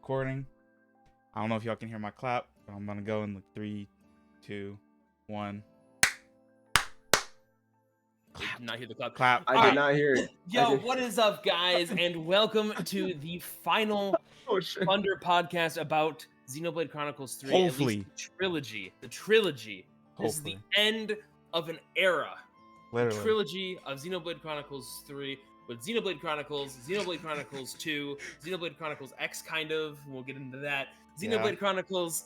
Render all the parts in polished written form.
recording. I don't know if y'all can hear my clap, but I'm gonna go in like 3, 2, 1. Did not hear the clap. Clap. I did not hear it. Yo, what is up, guys? And welcome to the final Oh shit. Thunder podcast about Xenoblade Chronicles 3. Hopefully. At least the trilogy. The trilogy. This is the Hopefully. end of an era. The Literally. trilogy of Xenoblade Chronicles 3 with Xenoblade Chronicles 2, Xenoblade Chronicles X kind of. We'll get into that. Xenoblade Chronicles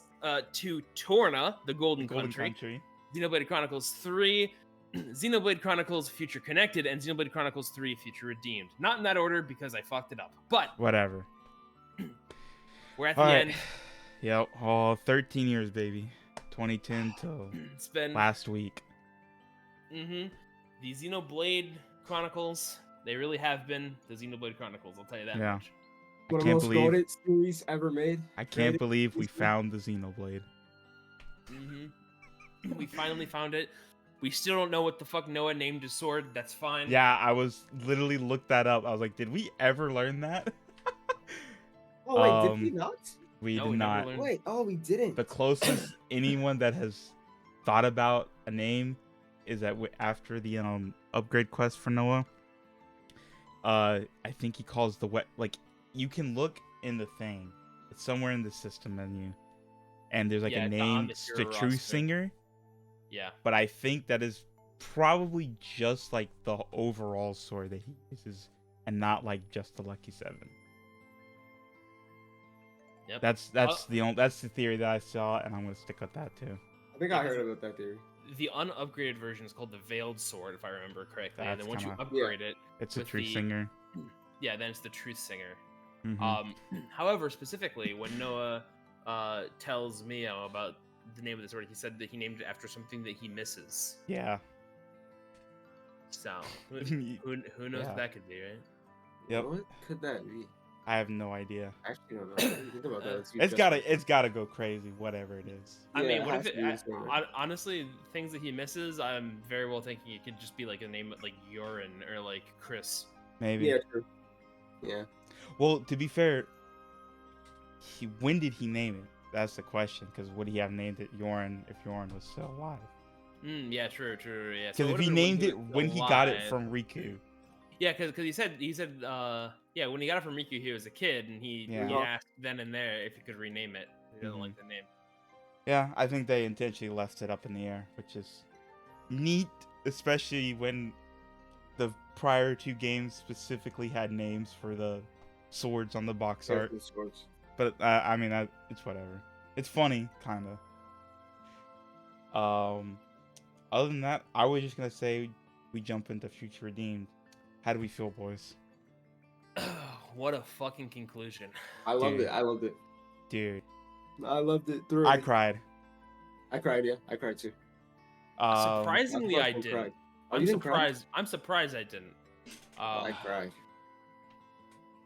2 Torna, the Golden Country. Xenoblade Chronicles 3, Xenoblade Chronicles Future Connected, and Xenoblade Chronicles 3 Future Redeemed. Not in that order because I fucked it up. But Whatever. we're at the All right. end. Yep. Oh, 13 years, baby. 2010 till It's been last week. the Xenoblade Chronicles. They really have been the Xenoblade Chronicles. I'll tell you that Yeah. much. One of the can't most believe- goated series ever made. I can't believe we found the Xenoblade. We finally found it. We still don't know what the fuck Noah named his sword. That's fine. Yeah, I was literally looked that up. I was like, did we ever learn that? Oh wait, did we not? We No, did we never not. learned. Wait, oh we didn't. The closest anyone that has thought about a name is that after the upgrade quest for Noah, I think he calls the like you can look in the thing. It's somewhere in the system menu, and there's like Yeah, a it's on name, the the hero True roster. Singer. Yeah. But I think that is probably just like the overall sword that he uses, and not like just the Lucky 7. Yep. That's the theory that I saw, and I'm gonna stick with that too. I think I heard about that theory. The unupgraded version is called the Veiled Sword, if I remember correctly. And That's then once you kinda- upgrade it, It's a with True the- Singer. yeah, then it's the Truth Singer. Mhm. However, specifically, when Noah tells Mio about the name of the sword, he said that he named it after something that he misses. Yeah. So, who knows Yeah. what that could be, right? Yep. What could that be? I have no idea. I actually don't know. I didn't think about that. It's gotta go crazy, whatever it is. I Yeah, mean, it what has if to be the same. honestly, things that he misses, I'm very well thinking it could just be like a name like Yorin or like Chris. Maybe. Yeah, true. Yeah. Well, to be fair, when did he name it? That's the question. Because would he have named it Yorin if Yorin was still alive? Yeah, true, yeah. Because if he named it when he got it from Riku, yeah, because he said yeah, when he got it from Riku, he was a kid, and he asked then and there if he could rename it. He doesn't like the name. yeah, I think they intentionally left it up in the air, which is neat, especially when the prior 2 games specifically had names for the swords on the box art. But I mean, it's whatever. It's funny, kind of. Other than that, I was just gonna say we jump into Future Redeemed. How do we feel, boys? What a fucking conclusion. I loved Dude. it. I loved it. Dude, I loved it through. I cried. I cried. Yeah, I cried too. Surprisingly, I fucking didn't. cried. Oh, I'm you didn't cry? surprised I didn't. I cried.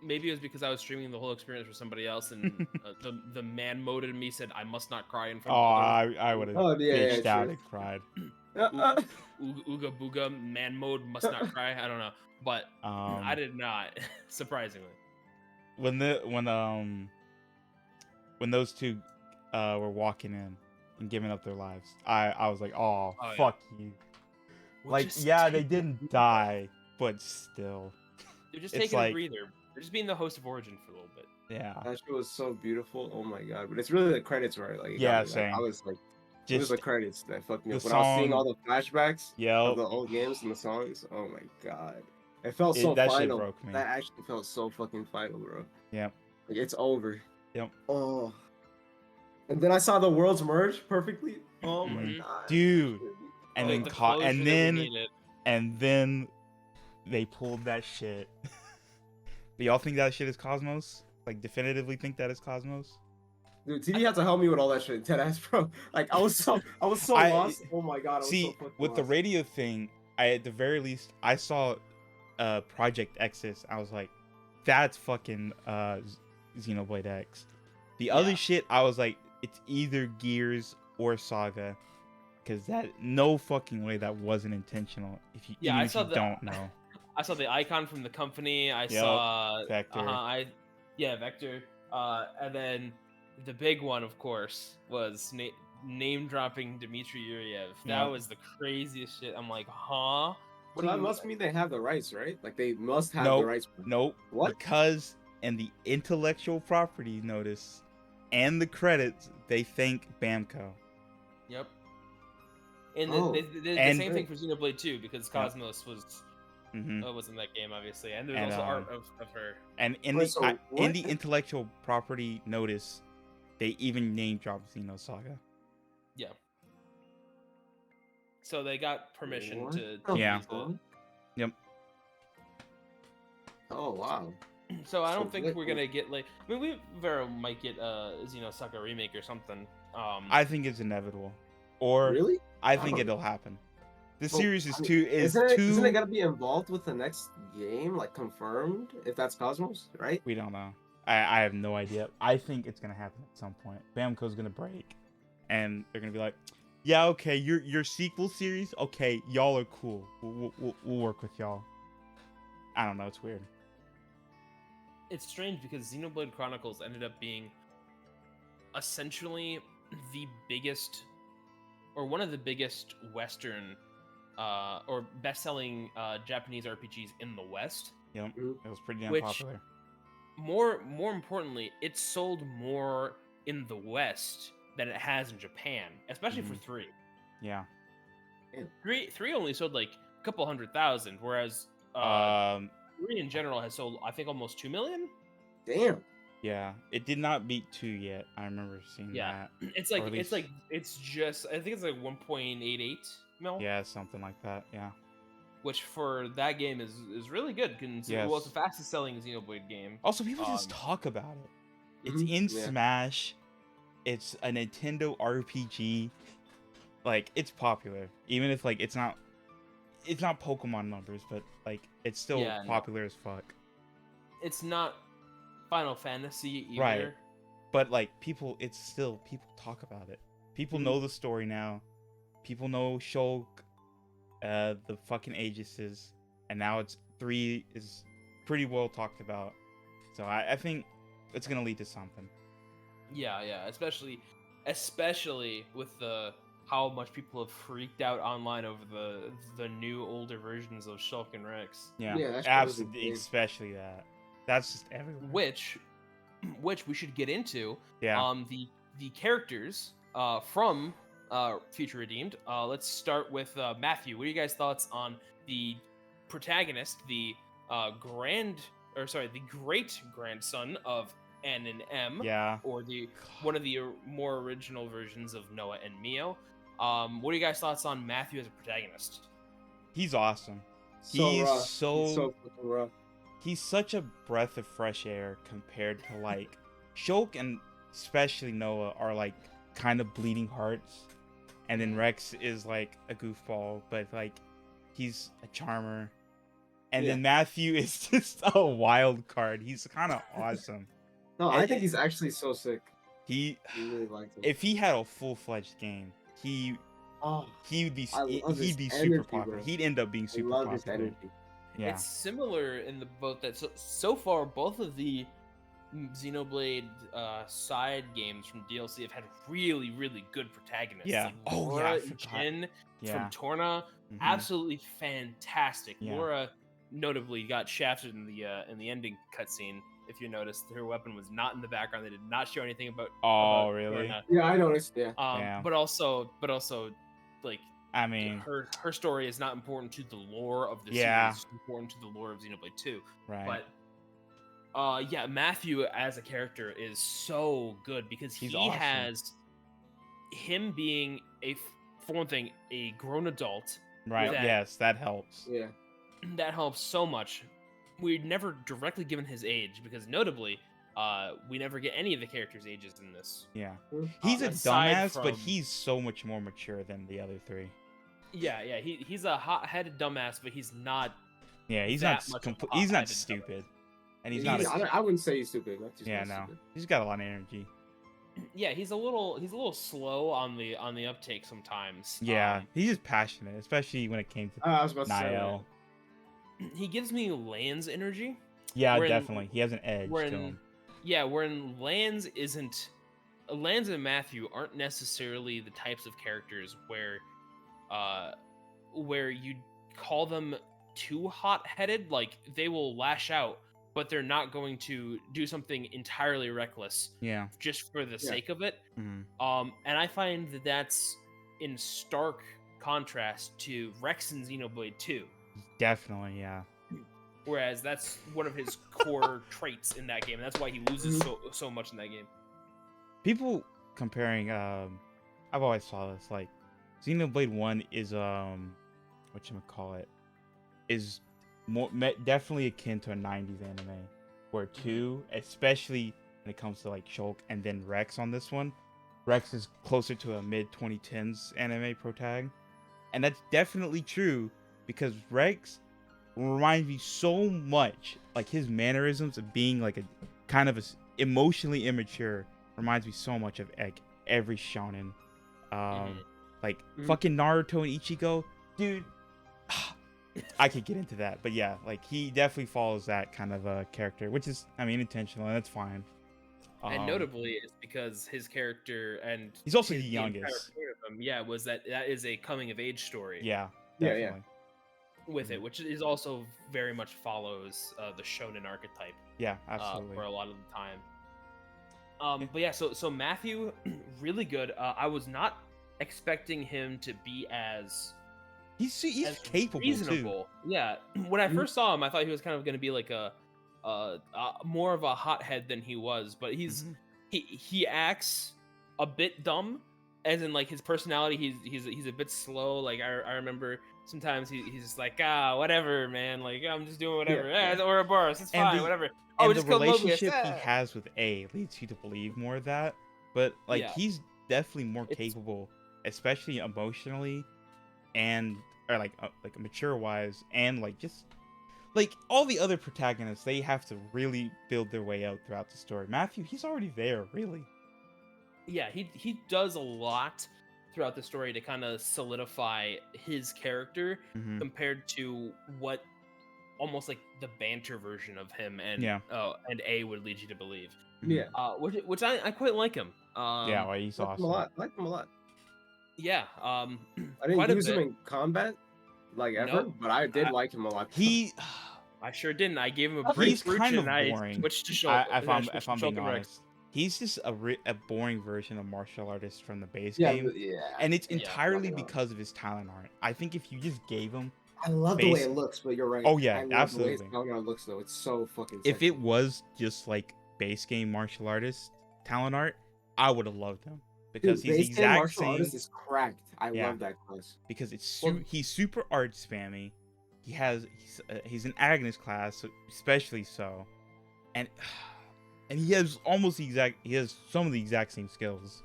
Maybe it was because I was streaming the whole experience for somebody else, and the man mode in me said I must not cry in front Oh, of others. I would have Oh, yeah, bitched out true. and cried. Ooga booga man mode must not cry. I don't know, but I did not. Surprisingly, when those 2 were walking in and giving up their lives, I was like, oh yeah. fuck you. We'll Like, just yeah, take- they didn't die, but still. They're just it's taking like- a breather. They're just being the host of Origin for a little bit. Yeah. That shit was so beautiful. Oh my god! But it's really the credits, right? Like, it Yeah, got me, same. I was like, it was Just the credits that fucked me the up. When I was seeing song- all the flashbacks of yep. the old games and the songs, oh my god, it felt so That shit final. broke me. That actually felt so fucking final, bro. Yep. Like it's over. Yep. Oh. And then I saw the worlds merge perfectly. Oh my Mhm. god, Dude. And Like then the caught, closure and that we then needed. they pulled that shit. Do y'all think that shit is Cosmos? Like, definitively think that is Cosmos? dude, TD had to help me with all that shit. Dead ass, bro. Like I was so I- lost. Oh my god. I was See, so fucking with the lost. radio thing, at the very least, I saw Project Exodus. I was like, that's fucking Xenoblade X. The other Yeah. shit, I was like, it's either Gears or Saga. Because no fucking way that wasn't intentional. If you, Yeah, even I if saw you the- don't know. I saw the icon from the company. I Yep, saw Vector. Vector. And then the big one, of course, was name dropping Dmitry Yuriev. That Yeah. was the craziest shit. I'm like, huh? But that Dude, must mean they have the rights, right? Like they must have the Nope. rights. Nope. What? Because in the intellectual property notice and the credits, they thank Bamco. Yep. And Oh. they did the And- same thing for Xenoblade 2 because Cosmos was hmm was in that game, obviously, and there's And, also art of her. And in Wait, the so in what? the intellectual property notice, they even name drop Xenosaga. Yeah. So they got permission What to the Yeah. use the. Yep. Oh wow. So I don't So think what- we're gonna get like. I mean, we very well might get a Xenosaga remake or something. I think it's inevitable, or Really? I think Oh. it'll happen. The Well, series is I mean, too Isn't it gonna be involved with the next game, like confirmed? If that's Cosmos, right? We don't know. I have no idea. I think it's gonna happen at some point. Bamco's gonna break, and they're gonna be like, "Yeah, okay, your sequel series, okay, y'all are cool. We'll work with y'all." I don't know. It's weird. It's strange because Xenoblade Chronicles ended up being essentially the biggest, or one of the biggest Western, or best-selling Japanese RPGs in the West. Yep, Mhm. it was pretty damn Which- popular. More importantly, it sold more in the West than it has in Japan, especially for Mhm. 3. Yeah. Three only sold like a couple 100,000, whereas 3 in general has sold, I think, almost 2 million. Damn. Yeah. It did not beat 2 yet. I remember seeing Yeah. that. It's like Or at it's just, I think it's like 1.88 mil. Yeah, something like that. Yeah. Which for that game is really good. Well, it's the Yes. fastest selling Xenoblade game. Also, people just Um, talk about it. It's Mhm. in Yeah. Smash. It's a Nintendo RPG. Like, it's popular, even if like it's not Pokemon numbers, but like it's still Yeah, no. popular as fuck. It's not Final Fantasy either. Right. But like people talk about it. People Mhm. know the story now. People know Shulk, the fucking Aegises, and now it's 3 is pretty well talked about. So I think it's gonna lead to something. Yeah, especially with the how much people have freaked out online over the new older versions of Shulk and Rex, Yeah, Yeah, that's absolutely, big. especially that. That's just everywhere. which we should get into. Yeah. The characters from Future Redeemed. Let's start with Matthew. What are you guys' thoughts on the protagonist, the great grandson of N and M, Yeah. or one of the more original versions of Noah and Mio? What are you guys' thoughts on Matthew as a protagonist? He's awesome. So He's rough. so- He's so fucking rough. He's such a breath of fresh air compared to like Shulk and especially Noah are like kind of bleeding hearts, and then Rex is like a goofball, but like he's a charmer, and then Matthew is just a wild card. He's kind of awesome. No, I And- think he's actually so sick. He, I really liked him. if he had a full-fledged game, he'd be I love his he'd be super energy, popular. bro. He'd end up being I super love his popular. energy. Yeah. It's similar in the boat that so far both of the Xenoblade side games from DLC have had really, really good protagonists. Yeah. Like Oh, yeah, I Laura and forgot. Jin Yeah. from Torna, Mhm. absolutely fantastic. Yeah. Laura notably got shafted in the ending cutscene. If you noticed, her weapon was not in the background. They did not show anything about. Oh, about really? Torna. Yeah, I noticed. Yeah. Yeah. But also, like I mean, her story is not important to the lore of the Yeah. series. It's important to the lore of Xenoblade 2. right. But yeah, Matthew as a character is so good because He's he awesome. has him being for one thing, a grown adult. Right. that- Yes, that helps. Yeah. That helps so much. We'd never directly given his age because notably, we never get any of the characters' ages in this. Yeah. Mhm. He's a Aside dumbass, but from- he's so much more mature than the other 3. Yeah, he's a hot-headed dumbass, but he's not. Yeah, he's That not much of a he's not hot-headed stupid. And he's not He's- a, I wouldn't say he's stupid. Not yeah, not no. stupid. He's got a lot of energy. Yeah, he's a little slow on the uptake sometimes. Yeah, he's just passionate, especially when it came to I was about to say. Niall. He gives me Lan's energy. Yeah, We're in- definitely. He has an edge we're to in- him. Yeah, wherein Lands and Matthew aren't necessarily the types of characters uh where you call them too hot-headed. Like they will lash out, but they're not going to do something entirely reckless Yeah. just for the Yeah. sake of it. Mhm. And I find that that's in stark contrast to Rex and Xenoblade 2. Definitely, yeah. Whereas that's one of his core traits in that game, and that's why he loses so much in that game. People comparing I've always saw this like Xenoblade 1 is whatchamacallit is definitely akin to a 90s anime where 2, especially when it comes to like Shulk and then Rex on this one, Rex is closer to a mid 2010s anime protag. And that's definitely true because Rex reminds me so much, like his mannerisms of being like a kind of emotionally immature reminds me so much of like every shonen. Like fucking Naruto and Ichigo, dude. I could get into that, but yeah, like he definitely follows that kind of a character, which is, I mean, intentional, and that's fine. And notably, it's because his character and he's also the the entire youngest. point of him, was that is a coming of age story. Yeah, Yeah, definitely. With it, which is also very much follows the shonen archetype. Yeah, absolutely. For a lot of the time. But yeah, so Matthew, really good. I was not expecting him to be as He's as capable reasonable. too. Yeah, when I first saw him, I thought he was kind of going to be like a more of a hothead than he was. But he acts a bit dumb, as in like his personality. He's a bit slow. Like I remember sometimes he's just like whatever, man. Like I'm just doing whatever. It's Ouroboros. It's fine. Whatever. And just the kill Mobius. relationship he has with A leads you to believe more of that. But like he's definitely more capable, especially emotionally, and or like mature wise, and like just like all the other protagonists, they have to really build their way out throughout the story. Matthew, he's already there, really. Yeah, he does a lot throughout the story to kind of solidify his character compared to what almost like the banter version of him and and A would lead you to believe. Yeah. Which I quite like him. Yeah, well, he's awesome. I like him a lot. Yeah. I didn't use him in combat like ever, but I did like him a lot. I sure didn't. I gave him a break. He's kind of boring. I switched to Shulk. If I'm being honest, he's just a boring version of martial artist from the base game. And it's entirely because of his talent art. I think if you just gave him, I love the way it looks, but you're right. Oh yeah, I absolutely. The way his talent art looks though, it's so fucking. If it was just like base game martial artist talent art, I would have loved him because he's the exact same. Artist is cracked. I love that class because it's he's super art spammy. He's an Agnes class, so especially so, and he has he has some of the exact same skills.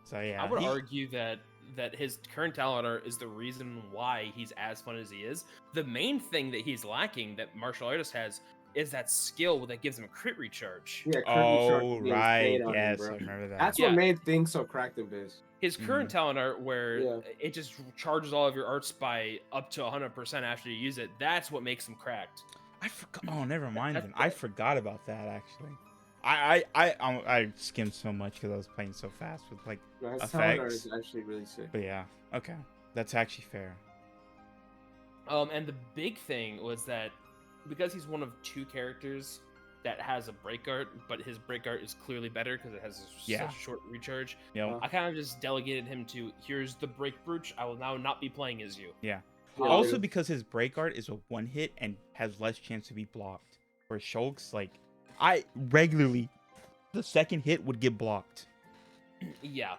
So yeah, I would argue that his current talent art is the reason why he's as fun as he is. The main thing that he's lacking that martial artist has is that skill that gives him a crit recharge. Yeah, right. Yes, I remember that. That's what made things so cracked in Biz. His current talent art, where it just charges all of your arts by up to 100% after you use it, that's what makes them cracked. I forgot. Oh, never mind. Then I forgot about that actually. I skimmed so much because I was playing so fast with like effects. Talent art is actually really sick. But yeah, okay, that's actually fair. And the big thing was that because he's one of 2 characters that has a break art, but his break art is clearly better because it has such a short recharge. I kind of just delegated him to, here's the break brooch. I will now not be playing as you. Yeah. Also because his break art is a 1-hit and has less chance to be blocked. Where Shulk's like, I regularly, the second hit would get blocked. Yeah.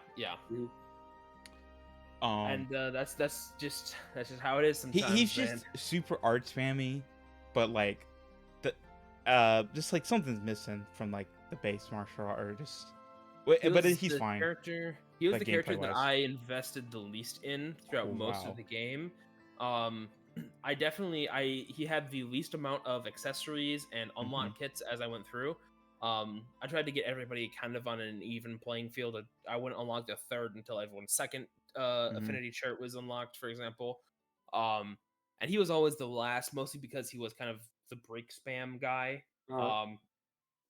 And that's just how it is sometimes. He's just super art spammy, but like just like something's missing from like the base martial artist. But he's fine. He was the character that I invested the least in throughout most of the game. He had the least amount of accessories and unlock kits as I went through. I tried to get everybody kind of on an even playing field. I wouldn't unlock the third until everyone's second affinity chart was unlocked, for example. And he was always the last, mostly because he was kind of the break spam guy.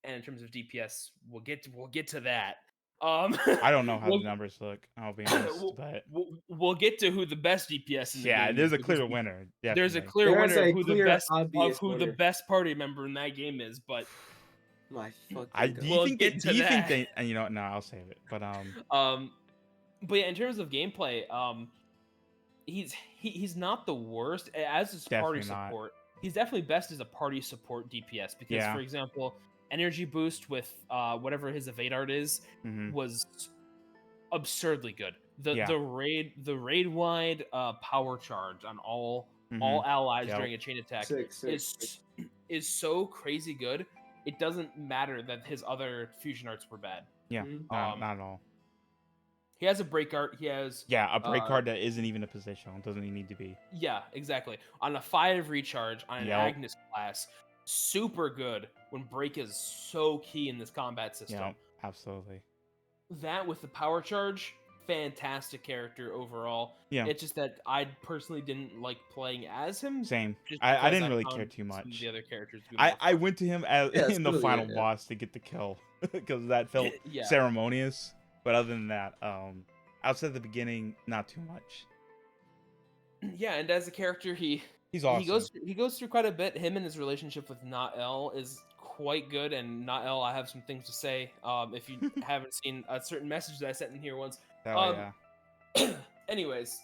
and in terms of DPS, we'll get to that. I don't know how we'll, the numbers look. I'll be honest, we'll, but we'll get to who the best DPS in the yeah, game there's is, a because clear winner. there's a Definitely. clear There's winner a of who the clear, best obvious the winner. best party member in that game is. But My fucking I god. do you We'll think get to do you think that. they? And you know what? No, I'll save it. But but yeah, in terms of gameplay, he's not the worst as his party Definitely not. support. He's definitely best as a party support DPS because, Yeah. for example, energy boost with whatever his evade art is mhm. was absurdly good. Yeah. The raid wide power charge on all Mhm. allies Yep. during a chain attack Sick. is so crazy good. It doesn't matter that his other fusion arts were bad. Yeah, Mhm. not at all. He has a break art. He has Yeah, a break card that isn't even a positional doesn't even need to be. Yeah, exactly. On a 5 recharge on an Yep. Agnes class, super good when break is so key in this combat system. Yeah, absolutely. That with the power charge, fantastic character overall. Yeah. It's just that I personally didn't like playing as him. Same. just I because didn't really found care too some of much. The other characters to be more I fun. went to him as Yeah, it's in the really final good, yeah. boss to get the kill because that felt Yeah. ceremonious. But other than that, outside the beginning, not too much. Yeah, and as a character, he's awesome. He goes through quite a bit. Him and his relationship with Nael is quite good, and Nael, I have some things to say. If you haven't seen a certain message that I sent in here once. Oh yeah. Anyways,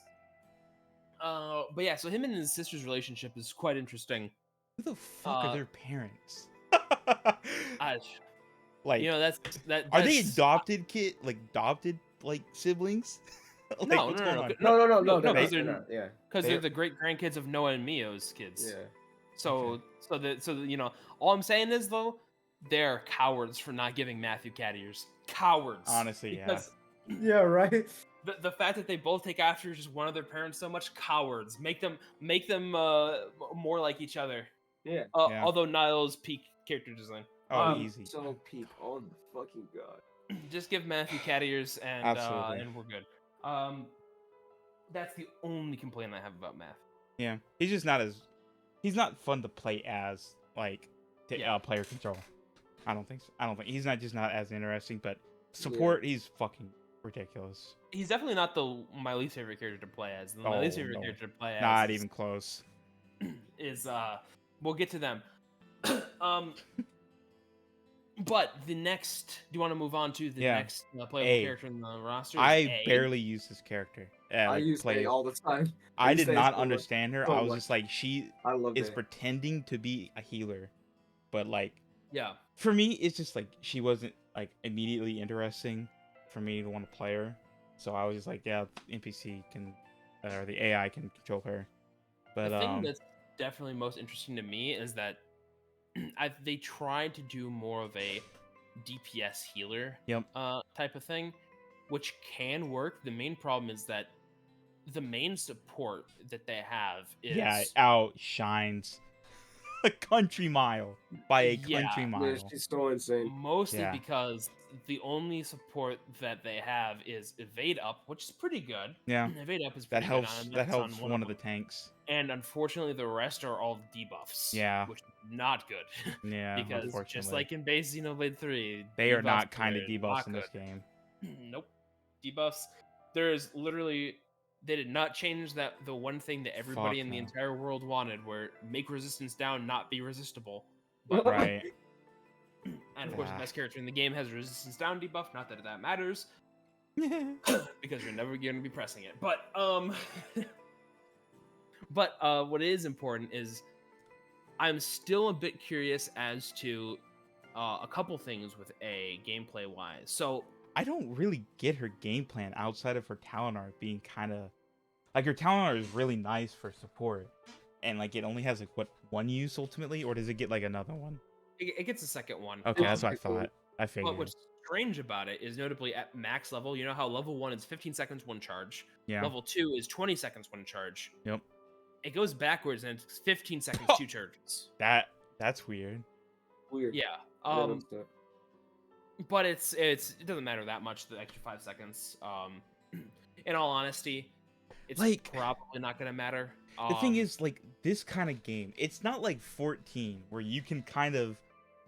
but yeah, so him and his sister's relationship is quite interesting. Who the fuck Uh, are their parents? I, Like, you know, are they that's- adopted siblings? Like, No, what's no, going no, on? no, No, no, they're because not, they're not, yeah. because They're- they're the great grandkids of Noah and Mio's kids. Yeah. So you know, all I'm saying is though, they're cowards for not giving Matthew cat ears. Cowards. Honestly, yeah. Because Yeah, right. the fact that they both take after just one of their parents so much, cowards. Make them more like each other. Yeah. Yeah. Although Niall's peak character design. Oh, easy. So peak. Oh the fucking god. Just give Matthew cat ears and Absolutely. we're good. That's the only complaint I have about Math. Yeah, he's not fun to play as like Yeah. player control. I don't think so. I don't think he's not as interesting, but support he's fucking ridiculous. He's definitely not my least favorite character to play as. My least favorite no. character to play as Not even close. is we'll get to them. But the next, do you want to move on to the Yeah. next playable A. character in the roster? I A. barely use this character. I like, use play- A all the time. I use did A not so much. understand her. So I was much. just like, she I love is it. pretending to be a healer, but like Yeah. for me, it's just like she wasn't like immediately interesting for me to want to play her. So I was just like, yeah, NPC can or the AI can control her. But The thing that's definitely most interesting to me is that they tried to do more of a DPS healer Yep. type of thing, which can work. The main problem is that the main support that they have is yeah, it outshines a country mile by a Yeah. country Yeah, mile. she's so insane. mostly Yeah. because the only support that they have is evade up, which is pretty good. Yeah, Evade up is that pretty good. helps. I'm That max on helps one of the them. tanks. And unfortunately, the rest are all debuffs. Yeah. which is not good. Yeah, because unfortunately, just like in base Xenoblade 3, they are debuffs not kind of are debuffs not in this good. game. Nope. Debuffs. There's literally they did not change the one thing that everybody Fuck in the no. entire world wanted, where make resistance down not be resistible. But Right. and of course the Yeah. best character in the game has a resistance down debuff, not that matters, because you're never going to be pressing it. But what is important is I'm still a bit curious as to a couple things with A gameplay wise. So I don't really get her game plan outside of her talent art being kind of like her talent art is really nice for support, and like it only has like what one use ultimately, or does it get like another one? it gets a second one. Okay, that's what I pretty cool. thought. I But figured. what's strange about it is notably at max level, you know how level 1 is 15 seconds one charge, Yeah. level 2 is 20 seconds one charge. Yep. It goes backwards and it's 15 seconds two charges. That's weird. Weird. Yeah. I don't understand. But it doesn't matter that much, the extra 5 seconds. In all honesty, it's Like- probably not gonna matter. The thing is, like, this kind of game, it's not like 14 where you can kind of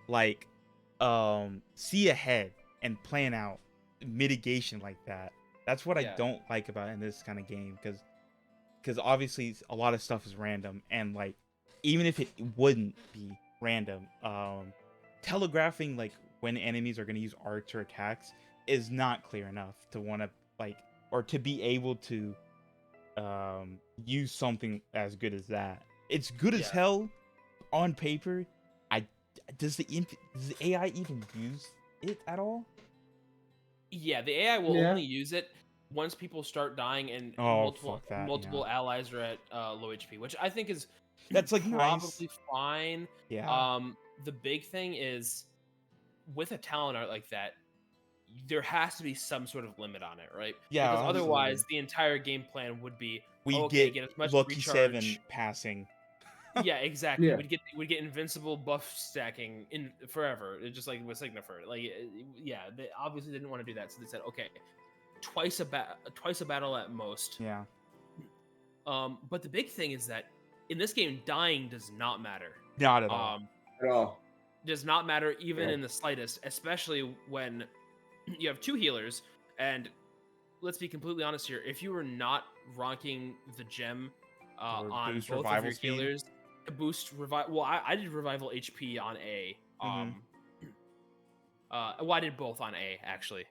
like see ahead and plan out mitigation like that. That's what I Yeah. don't like about in this kind of game, because obviously a lot of stuff is random, and like even if it wouldn't be random, telegraphing like when enemies are going to use arts or attacks is not clear enough to want to like, or to be able to use something as good as that. It's good as Yeah. hell on paper. I does the AI even use it at all? Yeah, the AI will Yeah. only use it once people start dying and Oh, multiple fuck that, multiple allies are at low HP, which I think is That's like nice. probably fine. Yeah. The big thing is with a talent art like that, there has to be some sort of limit on it, right? Yeah, Because absolutely. otherwise, the entire game plan would be We okay, get get as much Lucky recharge. 7 passing. Yeah, exactly. Yeah. We'd get invincible buff stacking in forever, just like with Signifer. Like, yeah, they obviously didn't want to do that, so they said, okay, twice a battle at most. Yeah. But the big thing is that in this game, dying does not matter. Not at all. At all. Does not matter even Yeah. in the slightest, especially when you have two healers. And let's be completely honest here: if you were not rocking the gem on boost both of revival your speed? healers to boost revival, well, I did revival HP on A. Well, I did both on A actually.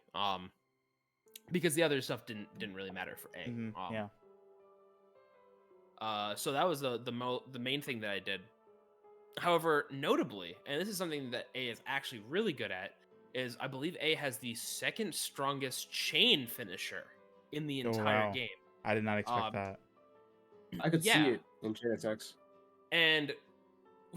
Because the other stuff didn't really matter for A. Yeah. So that was the main thing that I did. However, notably, and this is something that A is actually really good at, is I believe A has the second strongest chain finisher in the Oh, entire wow. game. I did not expect that. I could Yeah. see it in chain attacks. And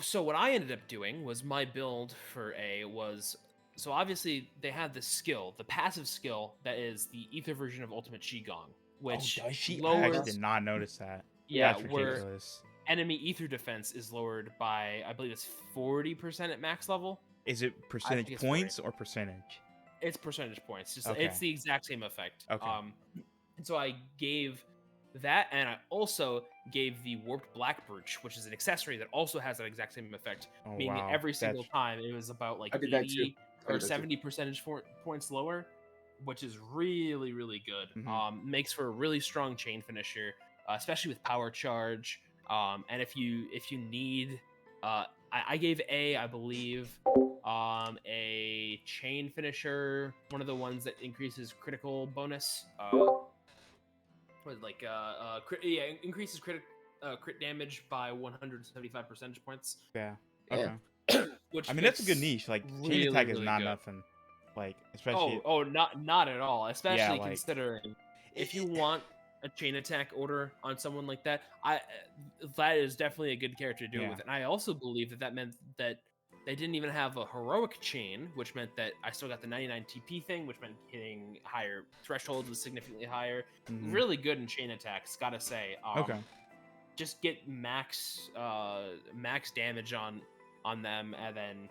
so what I ended up doing was my build for A was, so obviously they have the skill, the passive skill that is the ether version of Ultimate Qigong, which Oh, does she? I lowers, actually did not notice that. yeah, That's where ridiculous. enemy ether defense is lowered by, I believe it's 40% at max level. Is it percentage it's 40. points or percentage? It's percentage points. Just Okay. it's the exact same effect. Okay. And so I gave that, and I also gave the warped black brooch, which is an accessory that also has that exact same effect. Oh, Meaning wow. every single That's- time it was about like I did that too. 80 I or did that too. 70 percentage points lower, which is really really good. Mhm. Makes for a really strong chain finisher, especially with power charge. And if you need, I gave A, I believe, a chain finisher, one of the ones that increases critical bonus. Was like increases crit damage by 175 percentage points. Yeah. Yeah. Okay. Which I mean, that's a good makes niche. Like, chain really, attack is really not good. nothing. Like, especially. Not at all. Especially like- considering if you want a chain attack order on someone like that, that is definitely a good character to do it Yeah. with. And I also believe that meant that they didn't even have a heroic chain, which meant that I still got the 99 TP thing, which meant hitting higher thresholds was significantly higher. Mhm. Really good in chain attacks, gotta say. Okay. Just get max damage on them, and then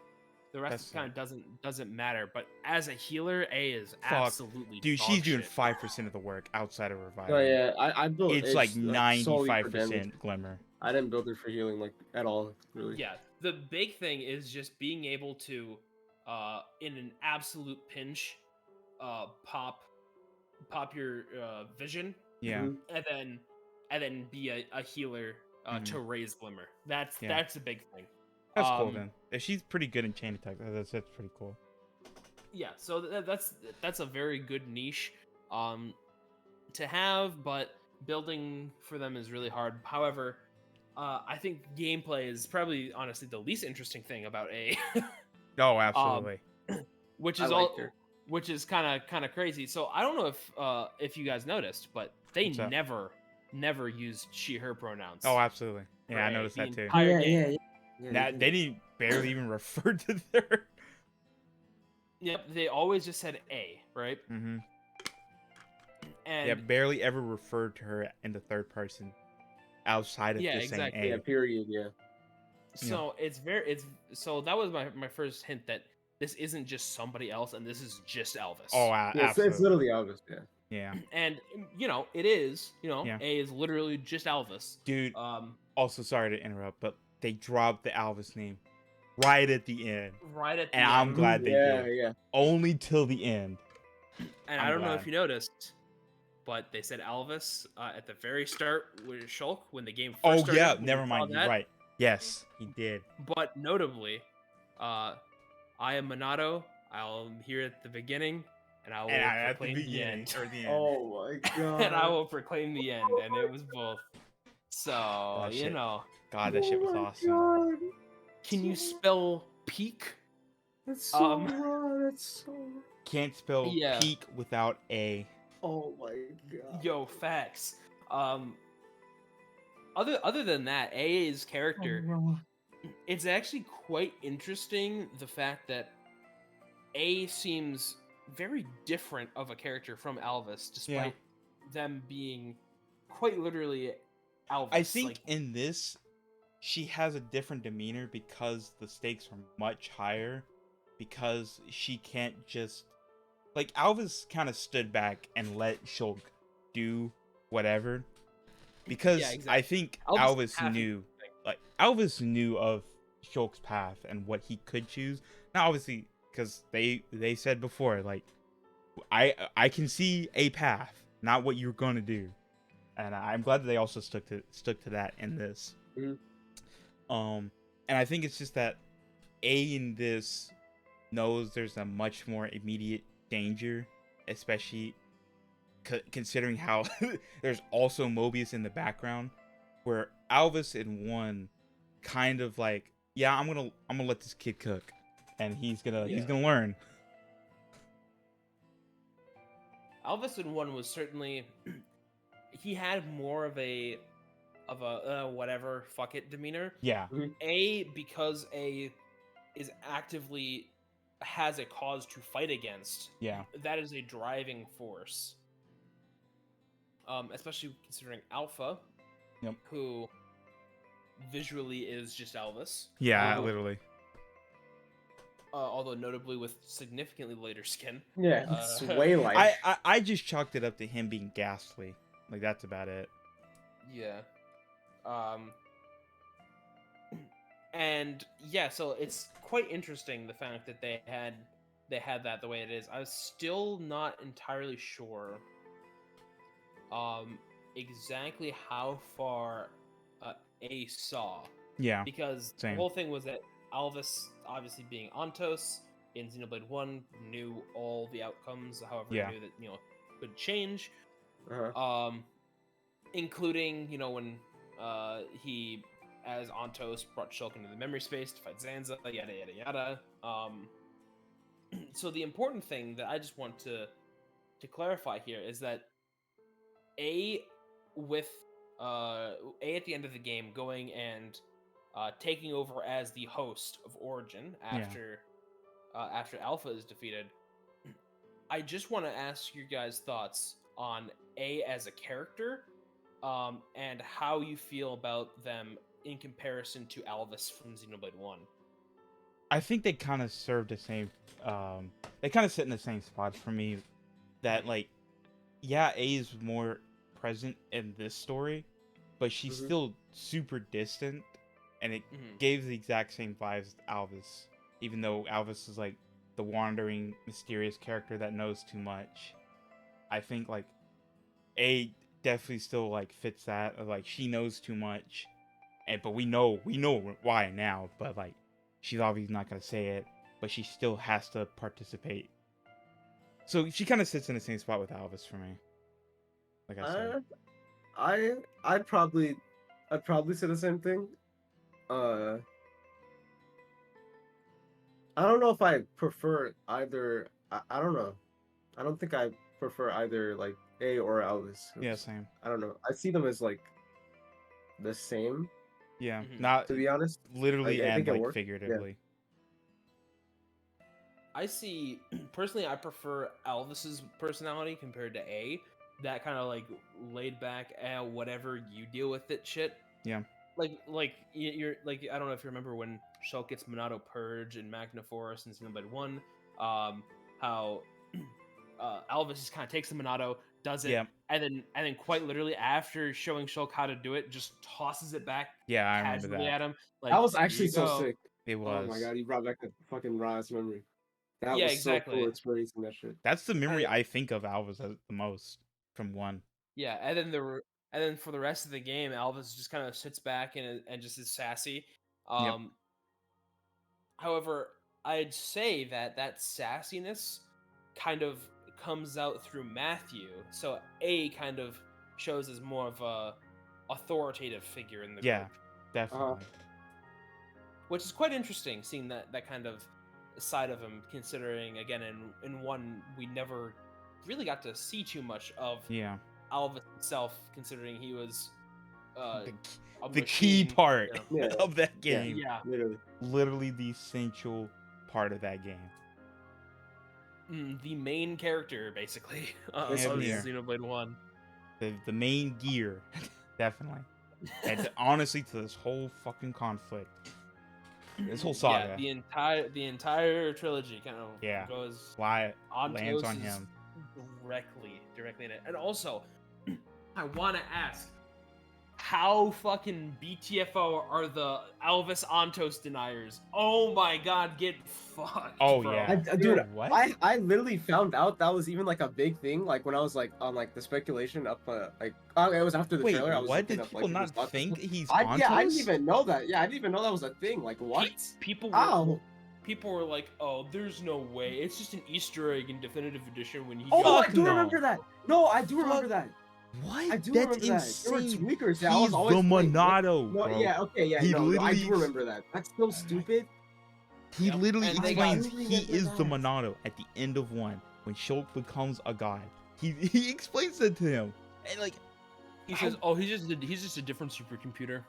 the rest That's kind of doesn't matter. But as a healer, A is Fuck. absolutely Dude, dog she's doing shit. 5% of the work outside of revival. Oh yeah, I built It's like solely for damage. 95% glimmer. I didn't build it for healing like at all, really. Yeah, the big thing is just being able to, in an absolute pinch, pop your vision, Yeah. Mhm. and then be a healer to raise glimmer. That's Yeah. the big thing. That's cool then. If she's pretty good in chain attack, that's pretty cool. Yeah, so that's a very good niche to have, but building for them is really hard. However, I think gameplay is probably honestly the least interesting thing about A. Oh, absolutely. which I is liked her. which is kind of crazy. So I don't know if you guys noticed, but they What's that? never used she/her pronouns. Oh, absolutely. Yeah, I Right, noticed the that too. entire game. Yeah, Nah, they didn't barely even refer to their. Yep, they always just said A, right? Mm-hmm. And Yeah, barely ever referred to her in the third person outside of Yeah, just exactly. saying A. Yeah, period. Yeah. so so that was my first hint that this isn't just somebody else, and this is just Elvis. Oh, Yeah, absolutely. it's literally Elvis. Yeah. Yeah, And it is, Yeah. A is literally just Elvis. dude. Also, sorry to interrupt, but they dropped the Alvis name. right at the end, right at the and I'm end. glad they Yeah, did. yeah. Only till the end. And I'm I don't know glad. if you noticed, but they said Alvis at the very start with Shulk when the game first Oh started. yeah, when we never saw mind. You're that. right. Yes, he did. But notably, I am Minato. I'm here at the beginning, and I will And at the proclaim the beginning end. or the end. Oh my god. And I will proclaim the end, and it was both. So Oh, you shit. know, God, that shit was Oh my awesome. God. can you spell peak? That's so Um, raw. That's so. Can't spell Yeah. peak without a. Oh my god. Yo, facts. Other than that, A's So character, raw. it's actually quite interesting the fact that A seems very different of a character from Alvis, despite them being quite literally Alvis. I think like, in this, she has a different demeanor because the stakes are much higher. Because she can't just like Alvis kind of stood back and let Shulk do whatever. Because exactly. I think Alvis Alvis knew, like Alvis knew of Shulk's path and what he could choose. Now, obviously, because they said before, like I can see a path, not what you're gonna do, and I'm glad that they also stuck to that in this. Mhm. And I think it's just that A in this knows there's a much more immediate danger, especially considering how there's also Mobius in the background, where Alvis in 1 kind of like, yeah, I'm gonna let this kid cook, and he's gonna learn. Alvis in 1 was certainly he had more of a whatever fuck it demeanor. Yeah, A, because A is actively has a cause to fight against. yeah, That is a driving force. Especially considering Alpha, Yep. who visually is just Elvis. yeah, literally. Although notably with significantly lighter skin. Yeah, it's way light. I just chalked it up to him being ghastly. Like that's about it. Yeah. And yeah, so it's quite interesting the fact that they had that the way it is. I was still not entirely sure exactly how far A saw. Yeah, Because same. the whole thing was that Alvis, obviously being Ontos in Xenoblade 1, knew all the outcomes, however Yeah. he knew that, could change. Uh-huh. Including, when he, as Ontos, brought Shulk into the memory space to fight Zanza, yada yada yada. So the important thing that I just want to clarify here is that A at the end of the game going and taking over as the host of Origin after Alpha is defeated. I just want to ask your guys' thoughts on A as a character, and how you feel about them in comparison to Alvis from Xenoblade 1. I think they kind of serve the same. They kind of sit in the same spot for me. That like, yeah, A is more present in this story, but she's still super distant, and it gave the exact same vibes as Alvis. Even though Alvis is like the wandering, mysterious character that knows too much, I think like A definitely still like fits that. Of, like she knows too much, but we know why now. But like she's obviously not gonna say it, but she still has to participate. So she kind of sits in the same spot with Alvis for me. Like I said, I'd probably say the same thing. I don't know if I prefer either. I don't know. I don't think I prefer either like A or Elvis. Yeah, same. I don't know. I see them as like the same. Yeah, Mhm. not To be honest, literally I and think it like worked. figuratively. I see, personally, I prefer Alvis's personality compared to A. That kind of like laid back, whatever you deal with it shit. Yeah. Like you're like, I don't know if you remember when Shulk gets Minato Purge in Magna Forest in Xenoblade 1, how Alvis just kind of takes the Minato, does it, Yeah. and then quite literally after showing Shulk how to do it, just tosses it back Yeah, I remember casually that. at him. Like, That was "Here actually you so go." sick. It Oh was. my god, you brought back the fucking rawest memory. That Yeah, was so exactly. cool experiencing that shit. That's the memory I- I think of Alvis as the most from 1. Yeah, and then for the rest of the game, Alvis just kind of sits back and just is sassy. Yep. However, I'd say that sassiness kind of comes out through Matthew. So A kind of shows as more of a authoritative figure in the Yeah, group, definitely. which is quite interesting. Seeing that kind of side of him, considering again in 1 we never really got to see too much of Yeah. Alvis himself, considering he was The, a the key machine, part you know. Yeah. of that Yeah. game. Yeah. Literally. Literally the essential part of that game. The main character, basically, Damn of near. Xenoblade 1. The main gear. Definitely. And honestly, to this whole fucking conflict. This whole saga. Yeah, the entire trilogy kind of Yeah. goes Why lands Antos on is him. directly in it. And also, I want to ask, how fucking BTFO are the Alvis Antos deniers? Oh my god, get fucked. Oh, bro. yeah. Dude, What? I literally found out that was even like a big thing. Like when I was like on like the speculation up it was after the Wait, trailer. I was what looking did up, people like, not people's thoughts and think stuff. he's I didn't Antos? even know that. Yeah, I didn't even know that was a thing. Like what? People were, Ow. people were like, "Oh, there's no way. It's just an Easter egg in Definitive Edition when he." Oh, got I do no. remember that. No, I do Fuck. remember that. What? I do That's remember that. There were insane. tweakers. Yeah, I was He's always the like, what? Monado, No, bro. yeah, okay, yeah, He no, I literally do remember that. That's so stupid. He Yep. literally And they got- explains I he remember is the that. Monado at the end of 1 when Shulk becomes a god. He explains it to him. And like He says, "Oh, he's just a different supercomputer."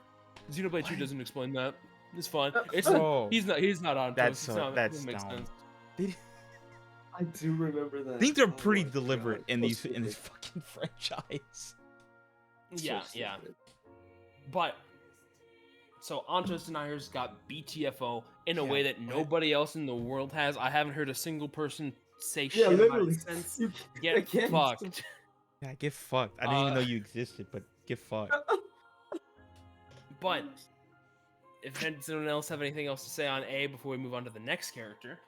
Xenoblade 2 What? doesn't explain that. It's fine. It's Oh. he's not on. That's It's not, that's it makes dumb. sense. I do remember that. I think they're Oh pretty my deliberate God, in so these in stupid. this fucking franchise. Yeah, So yeah. stupid. But so Antos deniers got BTFO in a Yeah, way that what? nobody else in the world has. I haven't heard a single person say Yeah, shit about literally. it since. You Get can't. fucked. Yeah, get fucked. I didn't even know Uh, you existed, but get fucked. But if anyone else have anything else to say on A before we move on to the next character,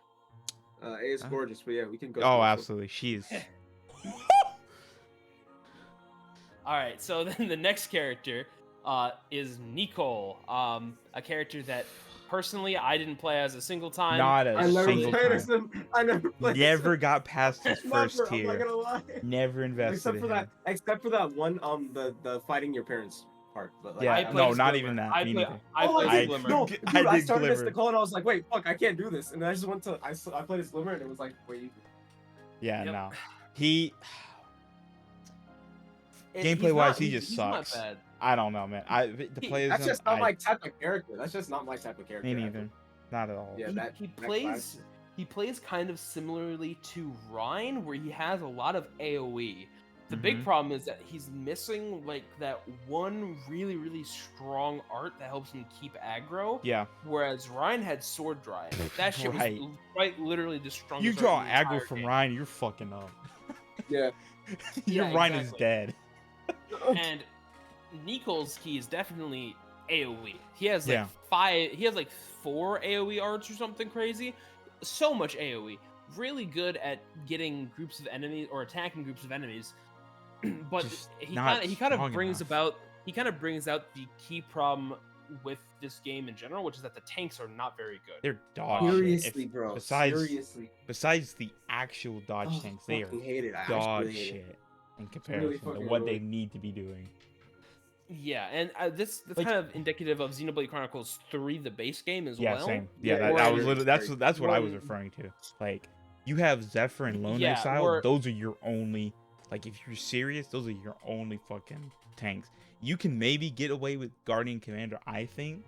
A is gorgeous, but yeah, we can go. Oh, through it. absolutely. She is. all right. So then the next character is Nicole, a character that personally I didn't play as a single time. Not I a never single played time. as him. I never played. as Never him. got past his first Never, I'm not tier. gonna lie. Never invested in him. Except for that one, the fighting your parents part. But, like, Yeah, I I played no, as not Glimmer. even that. I Me play- neither. I Oh, played I as did. Glimmer. No, I dude, I did started as Glimmer. Nicole and I was like, wait, fuck, I can't do this. And then I just went to, I played as Glimmer and it was like, wait. Yeah, Yep. no. He. He's Gameplay wise, not- he he's- just he's not sucks. bad. I don't know, man. The He- players. That's just not my type of character. That's just not my type of character. Me I neither. think. Not at all. Yeah, he, that- he that plays class. he plays kind of similarly to Ryan, where he has a lot of AoE. The big Mhm. problem is that he's missing like that one really really strong art that helps him keep aggro. Yeah. Whereas Ryan had sword drive. That shit Right. was quite literally the strongest. You art draw in the aggro entire from game. Ryan, you're fucking up. Yeah. Your Yeah, Ryan is exactly. dead. And Nicole's key is definitely AoE. He has like Yeah. he has like 4 AoE arts or something crazy. So much AoE. Really good at getting groups of enemies or attacking groups of enemies. But Just he not kind of strong brings enough. out the key problem with this game in general, which is that the tanks are not very good. They're dog shit. Seriously, If- bro. Besides, Seriously. besides the actual dodge Oh, tanks, they are fucking hate it. I dog actually hate it. shit in comparison to fucking what they annoying. need to be doing. Yeah, and that's Like- kind of indicative of Xenoblade Chronicles 3, the base game as Yeah, well. same. Yeah, Yeah, that was Warriors, literally that's what I was Warriors. referring to. Like, you have Zephyr and Lone Yeah, Exile. or- Those are your only. Like, if you're serious, those are your only fucking tanks. You can maybe get away with Guardian Commander, I think,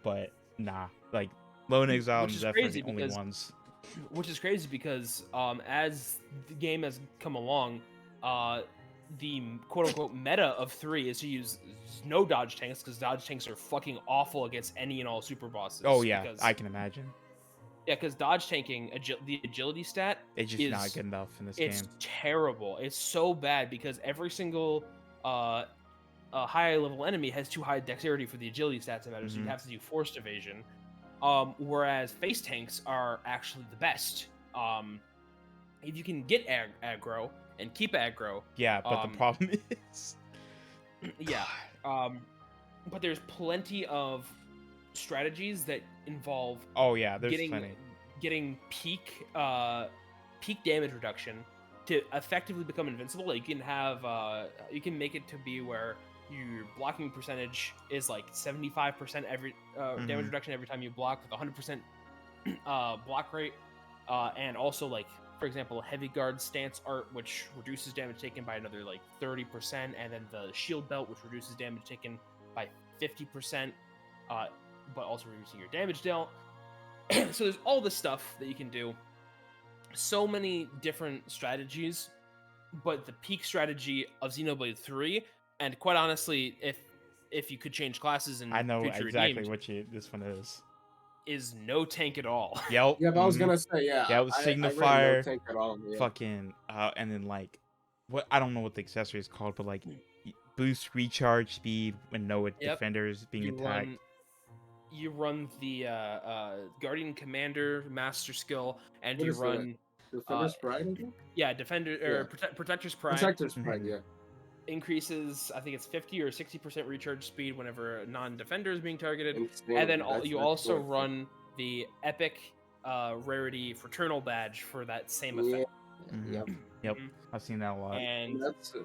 but nah. Like, Lone Exile Which and is Zephyr are crazy the only because- ones. Which is crazy because as the game has come along, the quote unquote meta of 3 is to use no dodge tanks because dodge tanks are fucking awful against any and all super bosses. Oh yeah, because, I can imagine. yeah, because dodge tanking the agility stat It's just not is- good enough in this it's game. terrible. It's so bad because every single high level enemy has too high dexterity for the agility stat to matter, so you Mhm. have to do forced evasion. Whereas face tanks are actually the best. If you can get aggro and keep aggro, Yeah, but the um, problem is, yeah. But there's plenty of strategies that involve oh yeah, there's getting plenty. getting peak damage reduction to effectively become invincible. Like you can have you can make it to be where your blocking percentage is like 75% every damage Mhm. reduction every time you block with 100% block rate, and also like for example heavy guard stance art which reduces damage taken by another like 30%, and then the shield belt which reduces damage taken by 50%, but also reducing your damage dealt. So there's all this stuff that you can do, so many different strategies, but the peak strategy of Xenoblade 3, and quite honestly, if you could change classes in I know Future exactly Redeemed, what this one is. is no tank at all. Yep. Yeah, but I was mhm. gonna say, yeah, Yeah, it was I read no Signifier, tank at all. Yeah. fucking, and then like, what I don't know what the accessory is called, but like, boost recharge speed when no Yep. defender is being you attacked. you run the Guardian Commander Master Skill, and What you is that? run Defender's Pride, I think? Defender or Protector's Pride. Protector's Pride, Mhm. yeah. Increases, I think it's 50 or 60% recharge speed whenever a non-defender is being targeted. Insane. And then That's also what- run the epic rarity fraternal badge for that same Yeah. effect. Mhm. Yep. Yep, Mhm. I've seen that a lot. And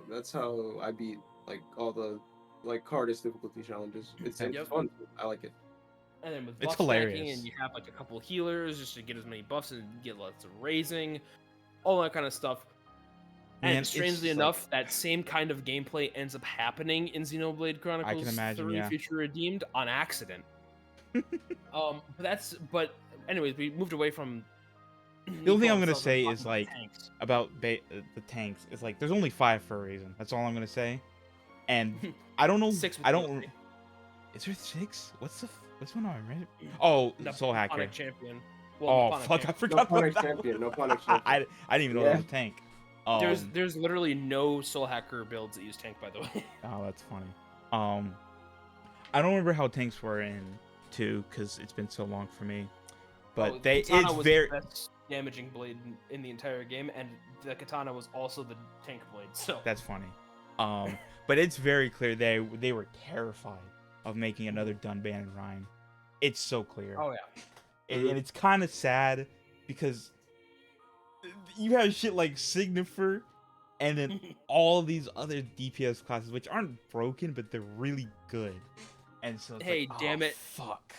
That's how I beat like all the like hardest difficulty challenges. It's Yep. fun. I like it. and then with It's buff stacking, hilarious. and you have like a couple healers just to get as many buffs and get lots of raising, all that kind of stuff. Man, And it's strangely just, enough, that same kind of gameplay ends up happening in Xenoblade Chronicles imagine, 3 yeah. Future Redeemed on accident. But anyways, we moved away from The only thing I'm Nico gonna itself and say talking is about like tanks. about the tanks is like there's only 5 for a reason. That's all I'm gonna say. And I don't know. 6 with I don't. DLC. Is there 6? What's one on right? Oh, The Soul Hacker. Nipponic Champion. Well, Oh Nipponic fuck! I Champion. forgot Nipponic about that. Champion, one. Nipponic Champion. I didn't even know that Yeah. was a tank. There's literally no Soul Hacker builds that use tank, by the way. Oh, that's funny. I don't remember how tanks were in 2 because it's been so long for me. But Oh, they Katana it's was very the best damaging blade in the entire game, and the Katana was also the tank blade. So that's funny. But it's very clear they were terrified of making another Dunban and Rhyme. It's so clear. oh yeah. And it's kind of sad because you have shit like Signifer and then all these other DPS classes which aren't broken but they're really good. And so it's Hey, like, damn oh, it. fuck.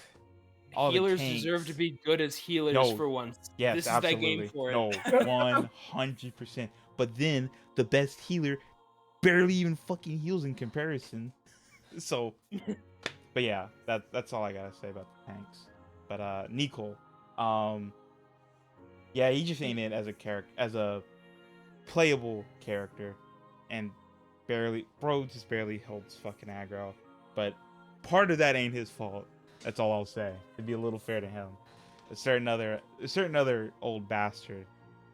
All the Healers deserve to tanks. be good as healers No. for once. Yes, this absolutely. is that game for it. No, 100%. But then the best healer barely even fucking heals in comparison. So, but yeah, that's all I gotta say about the tanks. But Nico, yeah, he just ain't it as a character, as a playable character, and just barely holds fucking aggro. But part of that ain't his fault. That's all I'll say. To be a little fair to him, a certain other old bastard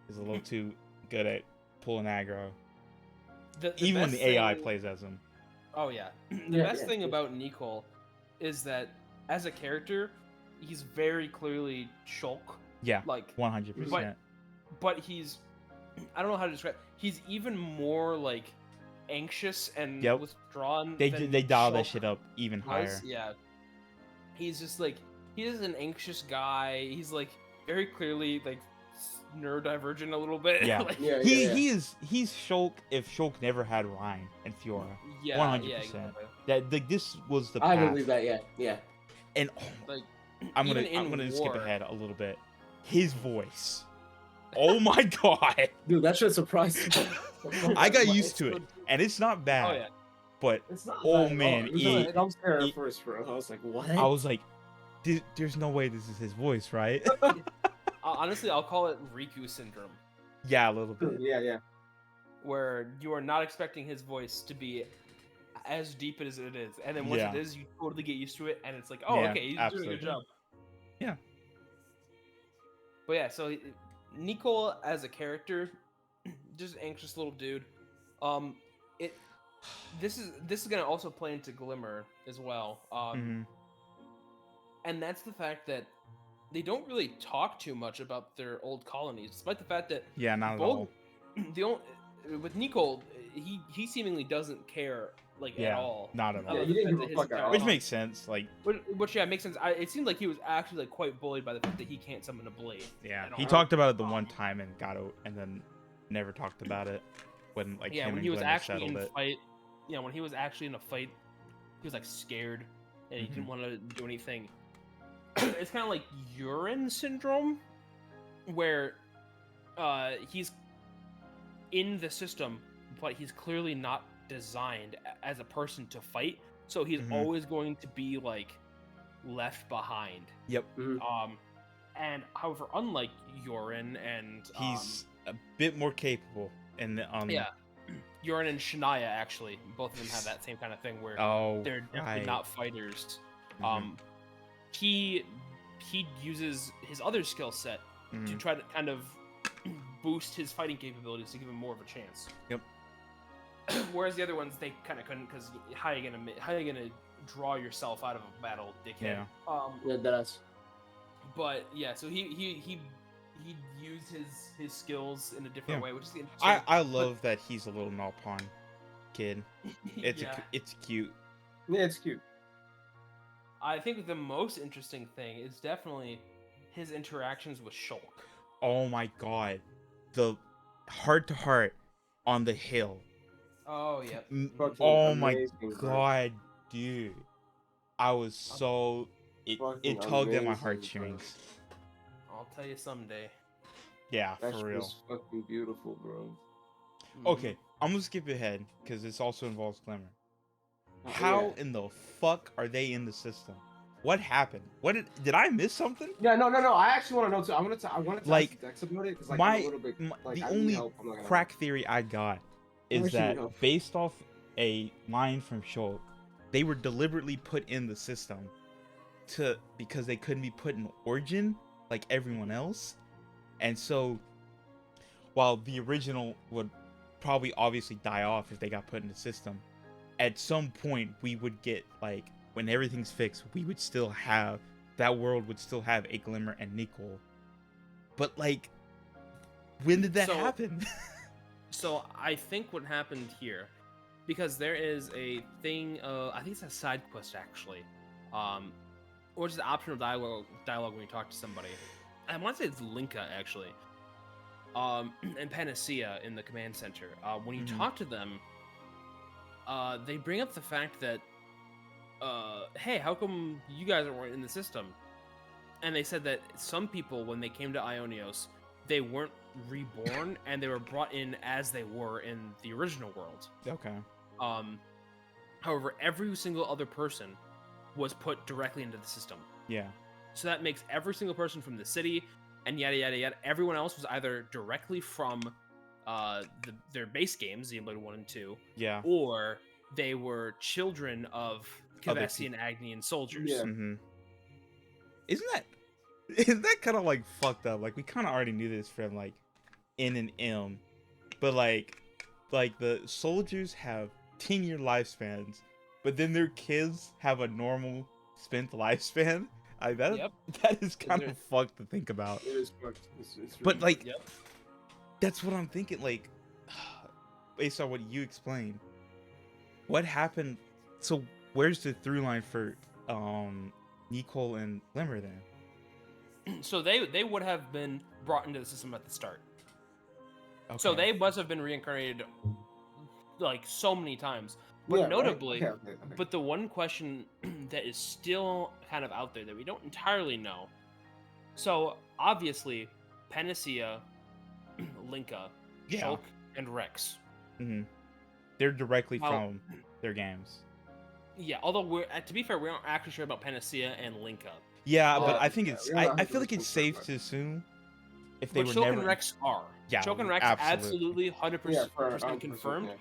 is a little too good at pulling aggro. Even when best the AI thing- plays as him. Oh yeah. The Yeah, best yeah, thing yeah. about Nicole is that as a character, he's very clearly Shulk. Yeah, Like 100%. but he's I don't know how to describe. He's even more like anxious and Yep. withdrawn. They than dial that Shulk shit up even was. higher. Yeah. He's just like he's an anxious guy. He's like very clearly like neurodivergent a little bit. Yeah. like, Yeah, He's Shulk if Shulk never had Ryan and Fiora. yeah, 100%. yeah, exactly. That like this was the I path. believe that. Yeah, yeah. And Like I'm even gonna in skip war- ahead a little bit. His voice. Oh my god. Dude, that shit surprised me. I got Like, used to it, and it's not bad. Oh yeah. But It's not Oh, bad at man, all. I was there it- at first, bro. I was like, what? I was like, there's no way this is his voice, right? Honestly, I'll call it Riku syndrome, Yeah, a little bit. Yeah, yeah. where you are not expecting his voice to be as deep as it is, and then once Yeah. it is, you totally get used to it, and it's like, oh, Yeah, okay, he's doing a absolutely. good job. Yeah. But yeah, so Nicole as a character, just anxious little dude. It this is gonna also play into Glimmer as well. Mhm. And that's the fact that they don't really talk too much about their old colonies, despite the fact that Yeah, not at both all. the only, with Nicole, he seemingly doesn't care like at Yeah, all. not at all. Yeah, other he didn't than give a his fuck at entire all. Which colony. makes sense. Like, Which yeah, makes sense. It seemed like he was actually like quite bullied by the fact that he can't summon a blade. yeah, at he all. talked about it the one time and and then never talked about it when like Yeah, him when and he was Glimmer actually settled in it. fight. Yeah, when he was actually in a fight, he was like scared and he didn't want to do anything. It's kind of like urine syndrome, where he's in the system, but he's clearly not designed as a person to fight. So he's Mhm. always going to be like left behind. Yep, And however, unlike Urine and he's a bit more capable. And yeah, Urine and Shania actually, both of them have that same kind of thing where Oh, they're definitely right. not fighters. Mhm. He uses his other skill set to Mhm. try to kind of boost his fighting capabilities to give him more of a chance. Yep. Whereas the other ones they kind of couldn't, because how you gonna draw yourself out of a battle, dickhead? Yeah. Yeah, that's But yeah, so he used his skills in a different Yeah. way, which is interesting. I love that he's a little Nalpon kid. It's Yeah. it's cute. yeah, it's cute. I think the most interesting thing is definitely his interactions with Shulk. Oh my god, the heart to heart on the hill. Oh yeah. Fucking Oh my amazing, bro. god, dude, I was so it Fucking tugged at my amazing, bro. heartstrings. I'll tell you someday. Yeah, That for shit real. was fucking beautiful, bro. Okay, I'm gonna skip ahead because this also involves Glimmer. Oh, How yeah. in the fuck are they in the system? What happened? What did I miss something? Yeah, no. I actually want to know too. I wanted to Like, ask Dex about it because like my, I'm a little bit like the I need only help. I'm not gonna crack theory I got is actually need that help. based off a line from Shulk, they were deliberately put in the system because they couldn't be put in Origin like everyone else, and so while the original would probably obviously die off if they got put in the system, at some point we would get like when everything's fixed, we would still have that world would still have a Glimmer and Nicole. But like, when did that So- happen? So I think what happened here, because there is a thing. I think it's a side quest actually, or just optional dialogue when you talk to somebody. I want to say it's Linka actually. And Panacea in the command center. When you Mhm. talk to them, they bring up the fact that, hey, how come you guys weren't in the system? And they said that some people, when they came to Ionios, they weren't reborn and they were brought in as they were in the original world. Okay. However, every single other person was put directly into the system. Yeah. So that makes every single person from the city and yada yada yada. Everyone else was either directly from their base games, Xenoblade 1 and 2, Yeah. or they were children of Other Kavesi and Agnian soldiers. Yeah. Mm-hmm. Isn't that kind of like fucked up? Like we kind of already knew this from like N and M, but like the soldiers have 10-year lifespans, but then their kids have a normal spent lifespan. Yep. That is kind They're- of fucked to think about. It is fucked. It's But really- like, Yep. that's what I'm thinking. Like, based on what you explained, what happened? So where's the through line for Nicole and Glimmer then? So they would have been brought into the system at the start. So Okay. they must have been reincarnated like so many times. But Yeah, right? notably, Okay. but the one question that is still kind of out there that we don't entirely know. So obviously, Panacea, Linka, Yeah. Shulk, and Rex. Mhm. They're directly Well- from their games. Yeah, although we're to be fair, we aren't actually sure about Panacea and Linka. Yeah, Well, but I think it's. yeah, we're not I feel like 100% it's safe sure. to assume if they But were Shulk never. and Rex are. Yeah, Shulk and Rex absolutely. absolutely 100% Yeah, for 100% confirmed yeah.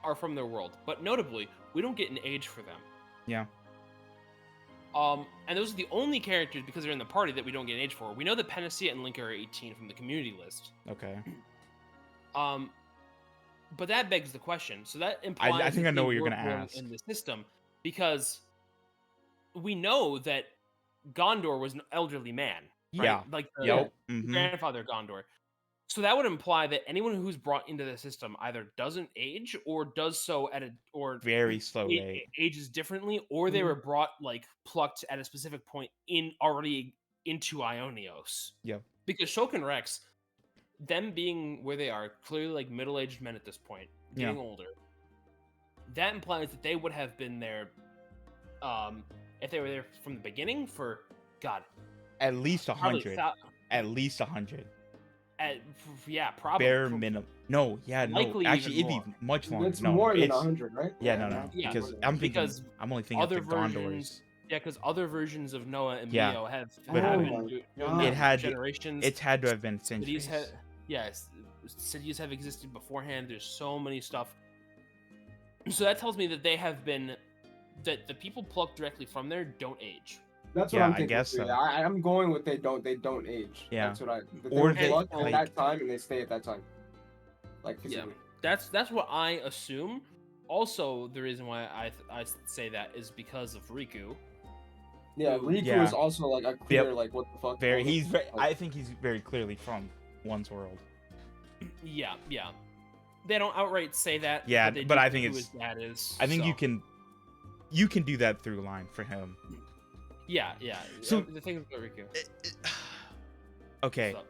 are from their world. But notably, we don't get an age for them. Yeah. And those are the only characters because they're in the party that we don't get an age for. We know that Panacea and Linka are 18 from the community list. Okay. But that begs the question. So that implies I think that I know they what you're were gonna born ask. in the system because we know that Gondor was an elderly man. Right? Yeah. Like the Yep. grandfather Gondor. So that would imply that anyone who's brought into the system either doesn't age or does so at a or Very slow rate. ages differently, or they were brought like plucked at a specific point in already into Ionios. Yep. Because Shulk and Rex, them being where they are, clearly like middle-aged men at this point, getting older. That implies that they would have been there, if they were there from the beginning for God, At least probably 100. At least 100. Probably Bare minimum. No, yeah, no. Likely Actually, even it'd be more. much longer. It's no, more than it's 100, right? yeah, no, Yeah, because I'm only thinking of other the Gondors. versions, because other versions of Noah and Yeah. Mio have But been doing that it for had generations. It's had to have been cities centuries. cities have existed beforehand. There's so many stuff. So that tells me that they have been that the people plucked directly from there don't age. That's what Yeah, I'm I thinking. guess too. so. I'm going with they don't age. Yeah. That's what I. Or They they, plucked like- at that time and they stay at that time. Like Yeah, physically. that's what I assume. Also, the reason why I say that is because of Riku. Yeah, Riku Yeah. is also like a clear Yep. like what the fuck. Very. all the- He's very. like, I think he's very clearly from One's World. Yeah. They don't outright say that. Yeah, they but do I think who it's- his dad is. I think so. you can do that through line for him. Yeah. So- The thing about Riku. Okay. So,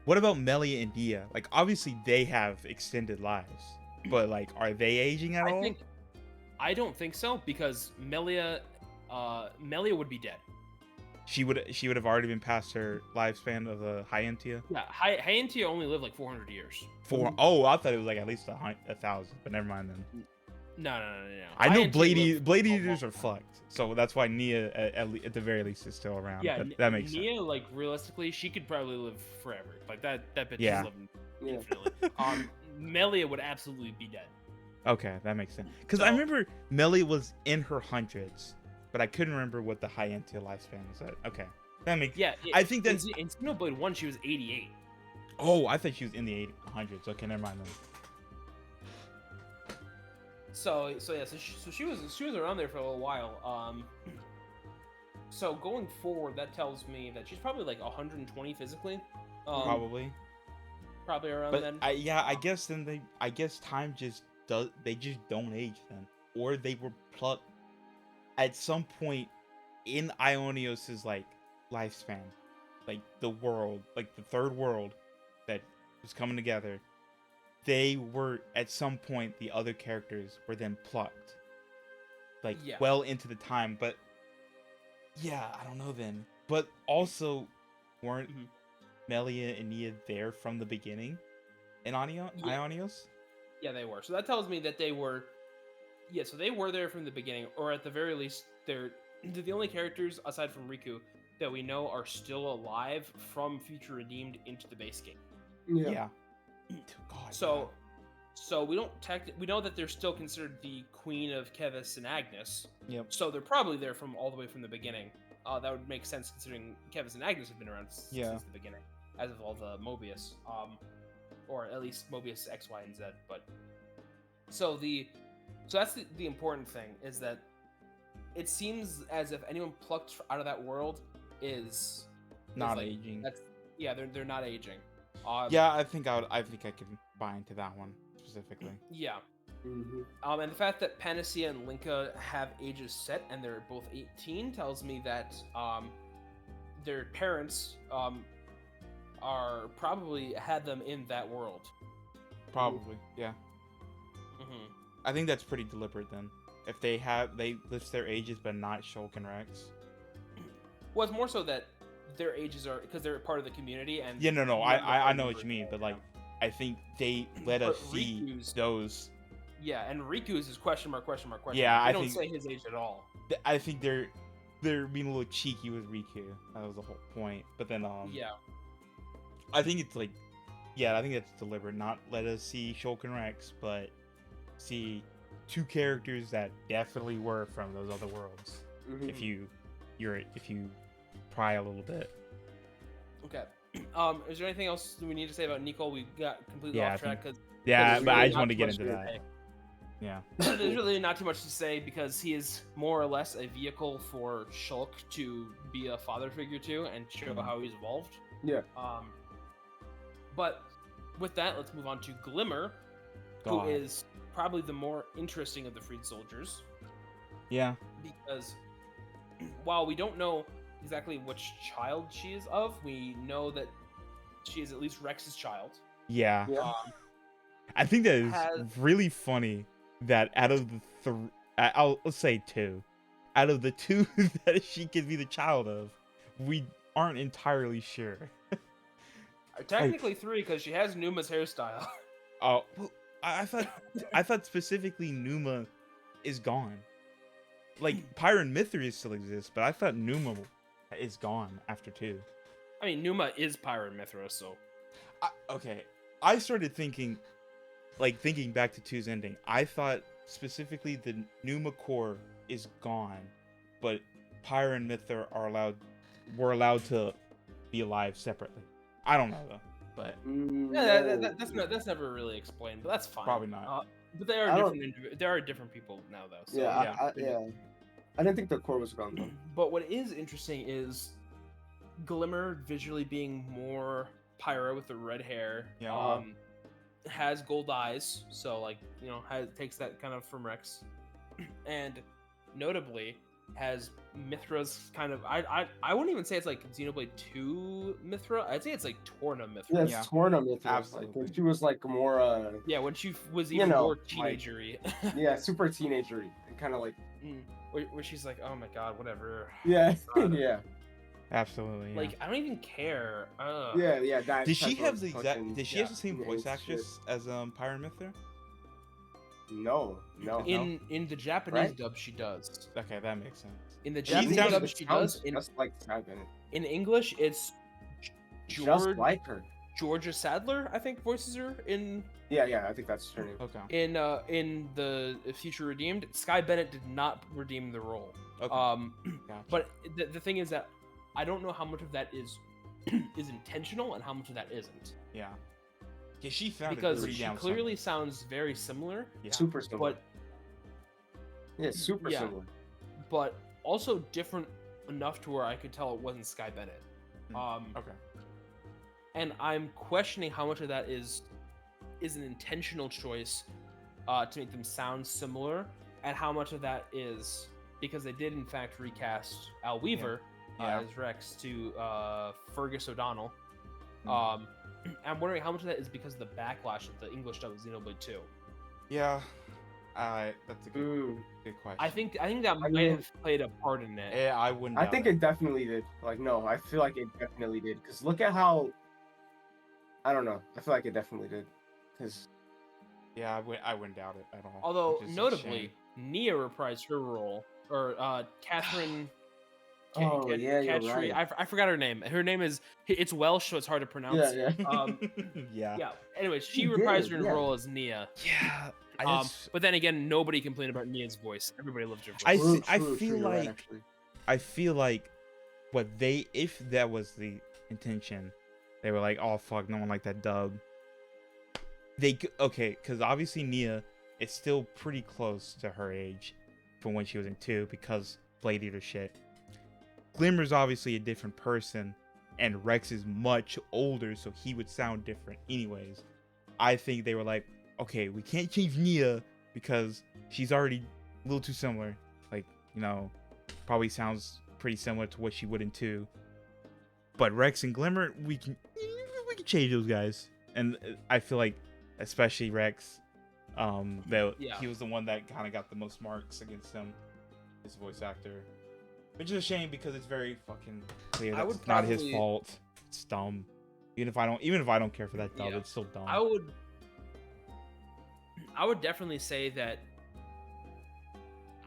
What about Melia and Dia? Like, obviously they have extended lives, but like, are they aging at all? I don't think so because Melia would be dead. She would have already been past her lifespan of the Hyantia. Yeah, Hyantia only lived like 400 years. Oh, I thought it was like at least 1,000, but never mind then. No. I know Hyantia Blade lived Eaters a are long time. fucked, so that's why Nia at the very least is still around. Yeah, but that makes sense. Nia, like realistically, she could probably live forever. Like that bitch Yeah. is living Yeah. infinitely. Melia would absolutely be dead. Okay, that makes sense. Because I So- remember Melia was in her hundreds, but I couldn't remember what the Hyantia lifespan was at. Okay, that makes. Yeah, I think that's. in Xenoblade 1 she was 88. Oh, I thought she was in the 800s. Okay, never mind then. So she was around there for a little while. So going forward, that tells me that she's probably like 120 physically. Probably. Probably around But then. I guess then I guess time just does. They just don't age then, or they were plucked at some point in Ionios's like lifespan, like the world, like the third world that was coming together. They were at some point the other characters were then plucked, like Yeah. well into the time. But yeah, I don't know then. But also, weren't Mhm. Melia and Nia there from the beginning in Ionios? Yeah, they were. So that tells me that they were. Yeah, so they were there from the beginning, or at the very least, they're the only characters aside from Riku that we know are still alive from Future Redeemed into the base game. Yeah. God, So we don't we know that they're still considered the queen of Kevis and Agnes. Yep. So they're probably there from all the way from the beginning. That would make sense considering Kevis and Agnes have been around since the beginning, as of all the Mobius, or at least Mobius X, Y, and Z. But so that's the important thing is that it seems as if anyone plucked out of that world is not like, aging. they're not aging. Yeah, I think I can buy into that one specifically. Yeah. Mhm. And the fact that Panacea and Linka have ages set and they're both 18 tells me that their parents are probably had them in that world. Probably, yeah. Hmm. I think that's pretty deliberate then. If they list their ages but not Shulk and Rex. Well, it's more so that their ages are because they're part of the community and Yeah, no, none of I them know are what you mean, but right like I think they let us But see Riku's- those. yeah, and Riku's is question mark. Yeah, they I don't think- say his age at all. I think they're being a little cheeky with Riku. That was the whole point. But then Yeah, I think it's like, yeah, I think that's deliberate. Not let us see Shulk and Rex, but see two characters that definitely were from those other worlds. Mhm. If you pry a little bit. okay. Is there anything else we need to say about Nicole? We got completely Yeah, I off track because Yeah, it's but I really just not want to get much into to that. Yeah. There's really not too much to say because he is more or less a vehicle for Shulk to be a father figure to and show Mhm. how he's evolved. Yeah. But with that, let's move on to Glimmer, God. who is probably the more interesting of the freed soldiers Yeah. because while we don't know exactly which child she is of, we know that she is at least Rex's child. Yeah. Yeah. I think that is Has- really funny that out of the let's say two, out of the two that she could be the child of, we aren't entirely sure. Technically 3 because she has Numa's hairstyle. Oh, well, I thought specifically Numa is gone. Like Pyron Mithras still exists, but I thought Numa is gone after 2. I mean, Numa is Pyron Mithras, so Okay, I started thinking back to 2's ending. I thought specifically the Numa core is gone, but Pyra and Mithra were allowed to be alive separately. I don't know though, but yeah, that's never really explained, but that's fine. Probably not. But they are I don't- different. There are different people now, though. So, Yeah, I didn't think the core was gone though. But what is interesting is Glimmer visually being more Pyra with the red hair. Yeah. Has gold eyes, so like takes that kind of from Rex, and notably has Mithra's kind of I wouldn't even say it's like Xenoblade 2 Mithra. I'd say it's like Torna Mithra. Yeah, it's Yeah. Torna Mithras. Like Absolutely. when she was like more Yeah, when she was You even know, more like- teenagery, yeah, super teenagery. Kind of like where she's like, oh my god, whatever. yeah, God. yeah. absolutely. Yeah. Like I don't even care. Yeah, that did she type have of the exact? fucking- Did she yeah, have the same yeah, voice shit. actress as Pyra and Mithra? No. In the Japanese Right? dub, she does. Okay, that makes sense. In the She Japanese sounds- dub, It she sounds does. In just like Sky Bennett. English, it's Just George, like her. Georgia Sadler, I think, voices her in Yeah, I think that's her name. Okay. in the Future Redeemed. Sky Bennett did not redeem the role. Okay. Gotcha. But the thing is that I don't know how much of that is is intentional and how much of that isn't, yeah. Yeah, she sounded because pretty she damn clearly sounds very similar, Yeah. Super similar. but Yeah, super Yeah. similar. but also different enough to where I could tell it wasn't Sky Bennett. Okay. And I'm questioning how much of that is an intentional choice to make them sound similar, and how much of that is because they did in fact recast Al Weaver Yeah. as Rex to Fergus O'Donnell. Mm. I'm wondering how much of that is because of the backlash of the English dub of Xenoblade 2. Yeah. That's a good question. I think that might mean- have played a part in it. Yeah, I wouldn't. I doubt think it definitely did. Like, no, I feel like it definitely did. Because look at how. I don't know. I feel like it definitely did. Because. Yeah, I wouldn't doubt it at all. Although which is a notably, shame. Nia reprised her role, or Catherine. Oh, yeah, you're Catri- right. I forgot her name. Her name is it's Welsh, so it's hard to pronounce. Yeah. yeah. Yeah. Anyways, she She reprised did, her yeah. role as Nia. Yeah. But then again, nobody complained about Nia's voice. Everybody loved her voice. I True, I true, feel true, you're right, like- actually. I feel like if that was the intention, they were like, oh fuck, no one liked that dub. Okay, because obviously Nia is still pretty close to her age from when she was in 2 because Blade Eater shit. Glimmer's obviously a different person, and Rex is much older, so he would sound different anyways. I think they were like, okay, we can't change Nia because she's already a little too similar. Like, probably sounds pretty similar to what she would in 2. But Rex and Glimmer, we can change those guys. And I feel like, especially Rex, that Yeah. he was the one that kind of got the most marks against him, his voice actor. Which is a shame because it's very fucking clear I that would it's not his probably- fault. It's dumb. Even if I don't care for that dub, Yeah. it's still dumb. I would definitely say that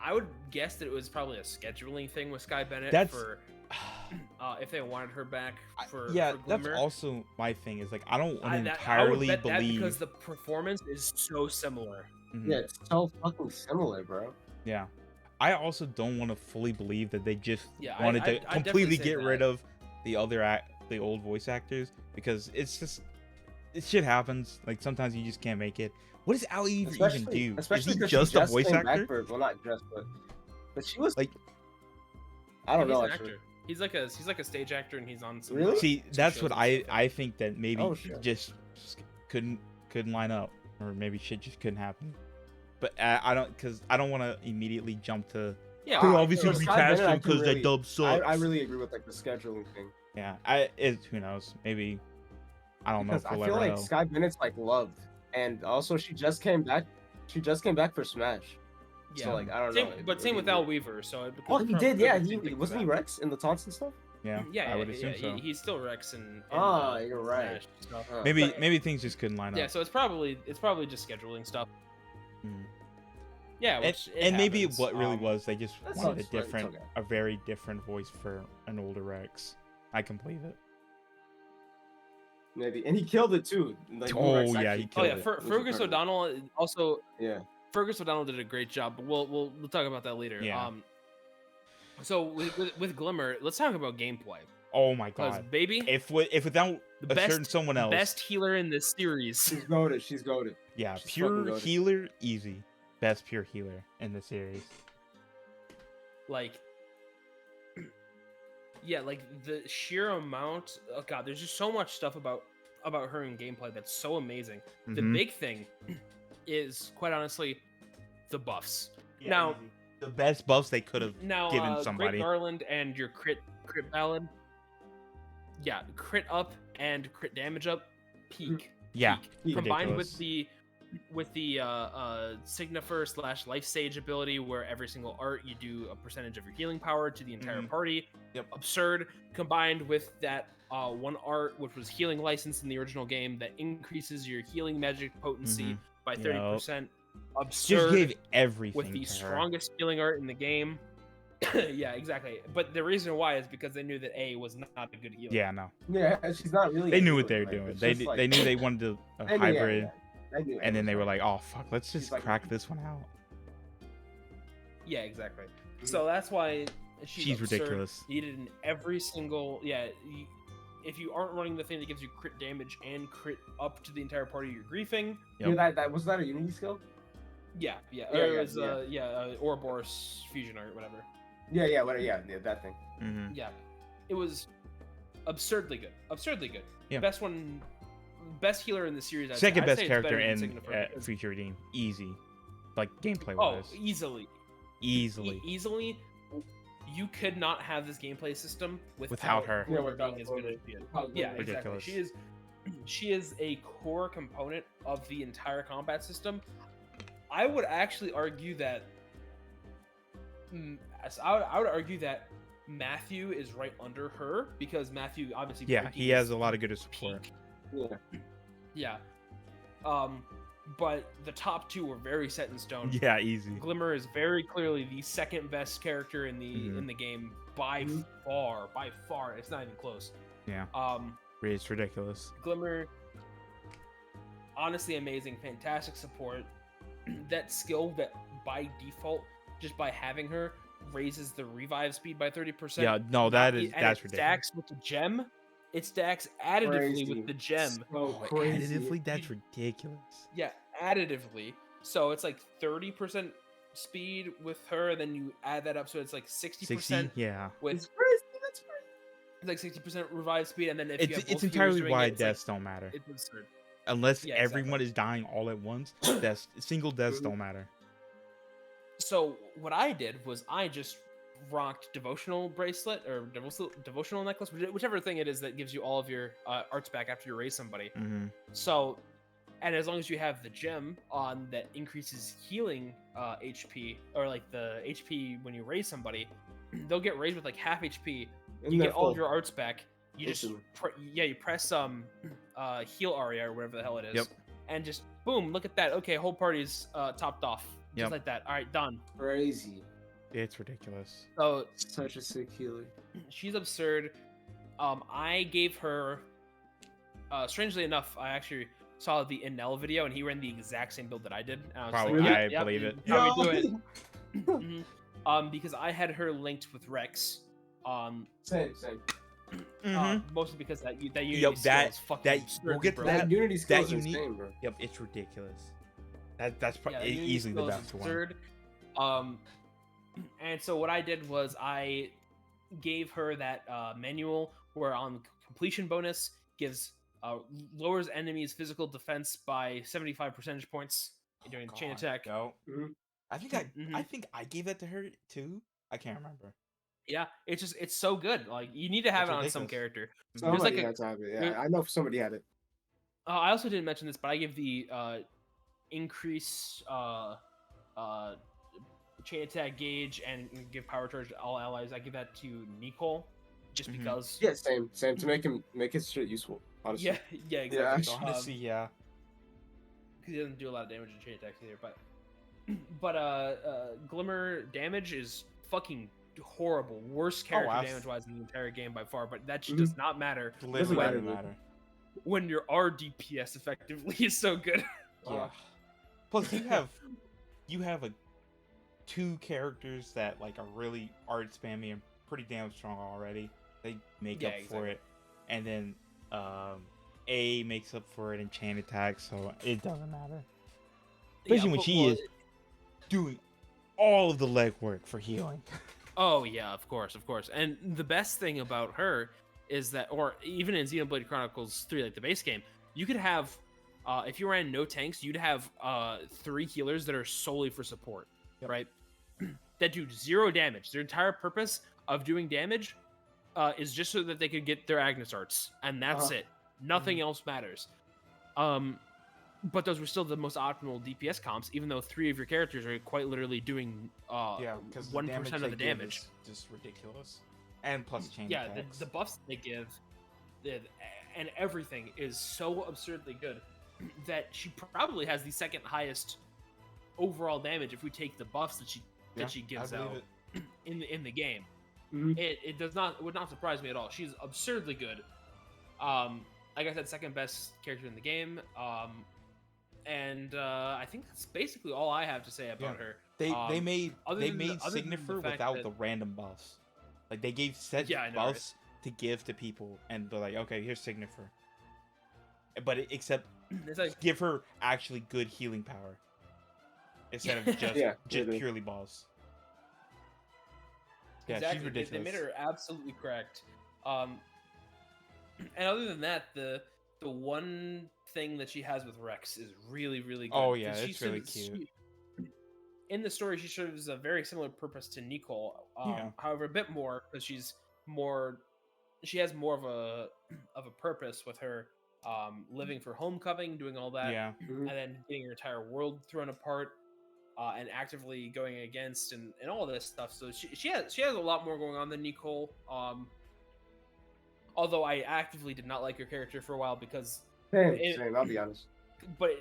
I would guess that it was probably a scheduling thing with Sky Bennett for if they wanted her back for yeah, for that's Glimmer. also my thing. Is like I don't want to I would entirely bet that believe. because the performance is so similar. Mhm. Yeah, it's so fucking similar, bro. Yeah. I also don't want to fully believe that they just Yeah, wanted I'd to definitely completely say get rid that. of the the old voice actors because it's just shit happens. Like sometimes you just can't make it. What does Ali even do? Is Especially he because just she a just voice came back actor? for, well, not just, but she was Like, I don't He's know an actually. actor. He's like a stage actor, and he's on some. Really? see, some that's shows what and I stuff. I think that maybe Oh, he shit. just couldn't line up, or maybe shit just couldn't happen. But I don't, because I don't want to immediately jump to. Yeah, Who well, obviously for we Sky recast Bennett, I him can because really- that dub sucks. I really agree with like the scheduling thing. Yeah, who knows? Maybe I don't know Because if I we'll feel ever like know. Sky Bennett's like loved, and also she just came back. She just came back for Smash. Yeah. So like I don't Same, know. but same with Al Weaver. So it Oh, could he prob- did. could Yeah, be same thing he for wasn't he that. Rex in the taunts and stuff. Yeah, Yeah, I would assume so. He's still Rex and You're right. Smash, so- Huh. Maybe things just couldn't line Yeah, up. so it's probably just scheduling stuff. Mm. Yeah, And, which and maybe happens. what really was, they just that wanted a sucks, but it's different, okay. a very different voice for an older Rex. I can believe it. Maybe, and he killed it too. Like, Oh, Rex yeah, actually he Oh killed yeah, it. It was Fergus incredible. O'Donnell also. Yeah. Fergus O'Donnell did a great job, but we'll talk about that later. Yeah. So with Glimmer, let's talk about gameplay. Oh my Because god! baby, If without the a certain best someone else, best healer in this series. She's goaded. She's goaded. yeah, she's fucking pure goated. healer, easy, best pure healer in the series. Like, yeah, like the sheer amount. Oh god, there's just so much stuff about her in gameplay that's so amazing. The Mhm. big thing is, quite honestly, the buffs. Now- easy. The best buffs they could have Now, given somebody. Great Garland and your crit ballad. Yeah, crit up and crit damage up, peak. Yeah, Peak. Combined ridiculous. with the Signifer / Life Sage ability, where every single art you do a percentage of your healing power to the entire Mhm. party. Yep. Absurd. Combined with that one art, which was healing license in the original game, that increases your healing magic potency Mhm. by Yep. 30%. Just Absurd. gave everything With the to her. strongest healing art in the game. Yeah, exactly. But the reason why is because they knew that A was not a good healer. Yeah, no, Yeah, she's not really. they a knew what healer, they were like, doing. it's They just, like- they knew they wanted a I knew, yeah, hybrid, yeah. I knew and then it they was were fine. like, "Oh fuck, let's just She's like- crack this one out." Yeah, exactly. So that's why She's absurd, ridiculous. Needed in every single if you aren't running the thing that gives you crit damage and crit up to the entire party you're griefing. Yep. Yeah, that was that a Unity skill? Yeah. Yeah, Or yeah, it was Ouroboros fusion art, whatever. Yeah, yeah, that thing. Hmm. Yeah. It was absurdly good. Absurdly good. Yeah. Best healer in the series. I'd Second say. best I'd say it's character better in than Signifer because- Future Redeem, easy, like gameplay Oh, wise, easily. easily. Easily. You could not have this gameplay system Without her. Glimmer Yeah, without being as good as she is. Yeah, exactly. Ridiculous. She is a core component of the entire combat system. I would actually argue that. I would argue that Matthew is right under her because Matthew obviously. Yeah, Breaking he has is a lot of good support. peak. Yeah. Yeah. But the top two were very set in stone. Yeah, easy. Glimmer is very clearly the second best character in the Mhm. in the game by Mhm. far. By far, it's not even close. Yeah, It's it's ridiculous. Glimmer, honestly amazing, fantastic support. That skill that by default, just by having her, raises the revive speed by 30%. Yeah, no, that's it ridiculous. stacks with the gem. It stacks additively Crazy. with the gem. So Oh, crazy. additively, that's ridiculous. Yeah, additively. So it's like 30% speed with her, then you add that up, so it's like 60% 60, yeah. with It's crazy. That's crazy. like 60% revive speed, and then if you have It's both healers entirely doing why it, it's like- deaths don't matter. it's absurd. Unless Yeah, everyone is dying all at once, single deaths Mhm. don't matter. So what I did was I just rocked devotional bracelet or devotional necklace, whichever thing it is that gives you all of your arts back after you raise somebody. Hmm. So, and as long as you have the gem on that increases healing HP, or like the HP when you raise somebody, they'll get raised with like half HP. And You they're get all of full. your arts back. You just Instantly. you press heal aria or whatever the hell it is, Yep. and just boom, look at that. Okay, whole party's topped off, just Yep. like that. All right, done. Crazy. It's ridiculous. So Such a sick healer. she's absurd. I gave her. Strangely enough, I actually saw the Enel video, and he ran the exact same build that I did. And I was Probably, like, I yep, believe you it. probably do it. Mhm. Because I had her linked with Rex. Same. Mostly because that Unity Yup, skill that- is fucking that- absurd, we'll get to bro. that- That Unity skill is unique- insane, bro. Yep, it's ridiculous. That's Yeah, the unity easily the skill is best one. absurd. And so what I did was I gave her that manual where on completion bonus gives lowers enemies' physical defense by 75 percentage points during the chain God, attack. yo. Mhm. I Mhm. think I gave that to her too. I can't remember. Yeah, it's so good. Like you need to have It's it on some ridiculous. character. There's like Somebody a had to have it. there- Yeah, I know somebody had it. I also didn't mention this, but I give the increase chain attack gauge and give power charge to all allies. I give that to Nicole, just Mhm. because. Yeah, same to make his shit useful. Honestly. Yeah, exactly. Yeah. Honestly, yeah. Because he doesn't do a lot of damage in chain attacks either. But Glimmer damage is fucking horrible. Worst character abs- damage wise in the entire game by far. But that Mhm. does not matter Literally matter, doesn't dude. matter. when your RDPS effectively is so good. Yeah. Plus, you have like two characters that like are really art spammy and pretty damn strong already. They make Yeah, up for exactly. it, and then A makes up for it in chain attack, so it doesn't matter. Especially when she is doing all of the legwork for healing. Oh yeah, of course. And the best thing about her is that, or even in Xenoblade Chronicles 3, like the base game, you could have, if you ran no tanks, you'd have 3 healers that are solely for support, Yep. right? That do 0 damage. Their entire purpose of doing damage is just so that they could get their Agnes Arts, and that's Uh-huh. it. Nothing else matters. But those were still the most optimal DPS comps, even though 3 of your characters are quite literally doing Yeah, because 1% of the damage. is just ridiculous, and plus chain Yeah, attacks. the buffs they give, and everything is so absurdly good that she probably has the second highest overall damage if we take the buffs that she gives I believe out it. in the game. Mhm. It would not surprise me at all. She's absurdly good. Like I said, second best character in the game. And I think that's basically all I have to say about Yeah. her. They made other they than the- made other than the Signifer fact without that- the random buffs. Like they gave set Yeah, I know, right? buffs to give to people, and they're like, okay, here's Signifer. But except It's like, give her actually good healing power instead of just Yeah, just really. purely balls. Yeah, exactly. she's ridiculous. They made her absolutely correct. And other than that, the one thing that she has with Rex is really, really good. Oh, yeah, 'cause it's really serves- in the story, she serves a very similar purpose to Nicole. Yeah. However, a bit more because she has more of a purpose with her living for homecoming, doing all that, Yeah, and then getting her entire world thrown apart, and actively going against and all this stuff. So she has a lot more going on than Nicole. Although I actively did not like her character for a while because, Same, I'll be honest. but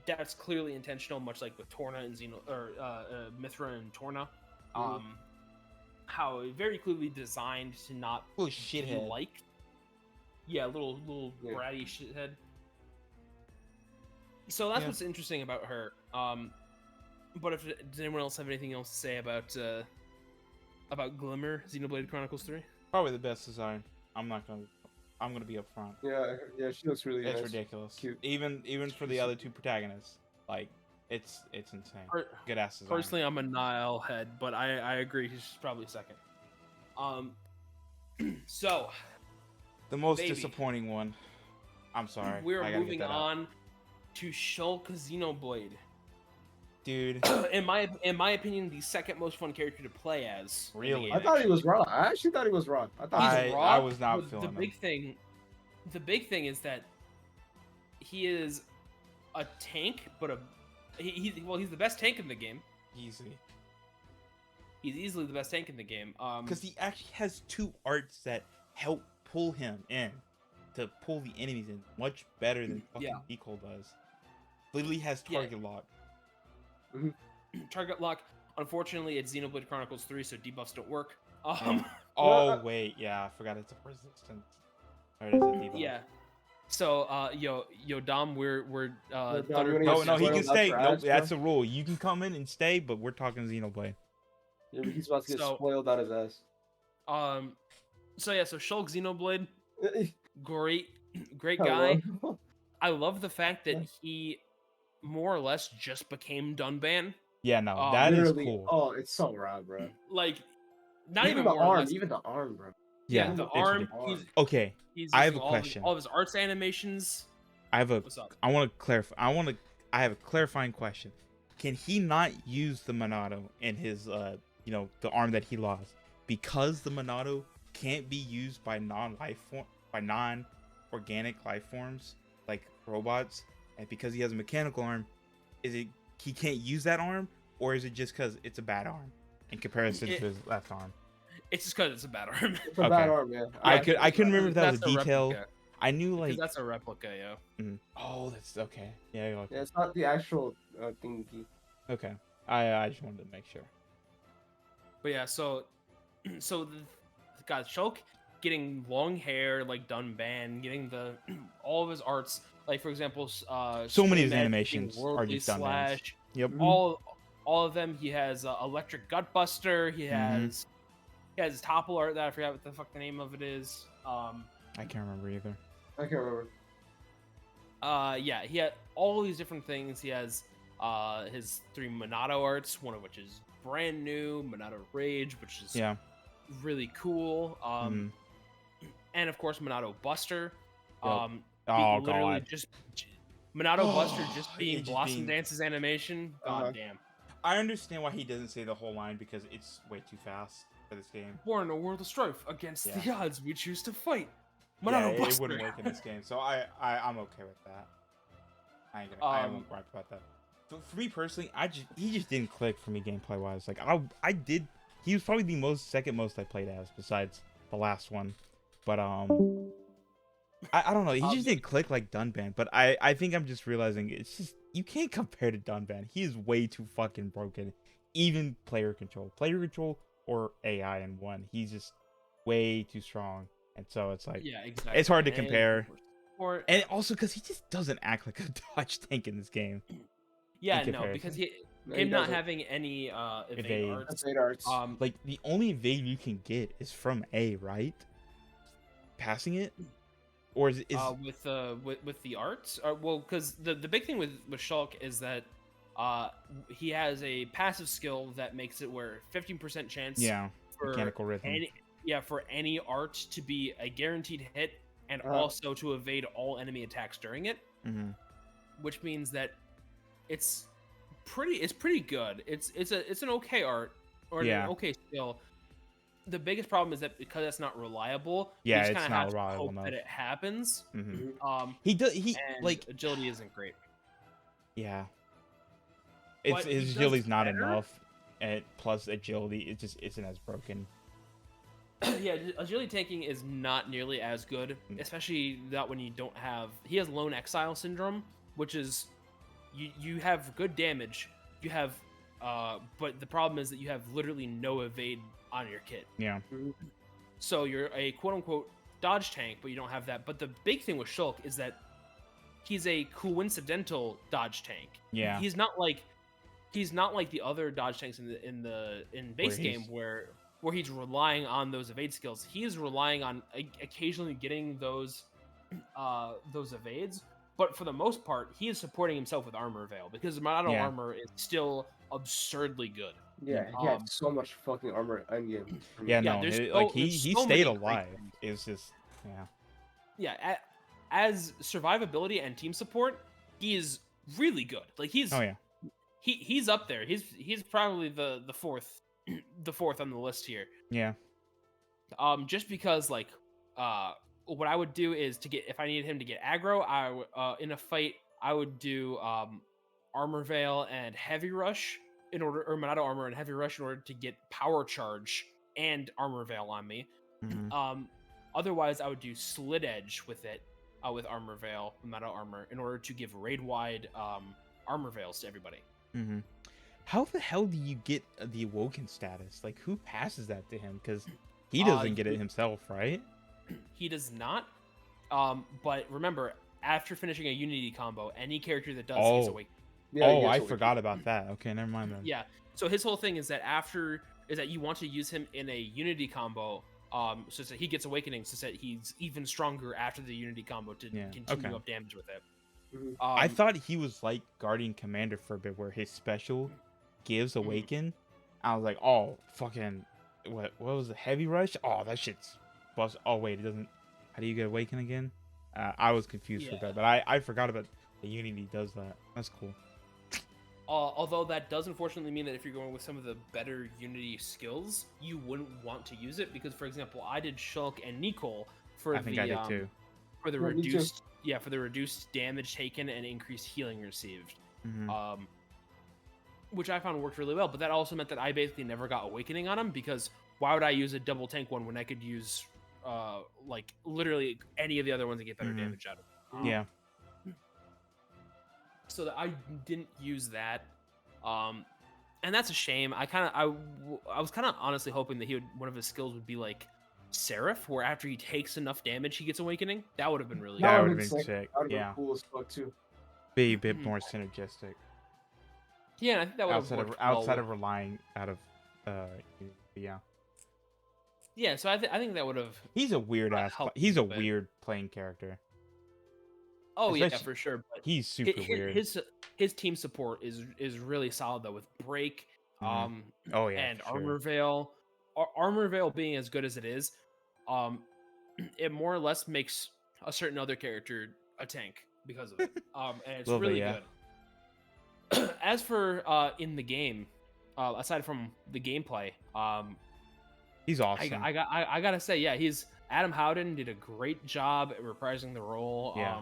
that's clearly intentional, much like with Torna and Mithra and Torna. How very clearly designed to not little be shithead. liked. Yeah, little Yeah. bratty shithead. So that's Yeah. what's interesting about her. But does anyone else have anything else to say about Glimmer, Xenoblade Chronicles 3? Probably the best design. I'm gonna be upfront. Yeah, she looks really It's nice. ridiculous. Cute. Even for the other two protagonists, like it's insane. Per- Good ass design. Personally, I'm a Nile head, but I agree he's probably second. So The most Baby. disappointing one. I'm sorry. we're I gotta get moving that out. on to Shulk Xenoblade. Dude. in my opinion, the second most fun character to play as. in the Really? game, I thought he actually. was raw. I actually thought he was raw. I thought He's I raw, was not but feeling the big thing is that he is a tank, but he's the best tank in the game. Easy. He's easily the best tank in the game. Because he actually has two arts that help pull him in, to pull the enemies in much better than fucking Yeah. Nicole does. Literally has Yeah. target lock. Target lock. Unfortunately, it's Xenoblade Chronicles 3, so debuffs don't work. Oh wait, yeah, I forgot it's a resistance. Or it is a debuff. Yeah. So, yo, Dom, we're Dom, Thunder. you wanna No, get no, he spoiled can out stay. for Nope, ads, that's bro? a rule. You can come in and stay, but we're talking Xenoblade. he's about to get So- spoiled out his ass. So Shulk Xenoblade, great Hello. guy. I love the fact that Yeah. he more or less just became Dunban. Yeah, no, Um, that is Literally, cool. oh, it's so raw, bro. Like, not Even even the more or arm, less. even the arm, bro. Yeah, Yeah, the it's arm. ridiculous. He's Okay, he's I have using a question. all of his arts animations. I have a. What's up? I want to clarify. I have a clarifying question. Can he not use the Monado in his, the arm that he lost because the Monado can't be used by non-organic life forms like robots, and because he has a mechanical arm, is it he can't use that arm, or is it just because it's a bad arm in comparison to his left arm? It's just because it's a bad arm. It's a bad Okay. arm, yeah. I couldn't remember if that was a That's detail. replica. I knew Because like that's a replica, yeah. Oh, that's okay. Yeah, you're Yeah, it's not the actual thing. okay. I just wanted to make sure. But yeah, so God, Shulk getting long hair like Dunban, getting the all of his arts, like for example, So many of his Scream Edge being animations are Worldly just Dunban's. Slash. Yep. All of them. He has Electric Gutbuster. He has Topple art that I forgot what the fuck the name of it is. I can't remember either. I can't remember. Yeah, he had all these different things. He has his 3 Monado arts, one of which is brand new, Monado Rage, which is Yeah. really cool. Mhm. And of course Monado Buster. Yep. Um, Oh literally god. just Monado Buster just It being just Blossom being- Dance's animation. God damn. I understand why he doesn't say the whole line because it's way too fast for this game. Born in a world of strife against the Yeah. odds we choose to fight. Yeah, Monado it Buster. wouldn't work in this game, so I'm okay with that. I won't gripe about that. For me personally, he just didn't click for me gameplay wise. Like I did. He was probably the second most I played as besides the last one, but I don't know. He just didn't click like Dunban. But I think I'm just realizing it's just you can't compare to Dunban. He is way too fucking broken. Even player control or AI in one. He's just way too strong. And so it's like Yeah, exactly. it's hard to And- compare. Or And also because he just doesn't act like a dodge tank in this game. yeah, in no, because No, he him not doesn't. having any evade Evade. arts. That's 8 arts. Like the only evade you can get is from A, right? Passing it, or is with the arts, well, because the big thing with Shulk is that he has a passive skill that makes it where 15% chance yeah for mechanical rhythm? for any art to be a guaranteed hit and also to evade all enemy attacks during it, Mhm. which means that it's pretty good. It's an okay art or Yeah. an okay skill. The biggest problem is that because it's not reliable, Yeah, you just it's kind of not have to reliable hope that enough. it happens. Mhm. He does. He And like agility isn't great. yeah. But he His does agility's not better. enough, and plus agility it just isn't as broken. Yeah, agility tanking is not nearly as good, especially not when you don't have. He has lone exile syndrome, which is you have good damage. You have, but the problem is that you have literally no evade on your kit. Yeah. So you're a quote unquote dodge tank, but you don't have that. But the big thing with Shulk is that he's a coincidental dodge tank. Yeah. He's not like the other dodge tanks in base game where he's relying on those evade skills. He is relying on occasionally getting those evades, but for the most part, he is supporting himself with armor veil because Monado Yeah. armor is still absurdly good. Yeah, he had so much fucking armor endgame. Yeah, Yeah, no, there's like so- he there's he so stayed many great alive. things. It's just yeah. Yeah, as survivability and team support, he is really good. Like he's Oh yeah. he's up there. He's probably the fourth the fourth on the list here. Yeah. Just because like what I would do is to get if I needed him to get aggro, in a fight I would do armor veil and heavy rush in order, or Monado armor and heavy rush in order to get power charge and armor veil on me. Mhm. Otherwise I would do slit edge with it with armor veil, Monado armor, in order to give raid wide armor veils to everybody. Mhm. How the hell do you get the awoken status? Like who passes that to him? Because he doesn't get it himself, right? He does not. But remember, after finishing a unity combo, any character that does is Oh. awake. Yeah, Oh, he I gets forgot about that. Okay, never mind then. Yeah. So his whole thing is that you want to use him in a unity combo, so that he gets awakening, so that he's even stronger after the unity combo to Yeah, continue okay. up damage with it. I thought he was like Guardian Commander for a bit, where his special gives Awaken. I was like, oh, fucking, what was the Heavy Rush? Oh, that shit's bust. Oh, wait, it doesn't. How do you get Awaken again? I was confused for a bit, but I forgot about the Unity does that. That's cool. Although that does unfortunately mean that if you're going with some of the better Unity skills, you wouldn't want to use it because, for example, I did Shulk and Nicole for I think I did too. for the Yeah, me too. reduced damage taken and increased healing received. Mhm. Which I found worked really well, but that also meant that I basically never got Awakening on him because why would I use a double tank one when I could use like literally any of the other ones that get better damage out of it? Yeah. So that I didn't use that, and that's a shame. I was kind of honestly hoping that one of his skills would be like Seraph, where after he takes enough damage, he gets Awakening. That would have been really That good. would've been sick. sick, That would've been yeah. cool as fuck too. Be a bit more synergistic Yeah, and I think that would have worked outside well of relying out of yeah. Yeah, so I think that would have. He's a weird ass. helped He's a a bit. weird playing character. Oh yeah, Especially- for sure. But He's super weird. His team support is really solid though with Break, Oh yeah, and for sure. Armor Veil. Armor Veil being as good as it is, it more or less makes a certain other character a tank because of it. And it's Little bit, really yeah. good. As for in the game, aside from the gameplay, He's awesome. I gotta say, yeah, Adam Howden did a great job at reprising the role. Yeah.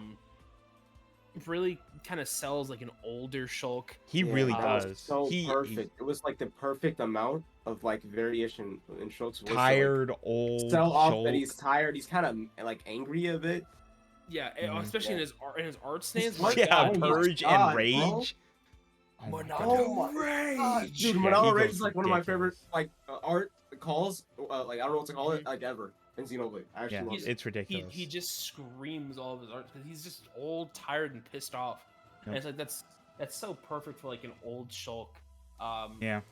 Really kind of sells like an older Shulk. He really that does. was so he perfect. It was like the perfect amount of like variation in Schultz. tired old Sell off Shulk. that he's tired. He's kind of like angry a bit. Yeah, Mhm. especially in his art stance. What? my Yeah, God. Oh my Purge God, and bro. Rage. Oh my Monado God. Rage. Dude, Yeah, Monado he Rage goes is like one of my favorite ridiculous. like art calls. Like I don't know what to call it, like ever in Xenoblade. I actually Yeah, love it. it's ridiculous. He just screams all of his art because he's just old, tired, and pissed off. And Yep. it's like that's so perfect for like an old Shulk. Yeah,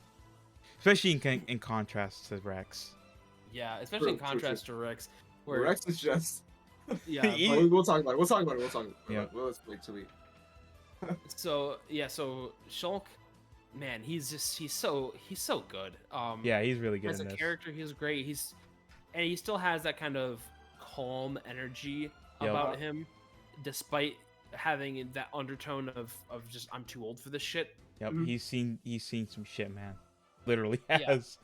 especially in contrast to Rex. Yeah, especially in True, true, contrast to Rex, where Rex is just. yeah. He- But we'll talk about it. We'll talk about it. We'll talk about it. Yeah. Well, let's wait till we. So Shulk, man, he's so good. Yeah, he's really good as in a this. character, he's great. And he still has that kind of calm energy Yep. about him, despite having that undertone of just I'm too old for this shit. Yep, Mhm. he's seen some shit, man. Literally Yeah. has.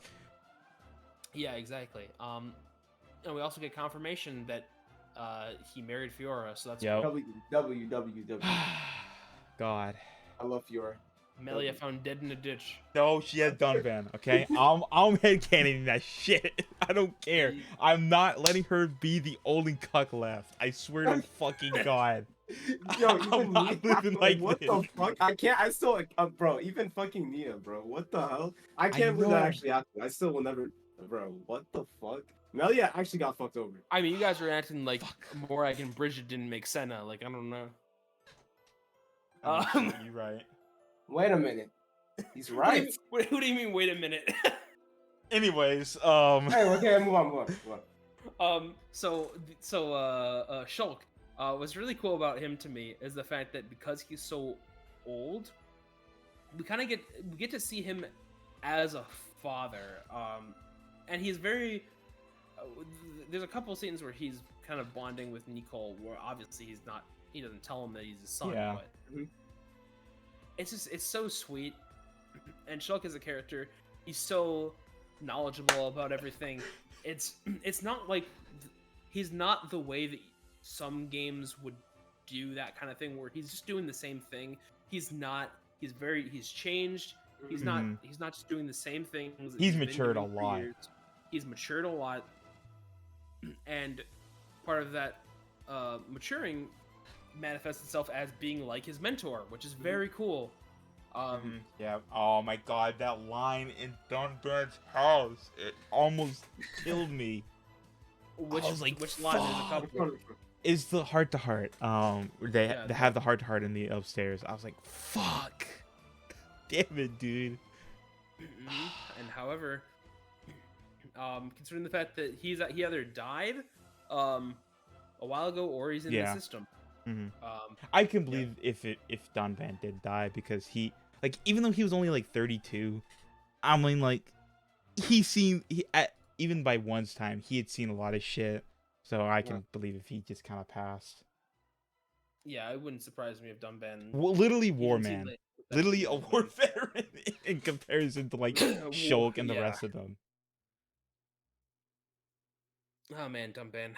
Yeah, exactly. And we also get confirmation that he married Fiora, so that's Yep. WWW. God. I love Fiora. Melia found dead in a ditch. No, she has Donovan. Okay, I'm headcanoning that shit. I don't care. I'm not letting her be the only cuck left. I swear to fucking God. Yo, I'm even not Nia, living like what this. the fuck? I can't. I still, bro. Even fucking Nia, bro. What the hell? I can't believe know. that actually happened. I still will never, bro. What the fuck? Melia actually got fucked over. I mean, you guys are acting like more like in Bridget didn't make Senna. Like, I don't know. You're right. Wait a minute. He's What do you right. mean- Who do you mean? Wait a minute. Anyways, Hey, okay, move on, move on. Shulk. What's really cool about him to me is the fact that because he's so old, we get to see him as a father. And he's very. There's a couple scenes where he's kind of bonding with Nicole, where obviously he doesn't tell him that he's his son, Yeah. but it's so sweet. And Shulk as a character, he's so knowledgeable about everything. It's not like he's not the way that some games would do that kind of thing where he's just doing the same thing. He's changed. He's not just doing the same things. that He's been matured doing a for lot. years. He's matured a lot. And part of that maturing manifests itself as being like his mentor, which is very cool. Yeah. Oh my God, that line in Dunbar's house, it almost killed me. Which was like, which line? There's a fuck. couple. It's the heart to heart. They Yeah, they have the heart to heart in the upstairs. I was like, fuck. Damn it, dude. And however, considering the fact that he either died a while ago or he's in Yeah. the system. Mhm. Um, I can believe if Donphan did die, because he, like, even though he was only like 32, I mean, like, even by one's time he had seen a lot of shit, so I can believe if he just kind of passed. yeah, it wouldn't surprise me if Dunban. Well, literally he war didn't seem man, like that literally a old, war man. veteran in comparison to like Shulk and the Yeah. rest of them. Oh man, Dunban.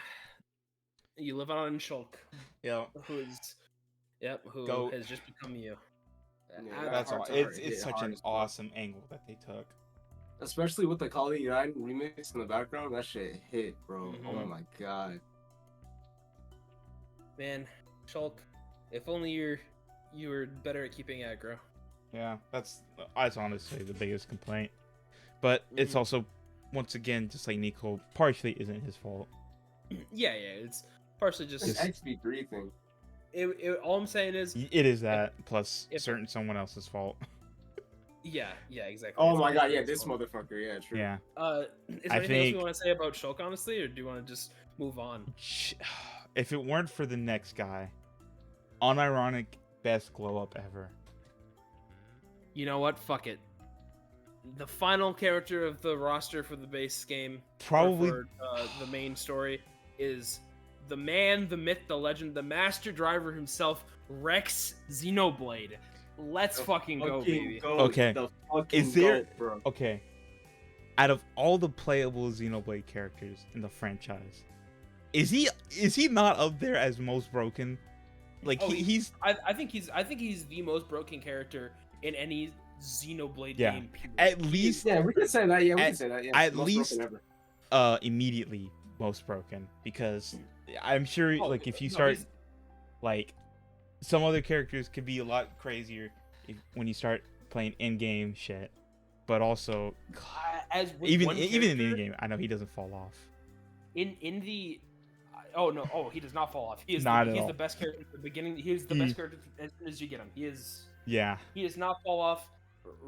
You live on Shulk, Yeah, who Go. has just become you. Yeah, That's hard all. to It's hit such hard an as fuck. awesome angle that they took. Especially with the Call of Duty remix in the background, that shit hit, bro. Oh Mhm. my god. Man, Shulk. If only you were better at keeping aggro. Yeah, that's honestly the biggest complaint. But it's Mhm. also, once again, just like Nico, partially isn't his fault. Yeah, it's partially just. This XP3 thing. All I'm saying is, It is that plus if- certain someone else's fault. yeah, exactly. Oh It's my god, partially yeah, his this fault. motherfucker, yeah, true. Yeah. Is there I anything else we think- want to say about Shulk, honestly, or do you want to just move on? If it weren't for the next guy, unironic best glow up ever. You know what? Fuck it. The final character of the roster for the base game, or Probably for, the main story, is the man, the myth, the legend, the master driver himself, Rex Xenoblade. Let's fucking go, baby. Okay. The fucking Is there- goat, bro. okay. Out of all the playable Xenoblade characters in the franchise, is he not up there as most broken? Like Oh, he's I think he's the most broken character in any Xenoblade Yeah. game. Period. at least Yeah, we can say that. Yeah, we At- can say that. Yeah, at most least- broken ever. immediately most broken, because I'm sure Oh, like if you no, start he's- like some other characters could be a lot crazier when you start playing in-game shit, but also as with even one even in the character, in-game, I know he doesn't fall off. in the oh no, he does not fall off. He is Not at he's all. the best character at the beginning. He is the best character as soon as you get him. He does not fall off.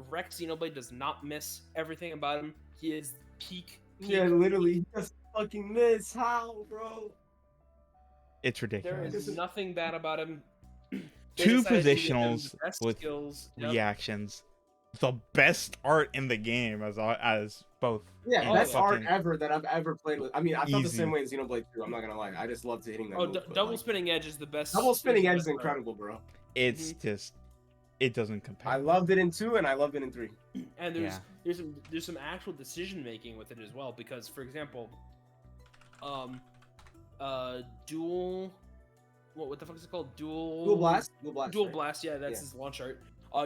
Rex Xenoblade does not miss everything about him. He is peak. Yeah, literally, he just fucking miss. How, bro? It's There ridiculous. is nothing bad about him. They Two decided to give him positionals the best with skills. Yep. reactions, the best art in the game as both. Yeah, and best art fucking- ever that I've ever played with. I mean, I felt the Easy. same way in Xenoblade 2. I'm not gonna lie. I just loved hitting that. Oh, move, but, double like, spinning edge is the best. double spinning the edge best is part. incredible, bro. It's just it doesn't compare. I loved it in 2 and I loved it in 3. And Yeah. there's some actual decision making with it as well, because for example, dual, what the fuck is it called? Dual blast. Dual right? blast, yeah, that's Yeah. his launch art.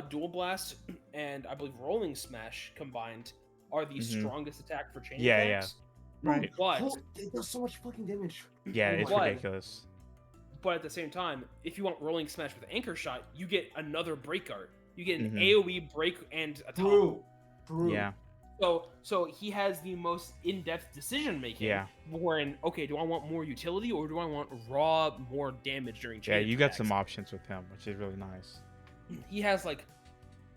Dual blast and I believe rolling smash combined are the Mhm. strongest attack for chain Yeah, attacks. Right. But Oh, it does so much fucking damage. Yeah, Oh it's my God. ridiculous. but at the same time, if you want rolling smash with anchor shot, you get another break art. You get an Mhm. AOE break and a top. True. Yeah, So he has the most in-depth decision making. Yeah. Wherein, okay, do I want more utility or do I want raw more damage during chain yeah. You got attacks? some options with him, which is really nice. He has like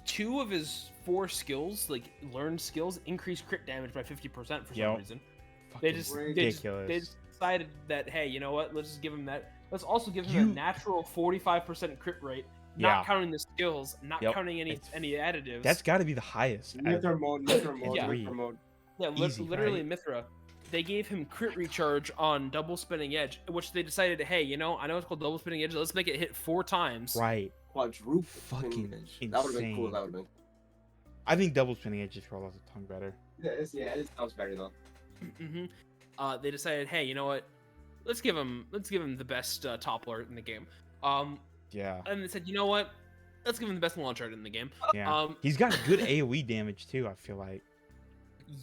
2 of his 4 skills, like learned skills, increase crit damage by 50% for some Yep. reason. Fucking They just ridiculous. they just decided that, hey, you know what? Let's just give him that. Let's also give him You- a natural 45% crit rate, Yeah. not counting the skills, not Yep. counting any It's- additives. That's got to be the highest. out of- Mithra mode, Mithra mode, Yeah. Mithra mode. Yeah, Easy, literally right? Mithra. They gave him crit recharge on double spinning edge, which they decided, hey, you know, I know it's called double spinning edge. Let's make it hit 4 times. Right. Quadruple. Fucking spinning edge. That would have been cool. insane. That would have been. I think double spinning edge just rolls off the tongue better. Yeah, it sounds better though. hmm They decided, hey, you know what? Let's give him the best top art in the game. Yeah. And they said, you know what? Let's give him the best launch art in the game. Yeah. He's got good AOE damage too, I feel like.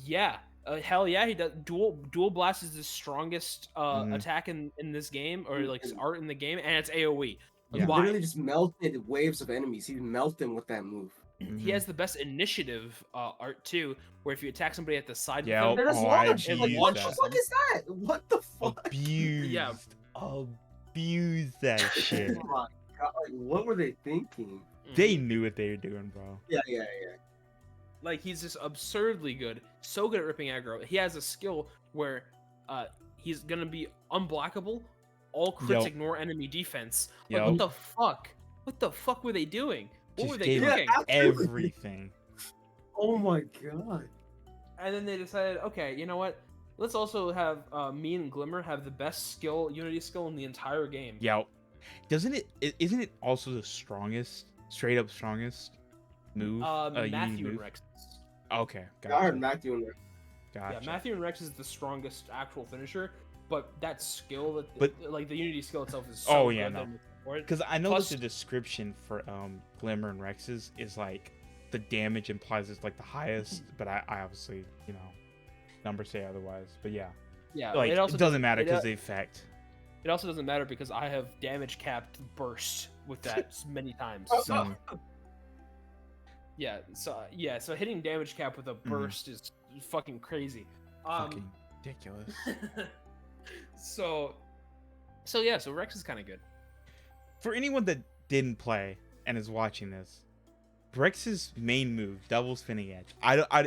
Yeah. Hell yeah, he does. Dual blast is the strongest Mhm. attack in this game, or like Mhm. art in the game, and it's AOE. Yeah. Why? Literally just melted waves of enemies. He melted them with that move. He Mhm. has the best initiative art too, where if you attack somebody at the side, Yeah, with him, There's Oh, I launch. Like, abuse what that. the fuck is that? What the fuck? Abused. Yeah. Abuse that shit. Oh my god! Like, what were they thinking? They knew what they were doing, bro. Yeah. like he's just absurdly good, so good at ripping aggro. He has a skill where he's gonna be unblockable all crits Yup. ignore enemy defense. Like, Yup. what the fuck? What the fuck were they doing? What Just were they gave him cooking? everything. Oh my god. And then they decided, okay, you know what? Let's also have me and Glimmer have the best Unity skill in the entire game. Yep. Isn't it also the strongest, straight up strongest move? Unity Matthew and move? Rex. Okay, I heard gotcha. Matthew in there. Gotcha. Yeah, Matthew and Rex is the strongest actual finisher, but that skill, that But- like the Unity skill itself is so Oh, good yeah, that no. it makes up for it. Because I know Plus- that the description for Glimmer and Rex's is like the damage implies it's like the highest, but I obviously, you know, numbers say otherwise. But yeah, Yeah, like it doesn't matter it, because the effect. it also doesn't matter because I have damage capped burst with that many times. Oh, So Mm. so hitting damage cap with a burst is fucking crazy. Fucking ridiculous. So Rex is kind of good. For anyone that didn't play and is watching this, Rex's main move, double spinning edge.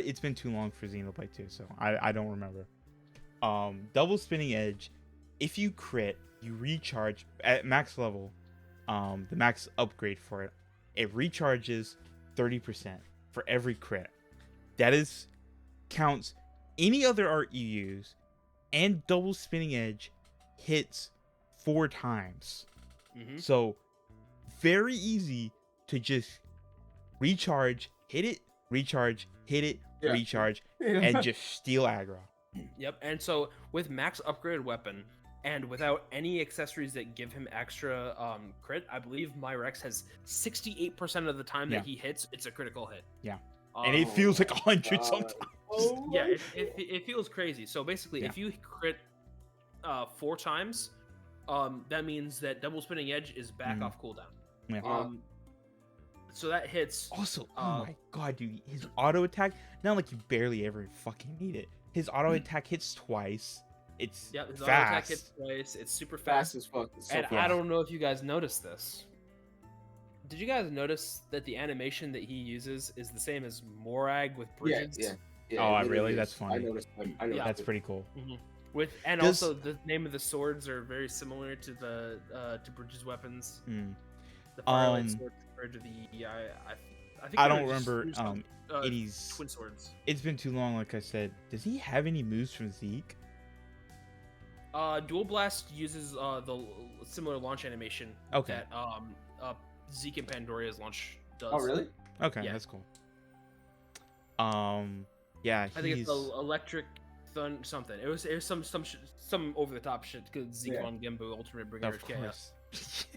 It's been too long for Xenoblade 2, so I don't remember. Double spinning edge. If you crit, you recharge at max level. The max upgrade for it recharges 30% for every crit. That is counts any other art you use, and double spinning edge hits 4 times. Mm-hmm. So very easy to just recharge, hit it, recharge, hit it, Yeah. recharge, and just steal aggro. Yep. And so with max upgraded weapon and without any accessories that give him extra crit, I believe my Rex has 68% of the time Yeah. that he hits, it's a critical hit. Yeah. And it Oh feels like my 100 God. sometimes. Oh Yeah, my it feels crazy. So basically, Yeah. if you crit 4 times, that means that double spinning edge is back Mhm. off cooldown. Yeah. So that hits. Also, oh Uh, my god, dude, his auto attack, not like you barely ever fucking need it. His auto attack hits twice. It's Yeah, his auto attack fast. hits twice. It's super fast fast. as fuck. It's so And fast. I don't know if you guys noticed this. Did you guys notice that the animation that he uses is the same as Morag with Bridges? Yeah. Oh, it really? is. That's funny. I noticed. I noticed. That's it. pretty cool. And Does- also the name of the swords are very similar to the to Bridges' weapons. Mm. The Firelight Um, sword compared to the I think I they don't were just- remember just, Eddie's. twin swords. It's been too long, like I said. Does he have any moves from Zeke? Dual Blast uses the similar launch animation Okay. that Zeke and Pandoria's launch does. Oh really? Okay, Yeah. that's cool. Yeah, I think it's he's electric something. It was some over the top shit because Zeke Yeah. on Gimbu Ultimate Bringer of of Chaos. course.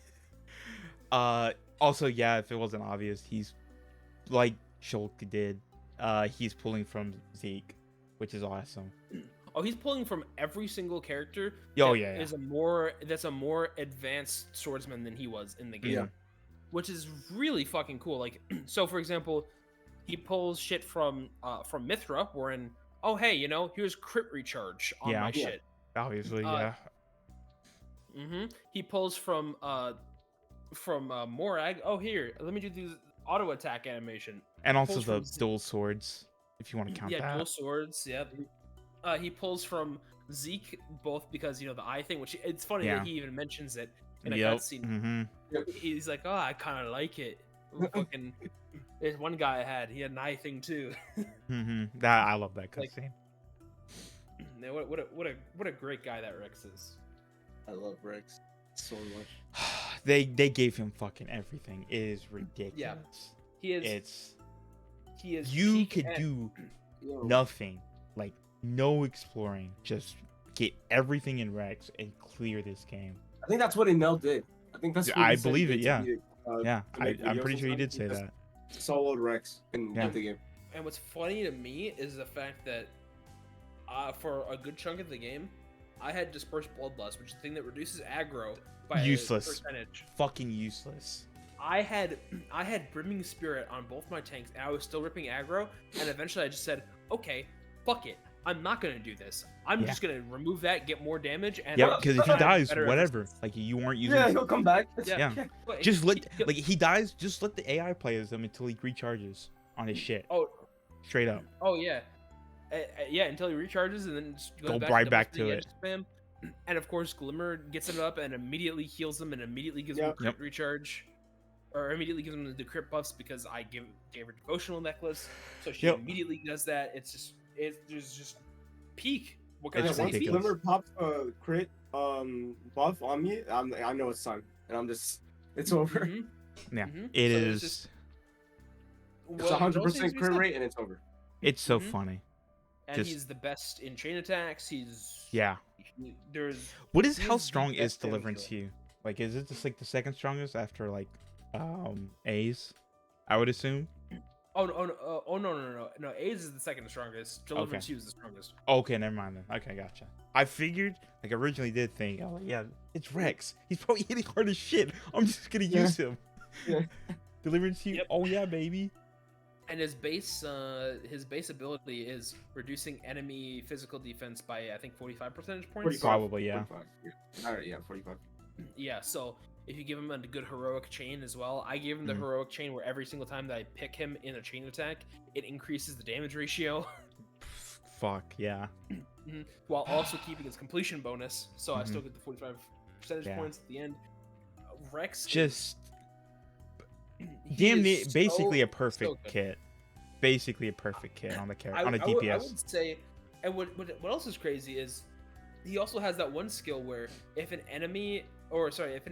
Also, yeah, if it wasn't obvious, he's like Shulk did. He's pulling from Zeke, which is awesome. Oh, he's pulling from every single character. Oh, that yeah, yeah. is that's a more advanced swordsman than he was in the game. Yeah. Which is really fucking cool. Like, so for example, he pulls shit from Mithra, wherein, oh hey, you know, here's crit recharge on Yeah. my Yeah. shit. Obviously, Uh, yeah. He pulls from Morag. Oh here, let me do the auto attack animation. And also pulls the from Zeke. dual swords, if you want to count Yeah, that. dual swords. Yep. He pulls from Zeke both because you know the eye thing, which it's funny Yeah. that he even mentions it in a Yep. cutscene. Mm-hmm. He's like, oh, I kind of like it. Fucking, there's one guy I had. He had an eye thing too. Mm-hmm. That I love that Like- cutscene. Man, what a great guy that Rex is. I love Rex so much. they gave him fucking everything. It is ridiculous. He is. He is. You peak could at- do Yo, nothing, like no exploring. Just get everything in Rex and clear this game. I think that's what Enel did. I think that's. Yeah, what he I said believe he it, did yeah. to me, Yeah, to make I'm videos pretty and sure he stuff. did say He just that. Soloed Rex and Yeah. beat the game. And what's funny to me is the fact that for a good chunk of the game, I had Dispersed Bloodlust, which is the thing that reduces aggro by Useless. a percentage. Fucking useless. I had Brimming Spirit on both my tanks, and I was still ripping aggro. And eventually, I just said, "Okay, fuck it. I'm not gonna do this. I'm Yeah. just gonna remove that, get more damage, and Yeah, because if he I'm dies, better at whatever. this." Like you weren't using. Yeah, he'll come back. Yeah. But Just he- let he- like he dies. Just let the AI play as him until he recharges on his shit. Oh, Straight up. oh yeah, yeah. Until he recharges, and then just goes Go back right to back double to spinning edge spam. And of course, Glimmer gets it up and immediately heals them and immediately gives them Yep. crit recharge, or immediately gives them the crit buffs because I gave her devotional necklace, so she Yep. immediately does that. There's just peak. What can And I It's then say? once ridiculous. Glimmer pops a crit buff on me, I know it's done, and I'm just it's over. Mhm, Yeah, mhm. it So is. it's just It's what else 100% needs to be crit said? rate, and it's over. It's so Mhm. funny. And just- he's the best in chain attacks. Yeah. There's What is He how is the strong is best damage Deliverance dealer. Hue? Like, is it just like the second strongest after like A's? I would assume. no. AIDS is the second strongest. Deliverance Hue is the strongest. Okay, never mind then. Okay, gotcha. I figured, like, originally did think, oh yeah, it's Rex. He's probably hitting hard as shit. I'm just gonna Yeah. use him. Yeah. Deliverance Hue. Yep. Oh yeah, baby. And his base ability is reducing enemy physical defense by I think 45 percentage points. 45. Probably, yeah. 45. Yeah. Alright, yeah, 45. Yeah, so if you give him a good heroic chain as well, I gave him the Mhm. heroic chain where every single time that I pick him in a chain attack, it increases the damage ratio Fuck yeah. while also keeping its completion bonus. So I Mhm. still get the 45 percentage Yeah. points at the end. Rex, Just he damn is near, basically a so perfect good. kit. Basically a perfect kit on the character on a I DPS. would say, and what else is crazy is he also has that one skill where if an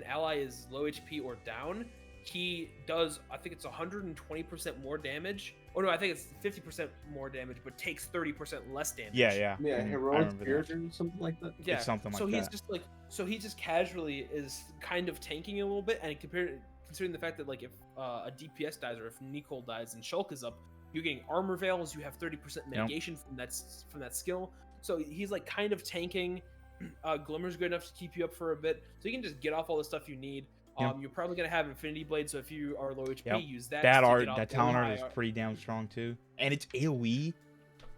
ally is low HP or down, he does, I think it's 120% more damage. Or no, I think it's 50% more damage, but takes 30% less damage. Yeah, yeah. Yeah, I heroic remember that. spirit or something like that. Yeah, something so like he's that. just like, so he just casually is kind of tanking a little bit, and considering the fact that like if a DPS dies or if Nicole dies and Shulk is up, you're getting armor veils. You have 30% mitigation from that skill. So he's like kind of tanking. Glimmer's good enough to keep you up for a bit, so you can just get off all the stuff you need. Yep. You're probably gonna have Infinity Blade, so if you are low HP, Yep. use that. That to art, get off that the talent high art is pretty damn strong too, and it's AOE,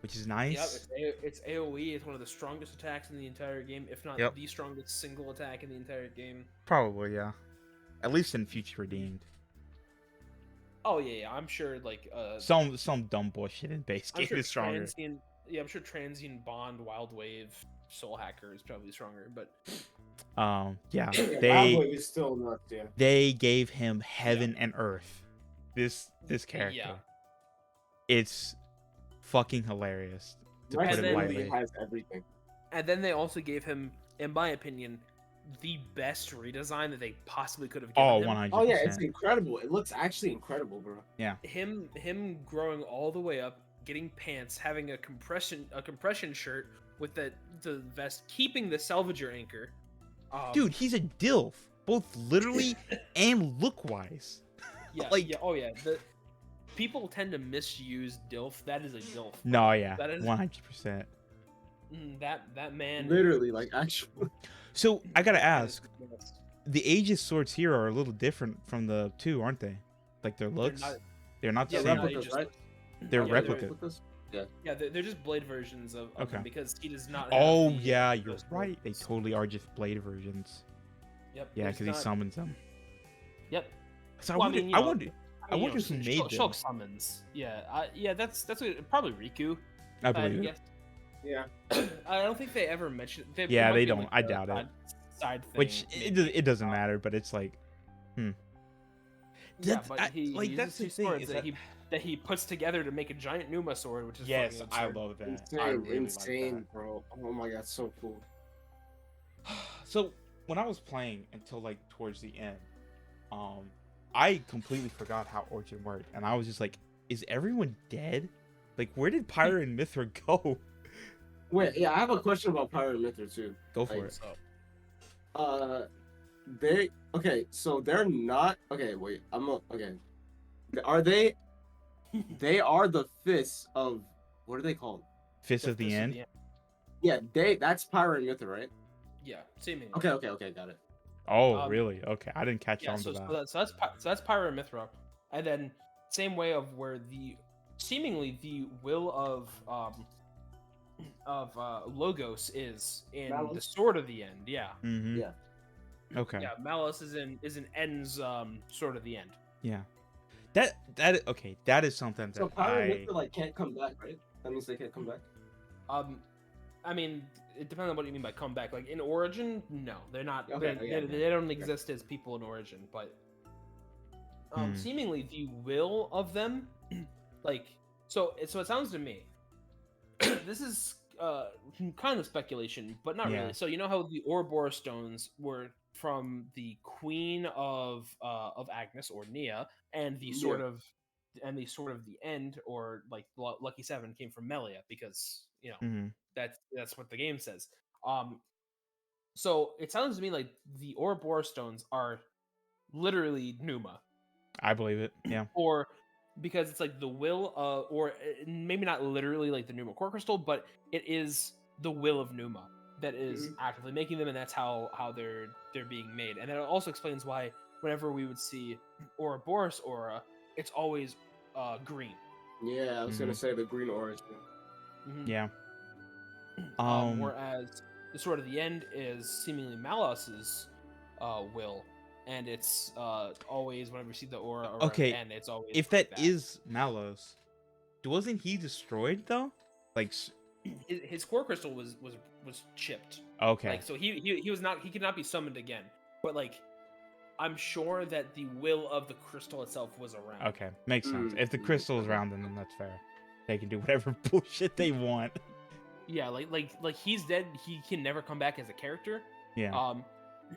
which is Yep, nice. it's AOE. It's one of the strongest attacks in the entire game, if not Yep. the strongest single attack in the entire game. Probably, yeah. At least in Future Redeemed. Oh yeah, I'm sure like Some dumb bullshit in base I'm game sure is stronger. I'm sure Transient Bond, Wild Wave, Soul Hacker is probably stronger, but Yeah, Yeah, they Wild is still nuts, yeah. they gave him heaven and earth. This character. Yeah. It's fucking hilarious. To Rex put it then- literally lightly. has everything. and then they also gave him, in my opinion, the best redesign that they possibly could have given Oh, him. 100%. Oh yeah, it's incredible. It looks actually incredible, bro. Him growing all the way up, getting pants, having a compression shirt with the vest, keeping the salvager anchor. Dude, he's a DILF, both literally and look-wise. yeah, like- yeah, oh yeah. The people tend to misuse DILF. That is a DILF. No, yeah, That is- 100%. That man. Literally, like actually. So I gotta that is ask, the best. the Aegis swords here are a little different from the two, aren't they? Like their looks, not- they're not the Yeah, same. they're not replicas, Aegis. right? They're Yeah, replicas. Yeah, they're just blade versions of Okay. them because he does not. Have Oh the, yeah, you're those right. They blades. totally are just blade versions. Yep. Yeah, there's because he not- summons them. Yep. So Well, I I wonder, mean, you I know, wonder, I You wonder know, who made Shulk, them. Shulk summons. Yeah, that's probably Riku. I I believe it. guess. Yeah. I don't think they ever mentioned. Yeah, might they be, don't. like, I a doubt it. Side thing. Which it doesn't matter, but it's like, Yeah, That's- but I- he like, uses that's the two thing, swords is that he puts together to make a giant Numa sword, which is yes, fucking I absurd. love that. Insane, I really insane, like bro. Oh my god, so cool. that. So when I was playing until like towards the end, I completely forgot how Origin worked, and I was just like, is everyone dead? Like, where did Pyra and Mithra go? Wait, yeah, I have a question about Pyro and Mithra too. Go for Like, it. They okay, so they're not okay. Wait, okay. Are they? They are the fists of what are they called? Fist of the end. Yeah, that's Pyro and Mithra, right? Yeah, seemingly. Okay, got it. Oh, really? Okay, I didn't catch Yeah, on so, to so, that. that's Pyra and Mithra, and then same way of where seemingly the will of Logos is in the Malus? Sword of the End. Yeah, Mm-hmm. Yeah. Okay. yeah. Malice is in End's Sword of the End. Yeah. That okay. That is something that So Pyro and I. Mithra like can't come back, right? That means they can't come back. I mean, it depends on what you mean by come back. Like in Origin, no, they're not. Okay, yeah, They don't exist as people in Origin, but seemingly the will of them, like so it sounds to me. This is kind of speculation, but not Yeah. really. So you know how the Ouroboros stones were from the Queen of Agnes or Nia, and the sort Yeah. of the end or like Lucky Seven came from Melia because Hmm. that's what the game says. So it sounds to me like the Ouroboros stones are literally Numa, I believe it. Yeah. or because it's like the will of, or maybe not literally like the Numa core crystal, but it is the will of Numa that is actively making them, and that's how they're being made. And that also explains why whenever we would see Ouroboros aura, it's always green. Yeah, I was gonna say the green origin. Mhm. Yeah. Whereas the Sword of the End is seemingly Malos's will, and it's always whenever you see the aura around Okay, end, it's always if like that is Malos, wasn't he destroyed though? Like, his core crystal was chipped. okay, Like so he was not, he could not be summoned again. But like I'm sure that the will of the crystal itself was around. okay, makes sense. Mm, If the crystal is around them, then that's fair. They can do whatever bullshit they want. Yeah, like he's dead. He can never come back as a character. Yeah.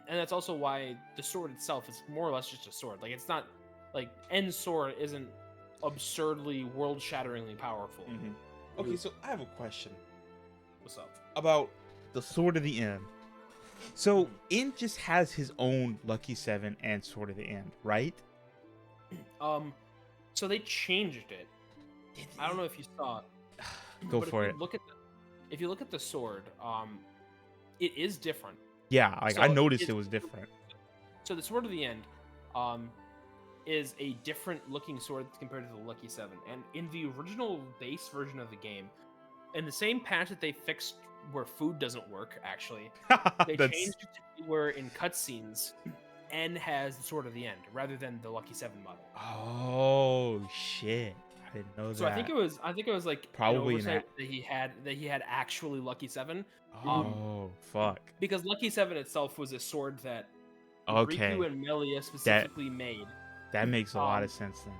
And that's also why the sword itself is more or less just a sword. Like it's not like End sword isn't absurdly world-shatteringly powerful. Okay, so I have a question What's up? about the Sword of the End. So End just has his own Lucky Seven and Sword of the End, right? So they changed it. I don't know if you saw. Go but for if it. you look at if you look at the sword, it is different. Yeah, like I So noticed it's- it was different. So the Sword of the End, is a different looking sword compared to the Lucky Seven. And in the original base version of the game, in the same patch that they fixed where food doesn't work, actually, they That's changed it to where in cutscenes, N has the Sword of the End rather than the Lucky Seven model. oh shit! I didn't know So that. I think it was like Probably an an oversight that he had actually Lucky Seven. Oh fuck! Because Lucky Seven itself was a sword that Okay, Riku and Melia specifically made. that makes a lot of sense then.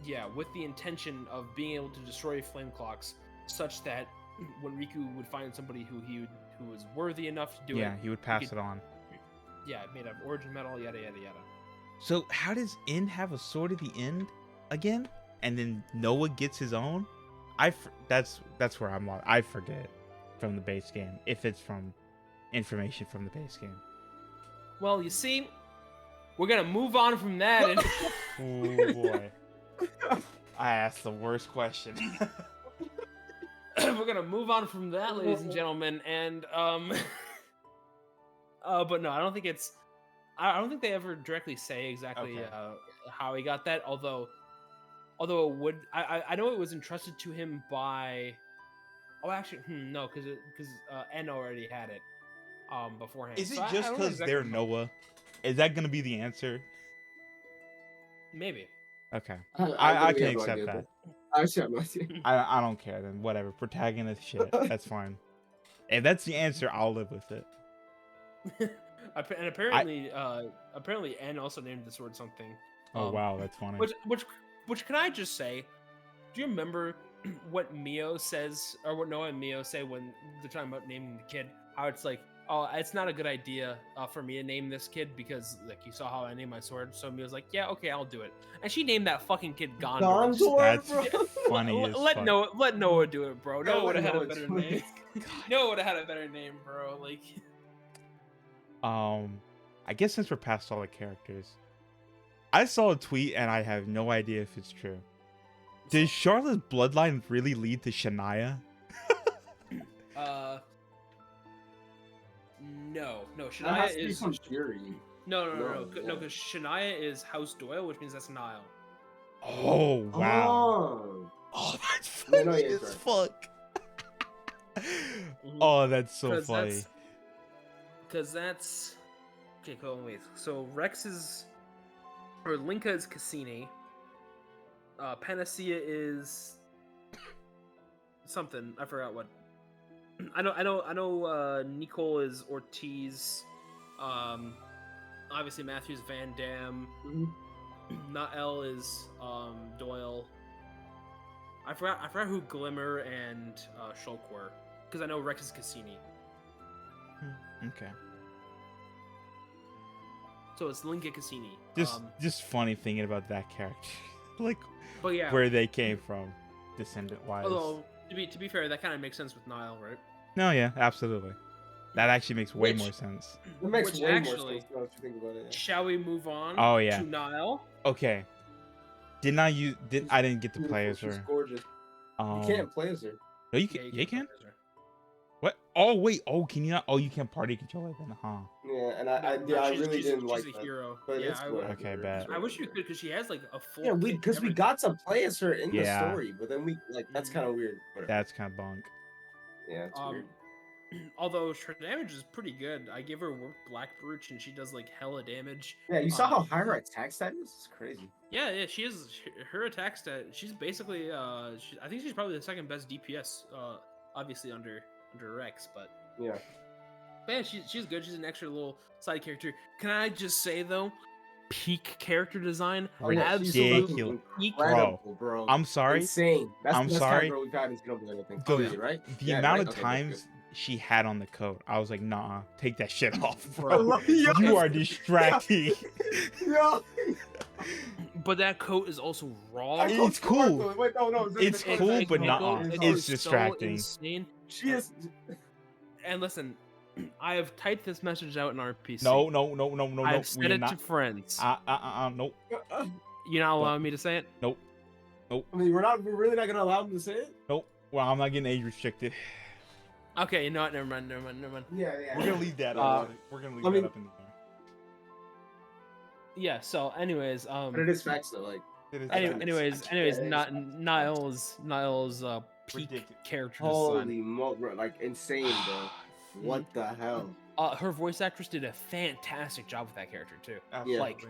Yeah, with the intention of being able to destroy flame clocks, such that when Riku would find somebody who was worthy enough to do it, Yeah, he would pass could- it on. yeah, made of origin metal, yada yada yada. So how does End have a Sword of the End again, and then Noah gets his own? That's where I'm lost. I forget from the base game if it's from information from the base game. Well, you see, we're gonna move on from that. And Oh boy, I asked the worst question. we're gonna move on from that, ladies and gentlemen. And but no, I don't think it's. I don't think they ever directly say exactly Okay. how he got that. Although it would. I know it was entrusted to him by. Oh, actually, no, because N already had it beforehand. Is it So I just don't because exactly they're know. Noah? Is that gonna be the answer? Maybe. Okay, I I really can have no accept idea, that. but I actually have no idea. I don't care then. Whatever, protagonist shit. That's fine. If that's the answer, I'll live with it. And apparently N also named the sword something. Oh wow, that's funny. Which can I just say? Do you remember what Mio says, or what Noah and Mio say when they're talking about naming the kid? How it's like, oh, it's not a good idea for me to name this kid because like you saw how I named my sword. So Mio's like, yeah, okay, I'll do it, and she named that fucking kid Gondor. That's bro. funny as Let fuck. Noah do it, bro. Yeah, Noah would let have had a Noah better do it. name. Noah would have had a better name, bro. Like. I guess since we're past all the characters, I saw a tweet and I have no idea if it's true. Does Charlotte's bloodline really lead to Shania? No, That Shania has to be is from Fury. no, No. because Shania is House Doyle, which means that's Nile. Oh wow! Oh. Oh, that's Yeah, funny no, yeah, as it's fuck. Oh, that's so 'Cause funny. Because that's okay. Cool. Wait. So Rex is, or Linka is Cassini. Panacea is something. I forgot what. I know. Nicole is Ortiz. Obviously Matthew's Van Dam. Mhm. Nael is Doyle. I forgot who Glimmer and Shulk were, because I know Rex is Cassini. Okay. So it's Linka Cassini. Just funny thinking about that character, like But yeah. where they came from, descendant wise. Although to be fair, that kind of makes sense with Niall, right? No, yeah, absolutely. That actually makes way Which- more sense. It makes Which way actually- more sense now if you think about it. Yeah. Shall we move on? Oh, yeah. To Niall? Okay. I didn't get to Beautiful, play as she's her. gorgeous. You can't play as her. No, you can. Yeah, Yeah, you can. play as her. What? Oh wait. Oh, can you not? Oh, you can't party controller then, huh? Yeah, and No, I she's- really she's- didn't like she's a that. hero. But Yeah, it's I, cool. Okay, bet. I wish we could, because she has like a full. Yeah, kit because we everything. got to play as her in Yeah. the story, but then we that's kind of weird. Whatever. That's kind of bunk. Yeah, it's weird. Although her damage is pretty good. I give her Warp Black Brooch and she does like hella damage. Yeah, you saw how high her attack stat is? It's crazy. Yeah, she is. Her attack stat. She's basically. I think she's probably the second best DPS. Obviously under Rex, but Yeah. yeah, she's good. She's an extra little side character. Can I just say though, peak character design. Oh, yeah, she's Ridiculous. fucking Peak. incredible, bro. I'm sorry. Insane. That's I'm the best sorry. character we've had in Xenoblade, I think. The- Crazy, right? The Yeah, amount right? of Okay, good, times she had on the code, I was like, nah, take that shit off, good. bro. You are distracting. Yo. But that coat is also raw. It's cool. Wait, no. It's cool, but not. nuh-uh. It It's is so distracting. insane. She is. And listen, I have typed this message out in RPC. No. I've We said are it to not. friends. Nope. You're not allowing me to say it? Nope. I mean, we're really not gonna allow him to say it. Nope. Well, I'm not getting age restricted. Okay, you know what? Never mind. Yeah. We're gonna leave that Uh, up. We're gonna leave I mean- that up in the air. Yeah. So, anyways, But it is facts though. Like, It is anyways, Yeah, it is. Niall's peak Ridiculous. character design. holy mo, bro, like insane, bro. What the hell? Her voice actress did a fantastic job with that character too. Absolutely.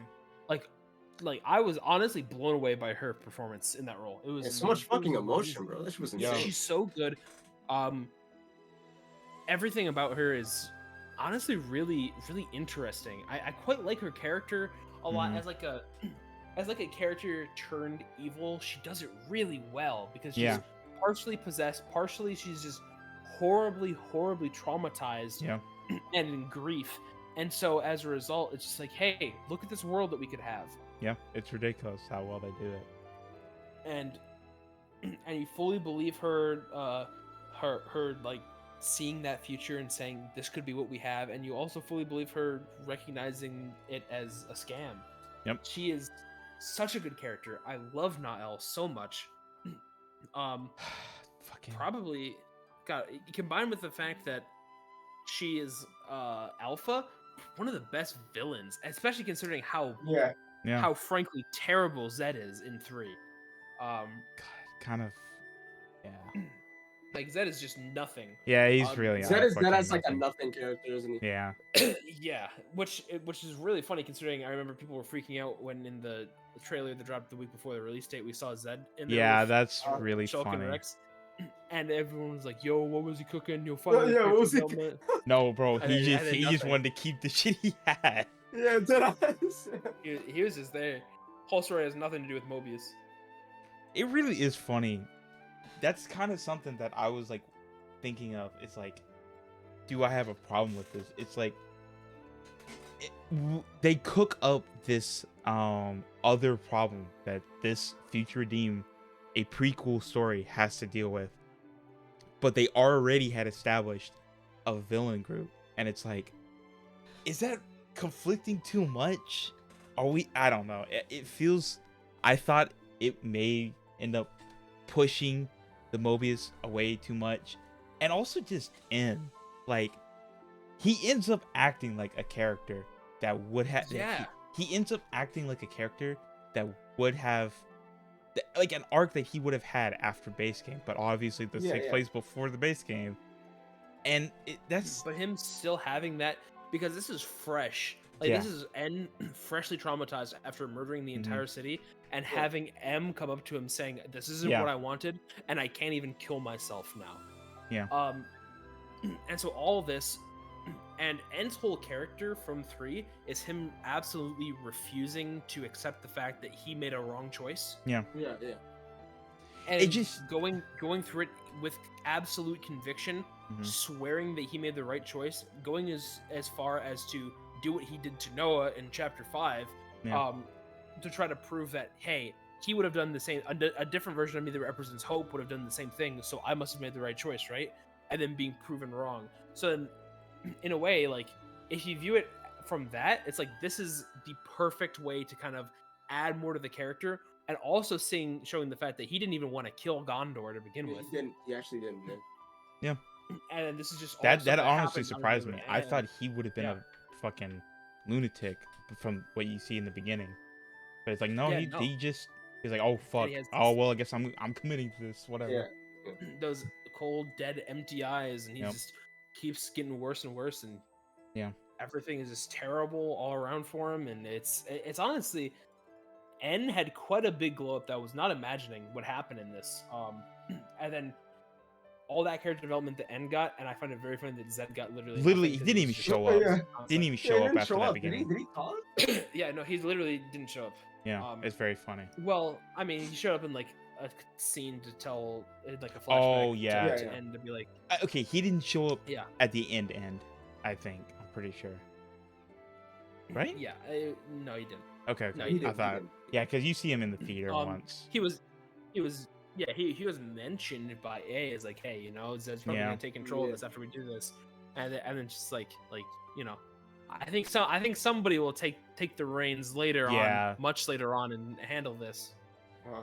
Like I was honestly blown away by her performance in that role. It was It's so much it was fucking emotion, amazing. bro. That shit was Yeah. insane. She's so good. Everything about her is honestly really interesting. I quite like her character a lot Mhm. as like a character turned evil. She does it really well because she's Yeah. partially possessed, partially she's just horribly traumatized Yeah. and in grief. And so as a result, it's just like, hey, look at this world that we could have. Yeah. It's ridiculous how well they do it. And you fully believe her her like seeing that future and saying this could be what we have, and you also fully believe her recognizing it as a scam. Yep. She is such a good character. I love Nael so much. Fucking. Probably got combined with the fact that she is alpha, one of the best villains, especially considering how Yeah. Yeah. how frankly terrible Zed is in 3. God, kind of. Yeah. Like Zed is just nothing. Yeah, he's Um, really. Zed is fucking that as like a nothing. nothing character, isn't he? Yeah. Yeah, which is really funny considering I remember people were freaking out when in the trailer that dropped the week before the release date we saw Zed in there Yeah, with, that's uh, really Shulk and funny. Rex, and everyone was like, "Yo, what was he cooking? Yo, finally yeah, what was he helmet." No, bro, And then- he and then just nothing. wanted to keep the shit he had. Yeah, Deadass. He was just there. Whole story has nothing to do with Mobius. It really is funny. That's kind of something that I was like thinking of. It's like, do I have a problem with this? It's like they cook up this other problem that this Future Redeem, a prequel story, has to deal with, but they already had established a villain group, and it's like, is that conflicting too much? Are we? I don't know. It feels. I thought it may end up pushing the Mobius away too much, and also just end like he ends up acting like a character that would have. Yeah. He ends up acting like a character that would have like an arc that he would have had after base game, but obviously this Yeah, takes yeah. place before the base game, and that's But him still having that, because this is fresh. Like Yeah. this is N freshly traumatized after murdering the Mhm. entire city, and Yeah. having M come up to him saying, "This isn't Yeah. what I wanted, and I can't even kill myself now." Yeah. And so all this, and N's whole character from 3 is him absolutely refusing to accept the fact that he made a wrong choice. Yeah. And It just- going through it with absolute conviction, Mhm. swearing that he made the right choice, going as far as to do what he did to Noah in chapter 5, Yeah. to try to prove that, hey, he would have done the same, a different version of me that represents hope would have done the same thing, so I must have made the right choice, right? And then being proven wrong. So then, in a way, like, if you view it from that, it's like, this is the perfect way to kind of add more to the character, and also showing the fact that he didn't even want to kill Gondor to begin with. He actually didn't. And then this is just all That stuff that honestly happens under surprised the me. I end. thought he would have been Yeah. a fucking lunatic from what you see in the beginning. But it's like no, Yeah, he no. he's like, oh fuck, he has oh this- well, I guess I'm committing to this, whatever. Yeah. Those cold, dead, empty eyes, and he Yep. just keeps getting worse and worse, and Yeah. everything is just terrible all around for him. And it's honestly, N had quite a big glow up that I was not imagining would happen in this. And then all that character development that N got, and I find it very funny that Zed got literally. Literally, nothing he 'cause didn't was even just- show up. Yeah. Didn't even Yeah, show he up didn't after show that up. Did he? beginning. Did he talk? Yeah, no, he literally didn't show up. Yeah, it's very funny. Well, I mean, he showed up in like a scene to tell, like a flashback. Oh, yeah. to Yeah. end to be like, Okay, he didn't show up yeah, at the end. I think I'm pretty sure. Right? yeah. No, he didn't. Okay. No, Okay. he I didn't, thought. Yeah, because you see him in the theater Um, once. He was, yeah, he was mentioned by A as like, hey, you know, Zed's probably Yeah. gonna take control of Yeah. this after we do this, and then just like you know, I think somebody will take the reins later Yeah. on, much later on, and handle this. Huh.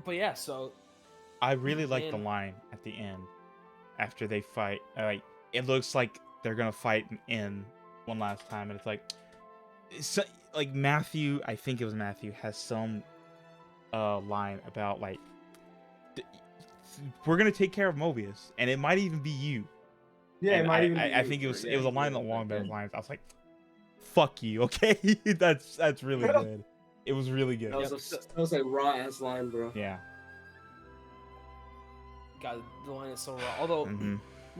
But yeah, so I really like the and- line at the end after they fight. Like it looks like they're gonna fight in one last time, and it's like Matthew. I think it was Matthew has some line about like we're gonna take care of Mobius, and it might even be you. Yeah, it And might even. I be think you, it was yeah, a line yeah, along those yeah. lines. I was like, "Fuck you," okay? that's really good. It was really good. That was a raw ass line, bro. Yeah. God, the line is so raw. Although, Mhm.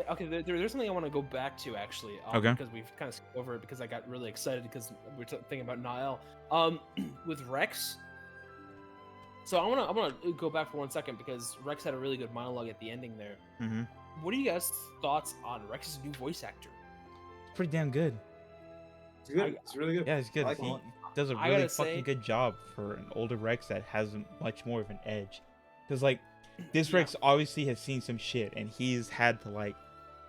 okay, there's something I want to go back to actually. Okay. Because we've kind of skipped over it because I got really excited because we're thinking about Niall. With Rex. So I want to go back for 1 second because Rex had a really good monologue at the ending there. Mhm. What are you guys' thoughts on Rex's new voice actor? Pretty damn good. It's good. It's really good. Yeah, it's good. I like He it. does a I really gotta fucking say- good job for an older Rex that has much more of an edge. Because like this Yeah. Rex obviously has seen some shit, and he's had to like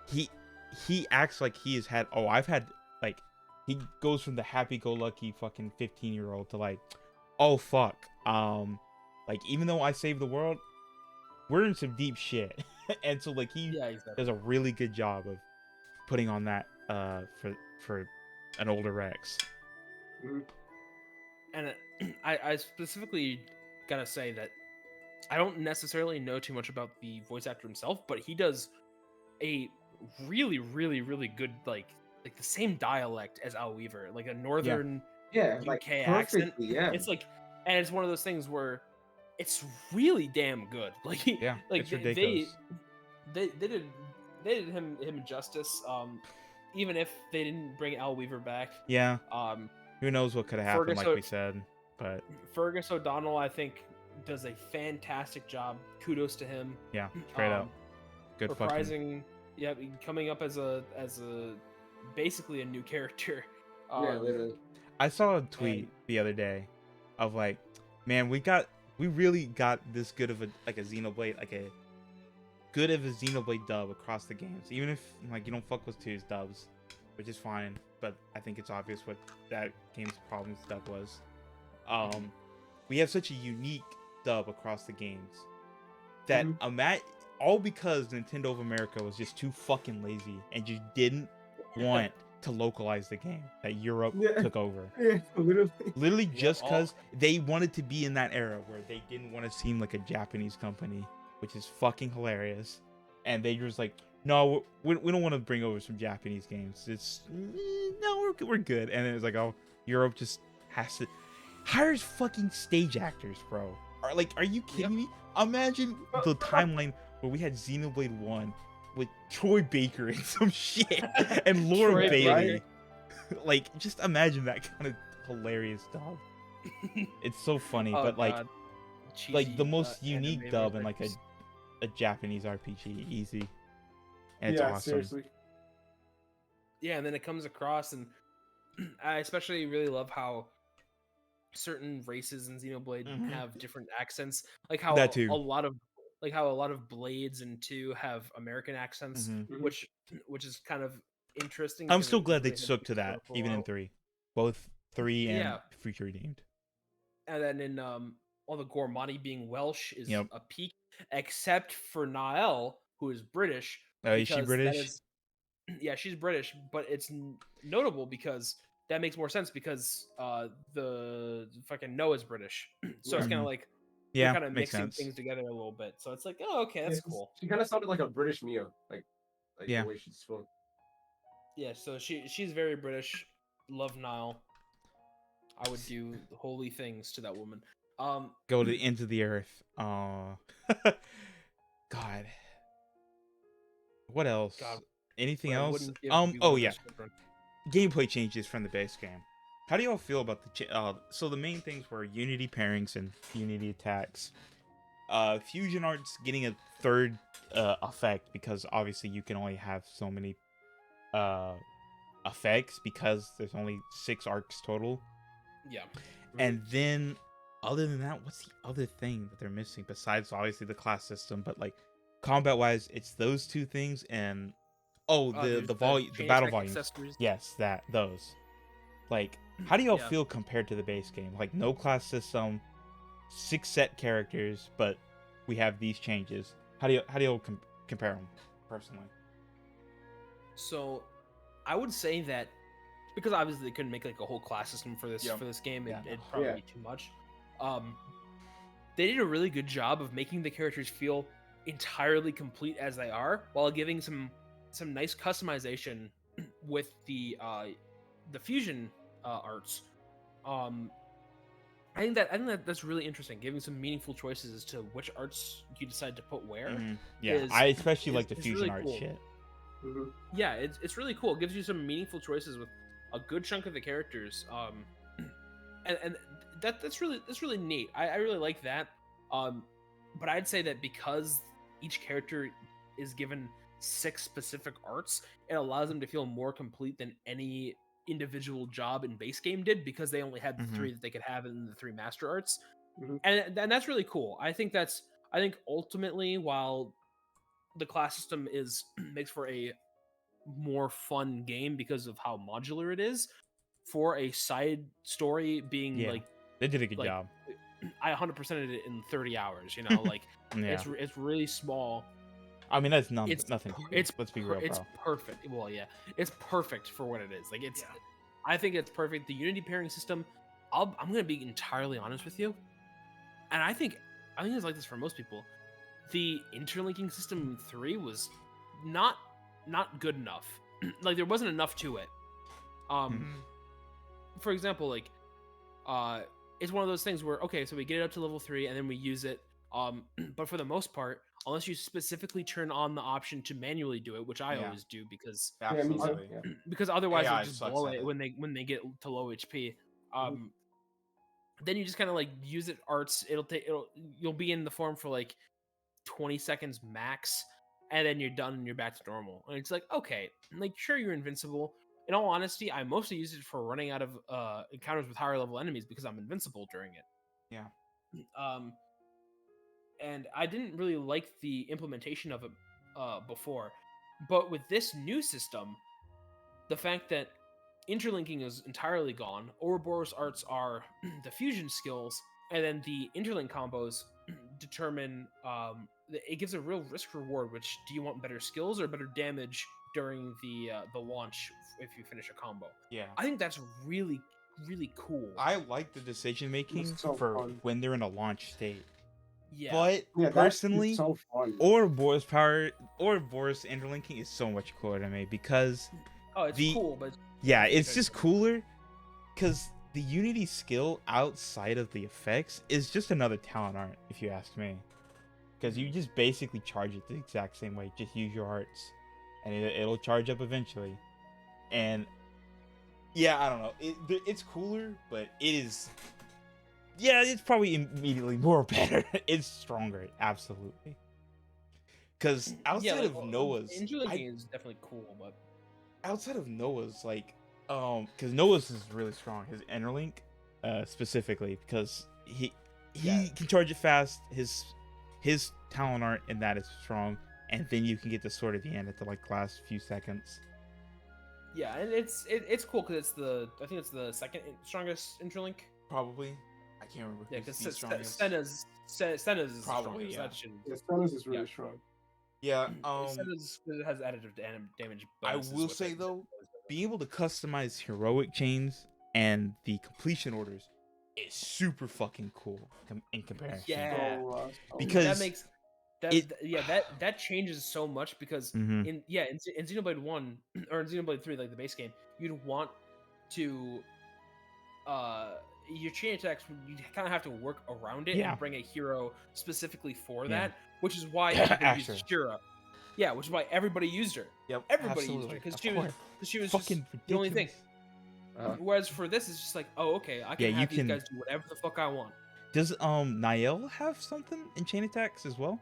he acts like he has had. Oh, I've had like he goes from the happy-go-lucky fucking 15-year-old to like, oh fuck, like even though I saved the world, we're in some deep shit, and so like he Yeah, exactly. does a really good job of putting on that for an older Rex. And I specifically gotta say that I don't necessarily know too much about the voice actor himself, but he does a really, really, really good like the same dialect as Al Weaver, like a northern. Yeah, like UK accent. perfectly. Yeah. It's like, and it's one of those things where it's really damn good. Like, Yeah, like it's ridiculous. they did him justice. Even if they didn't bring Al Weaver back, Yeah, um, who knows what could have happened, Fergus like O- we said, but Fergus O'Donnell, I think, does a fantastic job. Kudos to him. yeah, straight up, good fucking. Reprising, yeah, coming up as a basically a new character. Yeah, literally. I saw a tweet the other day of like, man, we really got this good of a Xenoblade, like a good of a Xenoblade dub across the games, even if like you don't fuck with 2's dubs, which is fine, but I think it's obvious what that game's problem with dub was. We have such a unique dub across the games that all because Nintendo of America was just too fucking lazy and just didn't want to localize the game, that Europe Yeah. took over. Yeah, literally. Literally Yeah, just all- because they wanted to be in that era where they didn't want to seem like a Japanese company, which is fucking hilarious. And they just like, no, we don't want to bring over some Japanese games. It's no, we're good. And then it's like, oh, Europe just has to hires fucking stage actors, bro. Are you kidding me? Imagine the timeline where we had Xenoblade 1 with Troy Baker and some shit and Laura Troy Bailey. Like, just imagine that kind of hilarious dub. It's so funny, Oh, but like God. the Cheesy, most unique anime dub in like references. a Japanese RPG, easy. And it's yeah, awesome. seriously. Yeah, and then it comes across, and I especially really love how certain races in Xenoblade Mhm. have different accents, like how That too. a lot of blades in 2 have American accents, Mhm. Mhm. which is kind of interesting. I'm because still it glad they really had stuck be to that, for a even in while. 3. Both 3 and Yeah. Future Redeemed. And then in all the Gormani being Welsh is Yep. a peak, except for Nael, who is British, Oh, is she because that British? is yeah, she's British, but it's notable because that makes more sense because the fucking Noah's British, so it's kind Mhm. of like they're Yeah, kind of makes mixing sense. things together a little bit. So it's like, oh, okay, that's cool. She kind of sounded like a British Mio, like Yeah. the way she spoke. Yeah, so she's very British. Love Nile. I would do holy things to that woman. Go to the ends of the earth. Oh. God. What else? God, Anything what I else? wouldn't give to be one Oh of yeah. those children. Gameplay changes from the base game. How do y'all feel about the so the main things were Unity pairings and Unity attacks. Fusion Arts getting a third effect because obviously you can only have so many effects because there's only 6 arcs total. Yeah. And then other than that, what's the other thing that they're missing besides obviously the class system, but like combat wise, it's those 2 things and There's the volume, the chain battle attack volumes. accessories. Yes, those. Like, how do y'all Yeah. feel compared to the base game? Like, no class system, 6 set characters, but we have these changes. How do you compare them personally? So, I would say that because obviously they couldn't make like a whole class system for this Yep. game, Yeah. it'd probably Yeah. be too much. They did a really good job of making the characters feel entirely complete as they are, while giving some nice customization with the fusion arts. I think that's really interesting, giving some meaningful choices as to which arts you decide to put where. Mhm. Yeah, is- I especially like the is fusion really art cool. shit. Mhm. Yeah, it's really cool. It gives you some meaningful choices with a good chunk of the characters. And that's really neat. I really like that. But I'd say that because each character is given 6 specific arts, it allows them to feel more complete than any individual job in base game did, because they only had the Mhm. 3 that they could have in the 3 master arts. Mhm. And that's really cool. I think ultimately, while the class system makes for a more fun game because of how modular it is, for a side story being Yeah, like they did a good like, job. I 100%ed it in 30 hours, you know, like Yeah, it's really small. I mean that's It's nothing. it's Let's be per- real, it's bro. perfect. Well, yeah, it's perfect for what it is. Like it's Yeah. I think it's perfect. The Unity pairing system, I'm gonna be entirely honest with you, and I think it's like this for most people. The interlinking system in 3 was not good enough. Like there wasn't enough to it. Mhm. For example, like it's one of those things where, okay, so we get it up to level 3 and then we use it. But for the most part, unless you specifically turn on the option to manually do it, which I Yeah. always do because Yeah, me too. Absolutely. Yeah. because otherwise AI they'll just sucks blow at it it. when they get to low HP. Then you just kind of like use it arts. You'll be in the form for like 20 seconds max, and then you're done and you're back to normal. And it's like, okay, like sure you're invincible. In all honesty, I mostly use it for running out of encounters with higher level enemies because I'm invincible during it. Yeah. And I didn't really like the implementation of it before, but with this new system, the fact that interlinking is entirely gone, Ouroboros arts are the fusion skills, and then the interlink combos determine it gives a real risk reward. Which do you want, better skills or better damage during the launch if you finish a combo? Yeah. I think that's really cool. I like the decision making so for fun. when they're in a launch state. Yeah, But Yeah, personally, that's so fun. Ouroboros interlinking is so much cooler to me because oh, it's the- cool, but yeah, it's just cooler because the Unity skill outside of the effects is just another talent art, if you ask me. because you just basically charge it the exact same way. Just use your hearts, and it'll charge up eventually. And yeah, I don't know. It's cooler, but it is. Yeah, it's probably immediately more better. It's stronger, absolutely. Because outside of Noah's, Interlinking is definitely cool, but outside of Noah's, like, because Noah's is really strong. His interlink, specifically, because he can charge it fast. His talent art in that is strong, and then you can get the sword at the end at the like last few seconds. yeah, and it's cool because I think it's the second strongest interlink. Probably, I can't remember. Yeah, because strongest. Senna's is Probably, strongest. yeah. That shit is- Stannis is really Yeah. strong. Yeah. Senna's has additive damage. I bonuses will with say it. though, being able to customize heroic chains and the completion orders is super fucking cool in comparison. Yeah. Because that makes that it- that changes so much because Mhm. in Xenoblade 1 or in Xenoblade 3, like the base game, you'd want to your chain attacks, you kind of have to work around it Yeah. and bring a hero specifically for Yeah. that, which is why people Asher. used Shira. Yeah, which is why everybody used her. Yep. Everybody used her absolutely, because of she course. was she was Fucking just the only thing. ridiculous. Whereas for this, it's just like, oh, okay, I can Yeah, you have these can- guys do whatever the fuck I want. Does Niall have something in chain attacks as well?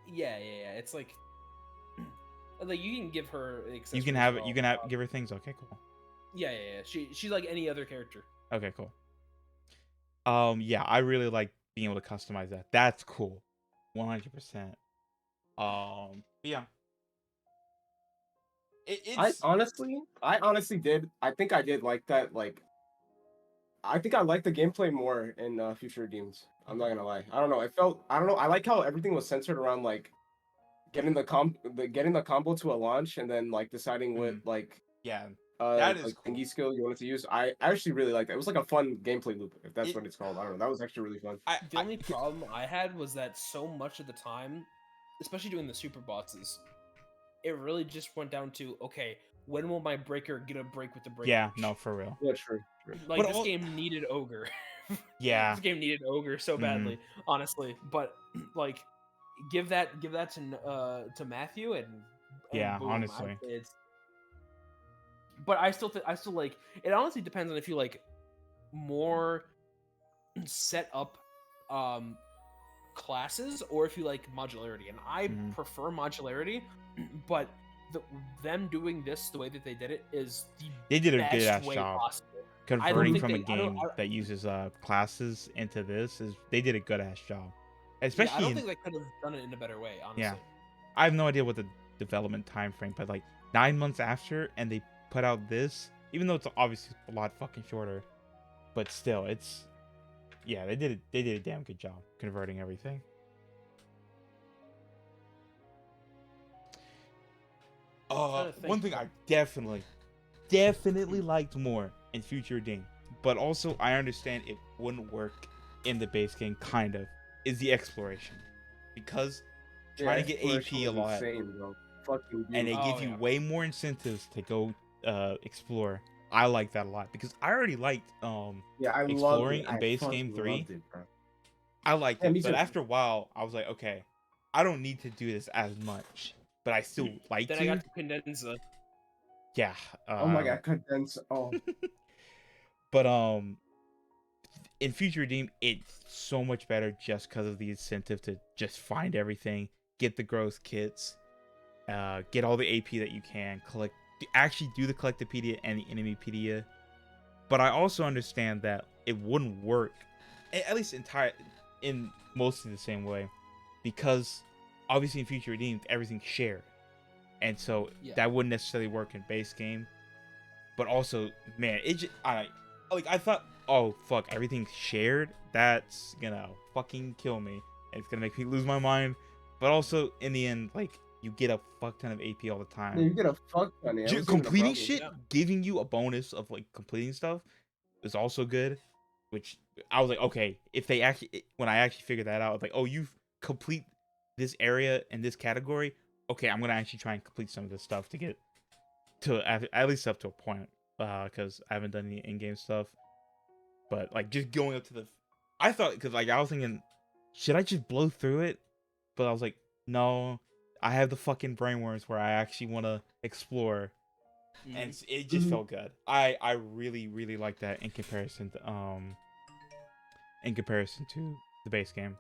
Yeah. It's like you can give her. You can have give her things. Okay, cool. Yeah. She's like any other character. Okay, cool. Yeah, I really like being able to customize that. That's cool. 100%. Yeah. I It's honestly did. I think I did like that. Like, I think I liked the gameplay more in Future Redeemed. I'm not gonna lie. I don't know. It felt. I don't know. I like how everything was centered around like getting the combo to a launch and then like deciding what like yeah. That is like cool. thingy skill you wanted to use. I actually really liked that. It was like a fun gameplay loop, if that's It- what it's called. I don't know. That was actually really fun. The only problem I had was that so much of the time, especially doing the super bosses, it really just went down to, okay, when will my breaker get a break with the breaker? Yeah, no, for real. Yeah, true. Like But this all- game needed ogre. Yeah. This game needed ogre so badly, honestly. But like, give that to Matthew and Yeah, boom, honestly. But I still like it. Honestly, depends on if you like more set up classes or if you like modularity. And I Mhm. prefer modularity, but them doing this the way that they did it is the They did a best good ass way job. possible. Converting think from a they- I don't- game I- that uses classes into this is they did a good ass job. Yeah, Especially I don't in, think they could have done it in a better way. Honestly. Yeah. I have no idea what the development time frame, but like 9 months after, and they put out this, even though it's obviously a lot fucking shorter, but still, it's they did a damn good job converting everything. trying to One think. thing I definitely liked more in Future Redeemed, but also I understand it wouldn't work in the base game, kind of, is the exploration, because trying to get AP a lot, Insane, bro. Fucking and they dude. give Oh, you yeah. way more incentives to go explore. I like that a lot because I already liked yeah, I exploring loved it. in I base fucking game 3. loved it, bro. I liked Yeah, it, me but too. after a while I was like, okay, I don't need to do this as much, but I still like Then to. I got to Condensa. Yeah. Oh my god, condense. Oh, But in Future Redeemed, it's so much better just because of the incentive to just find everything, get the growth kits, get all the AP that you can, actually do the Collectopedia and the Enemypedia. But I also understand that it wouldn't work, at least in mostly the same way, because obviously in Future Redeemed everything's shared, and so Yeah. that wouldn't necessarily work in base game. But also, man, I thought, oh fuck, everything's shared. That's gonna fucking kill me. It's gonna make me lose my mind. But also, in the end, like, you get a fuck ton of AP all the time. yeah, you get a fuck ton. Yeah, that wasn't even a Completing problem. shit, yeah. giving you a bonus of like completing stuff is also good. Which I was like, okay, if they actually, when I actually figured that out, I was like, oh, you've complete this area and this category. Okay, I'm gonna actually try and complete some of this stuff to get to at least up to a point, because I haven't done any in-game stuff. But like just going up to I thought, because like I was thinking, should I just blow through it but I was like, no, I have the fucking brainworms where I actually want to explore, and it just Mhm. felt good. I really really like that in comparison to the base game.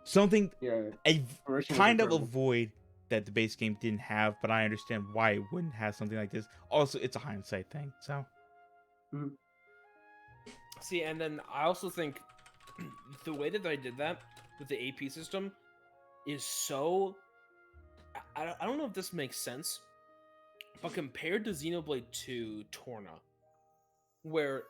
Something Yeah, a Fruition was kind of a incredible. void that the base game didn't have, but I understand why it wouldn't have something like this. Also, it's a hindsight thing, so Mhm. See, and then I also think the way that I did that with the AP system is so. I don't know if this makes sense, but compared to Xenoblade 2 Torna, where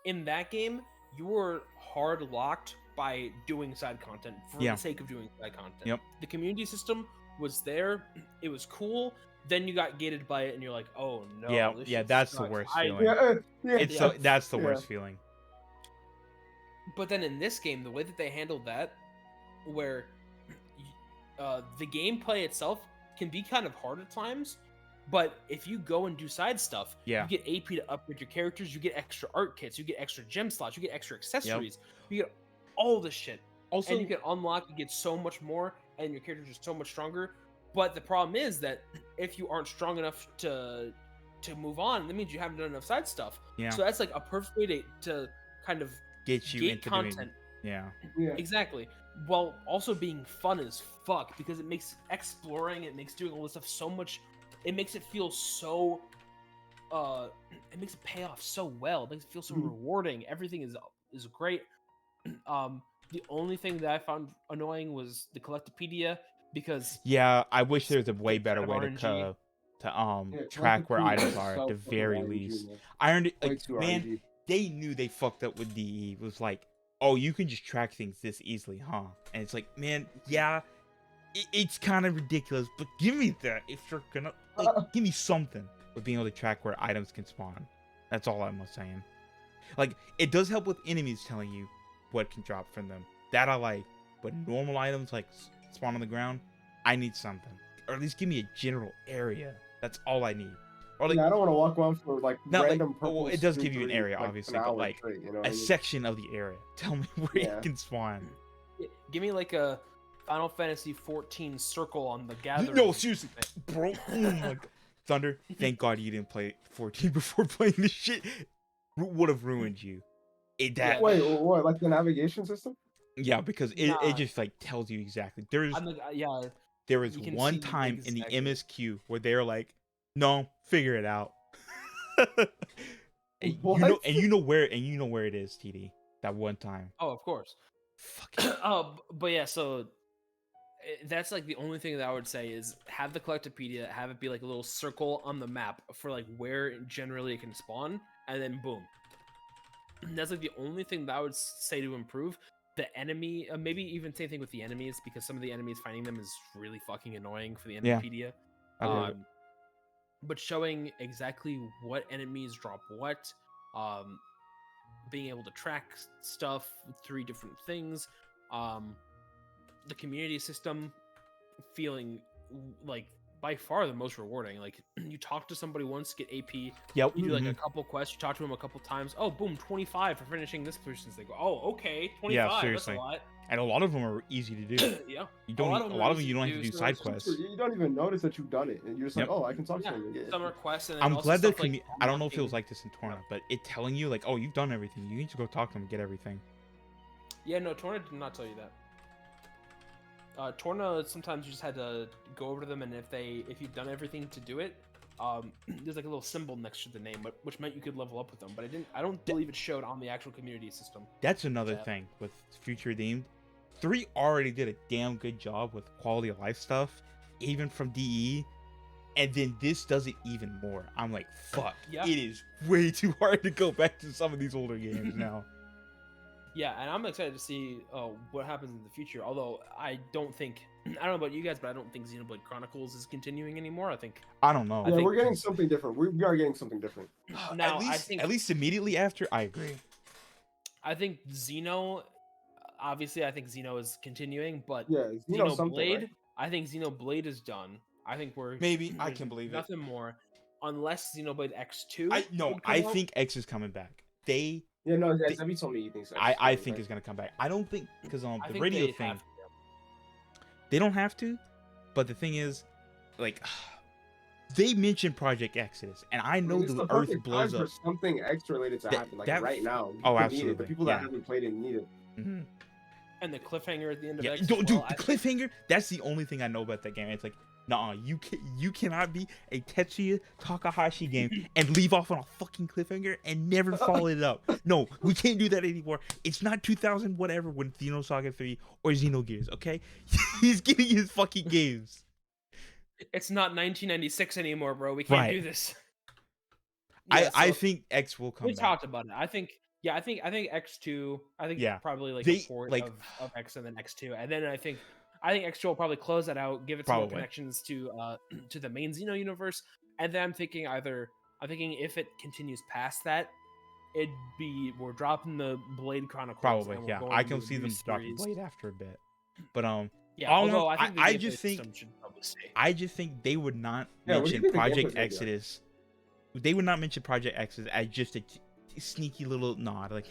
in that game you were hard locked by doing side content for Yeah. the sake of doing side content. Yep. The community system was there, it was cool. Then you got gated by it, and you're like, "Oh no, Yeah, this yeah, shit that's the sucks." worst I feeling. Yeah, it's Yeah. that's the Yeah. worst feeling. But then in this game, the way that they handled that, where the gameplay itself can be kind of hard at times, but if you go and do side stuff, Yeah. you get AP to upgrade your characters, you get extra art kits, you get extra gem slots, you get extra accessories, you get all this shit. Also, And you can unlock, you get so much more, and your characters are so much stronger. But the problem is that if you aren't strong enough to move on, that means you haven't done enough side stuff. yeah, So that's like a perfect way to kind of get you gate into content. doing. Yeah, Yeah. Exactly. While also being fun as fuck, because it makes exploring, it makes doing all this stuff so much. It makes it feel so. It makes it pay off so well. It makes it feel so Mhm. rewarding. Everything is great. The only thing that I found annoying was the Collectopedia, because yeah. I wish there was a way It's better kind of way RNG. Yeah, track where Collectopedia items is are at so the fucking very RNG, least. man. I earned Way like, too man, RNG. they knew they fucked up with DE. It was like, oh, you can just track things this easily, huh? And it's like, man, yeah, it's kind of ridiculous, but give me that if you're gonna give me something with being able to track where items can spawn. That's all I'm saying. Like, it does help with enemies telling you what can drop from them. That I like, but normal items like spawn on the ground, I need something, or at least give me a general area. That's all I need. Or like, Yeah, I don't want to walk around for like not like, random purple. well, it does street give you an three, area, like, obviously, an but hour like straight, you know what a I mean? section of the area. Tell me where Yeah. it can spawn. Give me like a Final Fantasy 14 circle on the gathering. No, seriously, bro. Oh my god. Thunder, thank God you didn't play 14 before playing this shit. Would have ruined you. Yeah, Wait, what? Like the navigation system? Yeah, because it Nah. just like tells you exactly. I'm like, yeah. There was you can one see time in the exactly. MSQ where they're like, "No, figure it out." And What? you know where it is, TD. That one time. Oh, of course. Fucking But yeah, so that's like the only thing that I would say is have the Collectopedia, have it be like a little circle on the map for like where generally it can spawn, and then boom. That's like the only thing that I would say to improve. The enemy, maybe even same thing with the enemies, because some of the enemies finding them is really fucking annoying for the Yeah. Enderpedia. I believe it. But showing exactly what enemies drop what, being able to track stuff, 3 different things, the community system feeling like by far the most rewarding. Like you talk to somebody once, get AP, you Yep. do like a mhm. couple quests, you talk to them a couple times. Oh, boom, 25 for finishing this person's thing. Oh, okay, 25. That's seriously. a lot. And a lot of them are easy to do. Yeah. You don't. lot A of them lot are of them easy you don't to have to do, do so side it's quests. You don't even notice that you've done it, and you're just Yep. like, oh, I can talk Yeah, to him. some are quests, and then I'm also glad that stuff like I don't know if it was unlocking- like this in Torna, but it telling you like, oh, you've done everything. You need to go talk to them and get everything. Yeah, no, Torna did not tell you that. Torna, sometimes you just had to go over to them, and if you've done everything to do it, there's like a little symbol next to the name, which meant you could level up with them. But I don't believe it showed on the actual community system. That's another Yeah. thing with Future Redeemed. 3 already did a damn good job with quality of life stuff, even from DE. And then this does it even more. I'm like, fuck. Yeah. It is way too hard to go back to some of these older games now. Yeah, and I'm excited to see what happens in the future. Although I don't think I don't know about you guys, but I don't think Xenoblade Chronicles is continuing anymore. I think I don't know. I Yeah, think- we're getting something different. We are getting something different. now at least immediately after, I agree. I think Xeno. Obviously, I think Xeno is continuing, but Yeah, you know something, Xenoblade. right? I think Xenoblade is done. I think Maybe, I there's can believe it. nothing more, unless Xenoblade X2. I would come out. think X is coming back. Yeah, no, yeah, Zebby told me he thinks. I think it's gonna come back. I don't think because I the think radio they thing. have to. They don't have to, but the thing is, like, they mentioned Project Exodus, and I know It's the the Earth perfect blows time up. for something X related to That- happen, like that- right now. Oh, People need it. absolutely, The people yeah. that haven't played it need it. Mhm. And the cliffhanger at the end of Yeah, X. dude, as well, the cliffhanger. That's the only thing I know about that game. It's like, nah, you cannot be a Tetsuya Takahashi game and leave off on a fucking cliffhanger and never follow it up. No, we can't do that anymore. It's not 2000 whatever when Xenosaga 3 or Xenogears. Okay, he's getting his fucking games. It's not 1996 anymore, bro. We can't Right. do this. I so think X will come we back. talked about it. I think X2. I think Yeah. probably like They- a port like- of X and then X2, and then I think X2 will probably close that out, give it some more Probably. connections to to the main Xeno universe, and then I'm thinking if it continues past that, we're dropping the Blade Chronicles. Probably, and we're yeah. going I into can a see new them dropping series. Blade after a bit, but Yeah, all although in- I think the I gameplay just think- system should probably stay. I just think they would not Yeah, what do you mention think the gameplay's Project gonna be like? Exodus. They would not mention Project Exodus as just a sneaky little nod, like,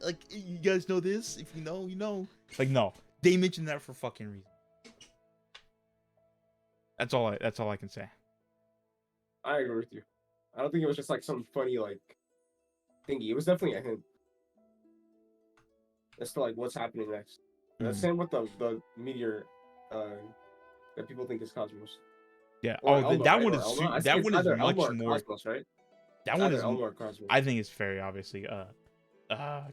like you guys know this. If you know, you know. Like, no, they mentioned that for fucking reason. That's all I can say. I agree with you. I don't think it was just like some funny like thingy. It was definitely a hint as to like what's happening next. Mhm. Same with the meteor that people think is Cosmos. Yeah. Or Oh, Elma, that right? one Or is Elma? I think that it's one is either much Elma or more. Cosmos, right? That It's one either is. Elma or Cosmos. I think it's very obviously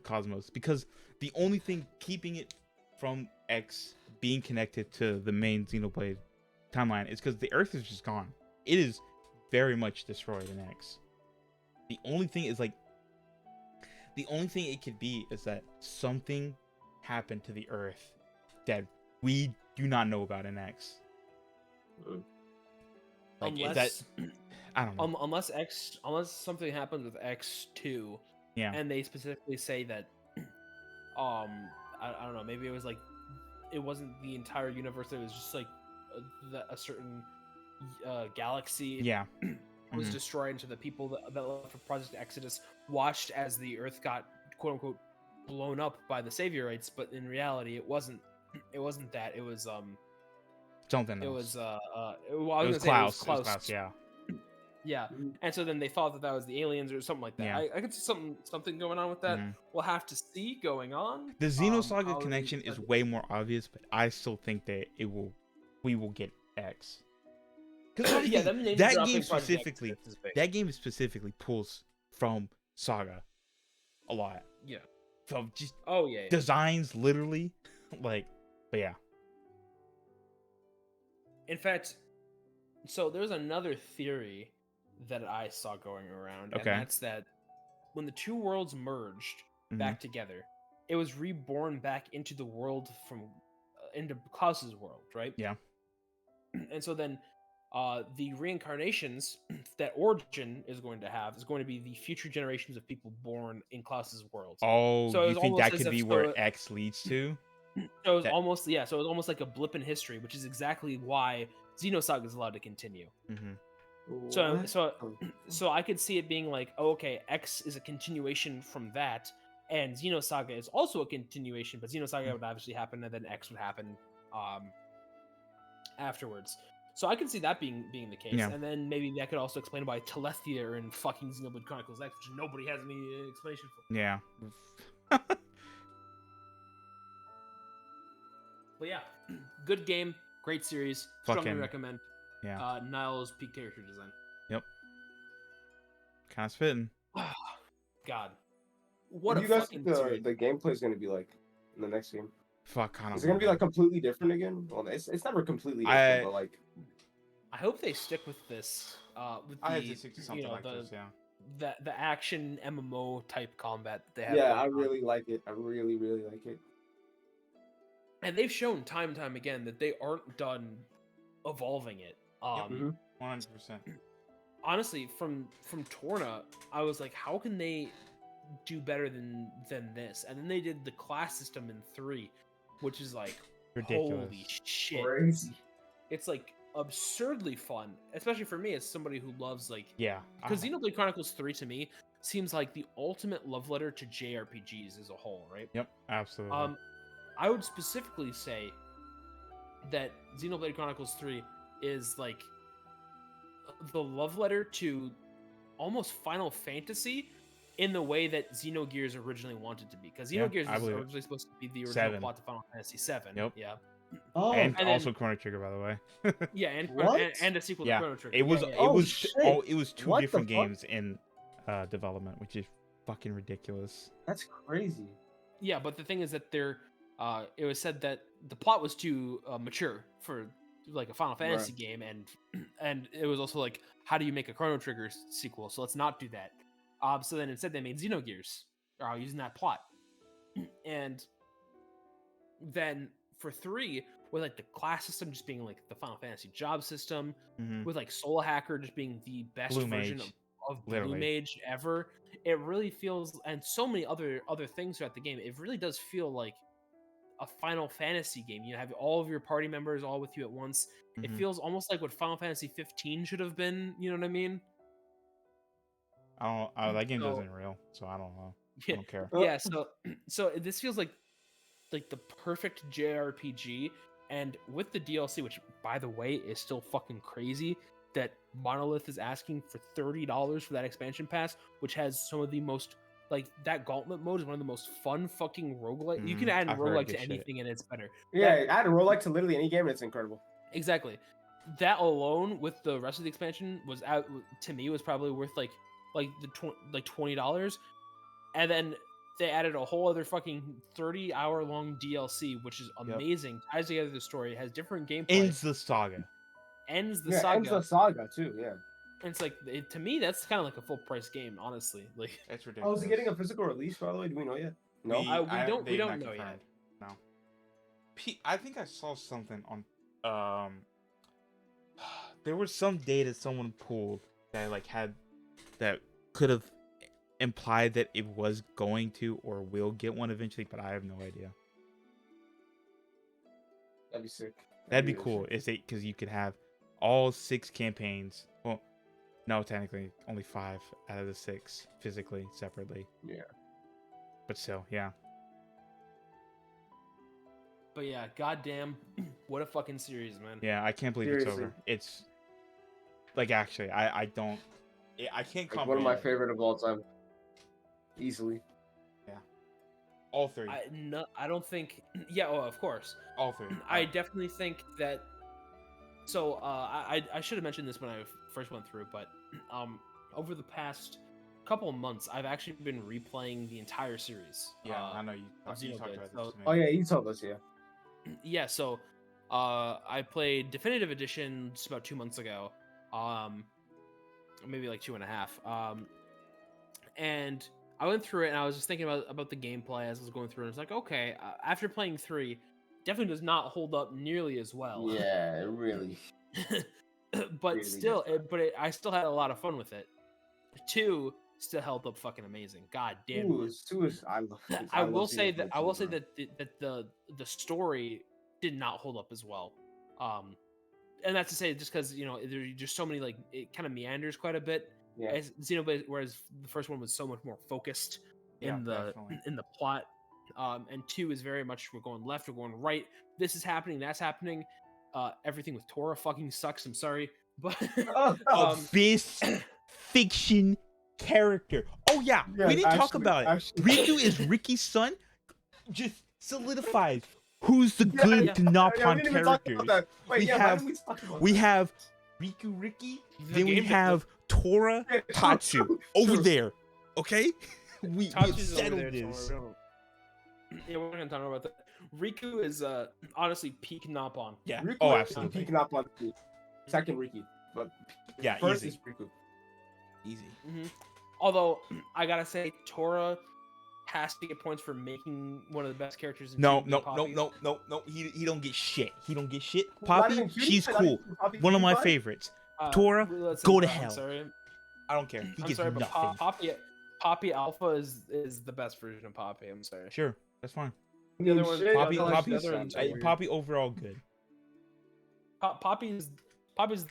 Cosmos, because the only thing keeping it from X being connected to the main Xenoblade timeline is because the Earth is just gone. It is very much destroyed in X. The only thing it could be is that something happened to the Earth that we do not know about in X. Like, is Unless I don't know. unless something happens with X2, Yeah. and they specifically say that, I don't know, maybe it was like, it wasn't the entire universe, it was just like a certain galaxy Yeah. was Mhm. destroyed, into the people that left for Project Exodus watched as the Earth got quote unquote blown up by the Saviorites, but in reality it wasn't that. It was Something else. it was I It was was gonna say it was Klaus. It was Klaus. Klaus, yeah. Yeah. Mhm. And so then they thought that was the aliens or something like that. Yeah. I could see something going on with that. Mhm. We'll have to see going on. The Xenosaga how they connection is decide- way more obvious, but I still think that we will get X. Because yeah, them name that dropping game Project specifically, Exodus is big. that game specifically pulls from Saga a lot. Yeah. From just Oh yeah. designs, literally, like, but yeah. In fact, so there's another theory that I saw going around, Okay. and that's that when the two worlds merged Mhm. back together, it was reborn back into the world from into Klaus's world, right? Yeah. And so then the reincarnations that Origin is going to be the future generations of people born in Klaus's world. Oh, So it you was think almost that as could if be so where it- X leads to? So it was that- almost like a blip in history, which is exactly why Xenosaga is allowed to continue. Mm-hmm. So What? so Oh. so I could see it being like, oh, okay, X is a continuation from that, and Xenosaga is also a continuation, but Xenosaga would obviously happen, and then X would happen afterwards. So I could see that being the case, Yeah. and then maybe that could also explain why Telethia are in fucking Xenoblade Chronicles X, which nobody has any explanation for. Yeah. But yeah, good game, great series, strongly Fucking- recommend. Yeah. Niles' peak character design. Kind of spitting. God, What what do a you guys fucking think series. the gameplay is going to be like in the next game? Fuck, I don't Is it going know. to be like completely different again? Well, it's never completely different, I- but like I hope they stick with this. With the, I had to stick to something like the, this, yeah. the action MMO type combat that they have. yeah, going I on. really like it. I really like it. And they've shown time and time again that they aren't done evolving it. Mhm. 100%. Honestly, from Torna, I was like, how can they do better than this? And then they did the class system in 3, which is like Ridiculous. holy shit. Crazy. It's like absurdly fun, especially for me as somebody who loves like Yeah. because Xenoblade Chronicles 3 to me seems like the ultimate love letter to JRPGs as a whole, right? Yep, absolutely. I would specifically say that Xenoblade Chronicles 3 is like the love letter to almost Final Fantasy in the way that Xenogears originally wanted to be, because Yeah, Xenogears I was believe it. originally supposed to be the original 7. plot to Final Fantasy 7. Yep. Yeah. Oh, And and also then- Chrono Trigger, by the way. Yeah, and What? and a sequel Yeah, to Chrono Trigger. it was Yeah, yeah, it Oh, was shit. it was 2 What the different fuck? games in development, which is fucking ridiculous. that's crazy. yeah, but the thing is that it was said that the plot was too mature for like a Final Fantasy game, and it was also like, how do you make a Chrono Trigger sequel? So let's not do that. So then instead they made Xenogears, using that plot, and then for 3, with like the class system just being like the Final Fantasy job system, Mhm. with like Soul Hacker just being the best Blue version Mage, of Blue literally. Mage ever, it really feels, and so many other things throughout the game, it really does feel like a Final Fantasy game. You have all of your party members all with you at once. It Mhm. feels almost like what Final Fantasy 15 should have been. You know what I mean? That game So- isn't real, so I don't know. I Yeah, don't care. yeah. So this feels like the perfect JRPG, and with the DLC, which by the way is still fucking crazy, that Monolith is asking for $30 for that expansion pass, which has some of the most, like, that gauntlet mode is one of the most fun fucking roguelike. You can Mhm, add I've heard roguelike good to shit. anything and it's better. Yeah, add a roguelike to literally any game, and it's incredible. Exactly. That alone with the rest of the expansion was out, to me, was probably worth like $20, and then they added a whole other fucking 30-hour long DLC, which is amazing. Ties together the story, has different gameplay, Ends the saga. ends the Yeah, saga. ends the saga too. Yeah. And it's like, to me, that's kind of like a full price game, honestly. Like, It's ridiculous. Oh, is it getting a physical release, by the way? Do we know yet? No. we they've don't not know yet. confirmed. No. I think I saw something on there was some data someone pulled that that could have implied that it was going to or will get one eventually, but I have no idea. That'd be sick. That'd be really cool. sick. Is it because you could have all 6 campaigns? Well, no, technically only 5 out of the 6 physically separately. Yeah. But still, yeah. but yeah, goddamn, what a fucking series, man. Yeah, I can't believe it's Seriously. over. It's like, actually, I don't. I can't Like, one of my comprehend it. favorite of all time. Easily. All 3. I don't think. Yeah, oh, of course. All 3. I definitely think that. So I should have mentioned this when I first went through, but over the past couple of months, I've actually been replaying the entire series. Yeah, I know you of talked Xenoblade, about so- this to me. Oh yeah, you told us. Yeah. Yeah, so I played Definitive Edition just about 2 months ago, maybe like 2.5. And I went through it and I was just thinking about the gameplay as I was going through, and it's like, okay, after playing 3, definitely does not hold up nearly as well. Yeah, really. But Really still, different. I still had a lot of fun with it. 2 still held up fucking amazing. God damn. Two is I love. I will love say Xenoblade that I will say 2, bro. that the story did not hold up as well. And that's to say, just because there's just so many, like, it kind of meanders quite a bit. Yeah. As Xenoblade, whereas the first one was so much more focused Yeah, in the definitely. in the plot. And 2 is very much, we're going left, we're going right. This is happening, that's happening. Everything with Tora fucking sucks. I'm sorry, but This fiction character. Oh yeah, Yeah, we didn't talk actually- about it. actually- Riku is Ricky's son. Just solidifies who's the Yeah, good yeah. Knoppon Yeah, we didn't even talk characters. about that. Wait, We yeah, why have- didn't we talk about We that? have Riku Ricky, The then we game- have Tora Yeah, Tatsu true, over true. there. Okay, we Tatsu's over settled there this. somewhere. Yeah, we're not gonna talk about that. Riku is honestly peak Knoppon. Yeah. Riku Oh, is absolutely. Picking up on the second Ricky, but Yeah, first easy. is Riku. Easy. Although I gotta say, Tora has to get points for making one of the best characters in No, TNT no, no, Poppy. no. He don't get shit. He don't get shit. Not Poppy, even Cutie she's Pie, not cool. even Poppy One of my Cutie Pie? favorites. Uh, Tora, let's go say- to I'm hell. sorry. I don't care. He I'm gets sorry, but nothing. Poppy Alpha is the best version of Poppy. I'm sorry. Sure, that's fine. The other one- Shit, Poppy, the other- Poppy, the other one's so weird. Poppy overall good. Poppy's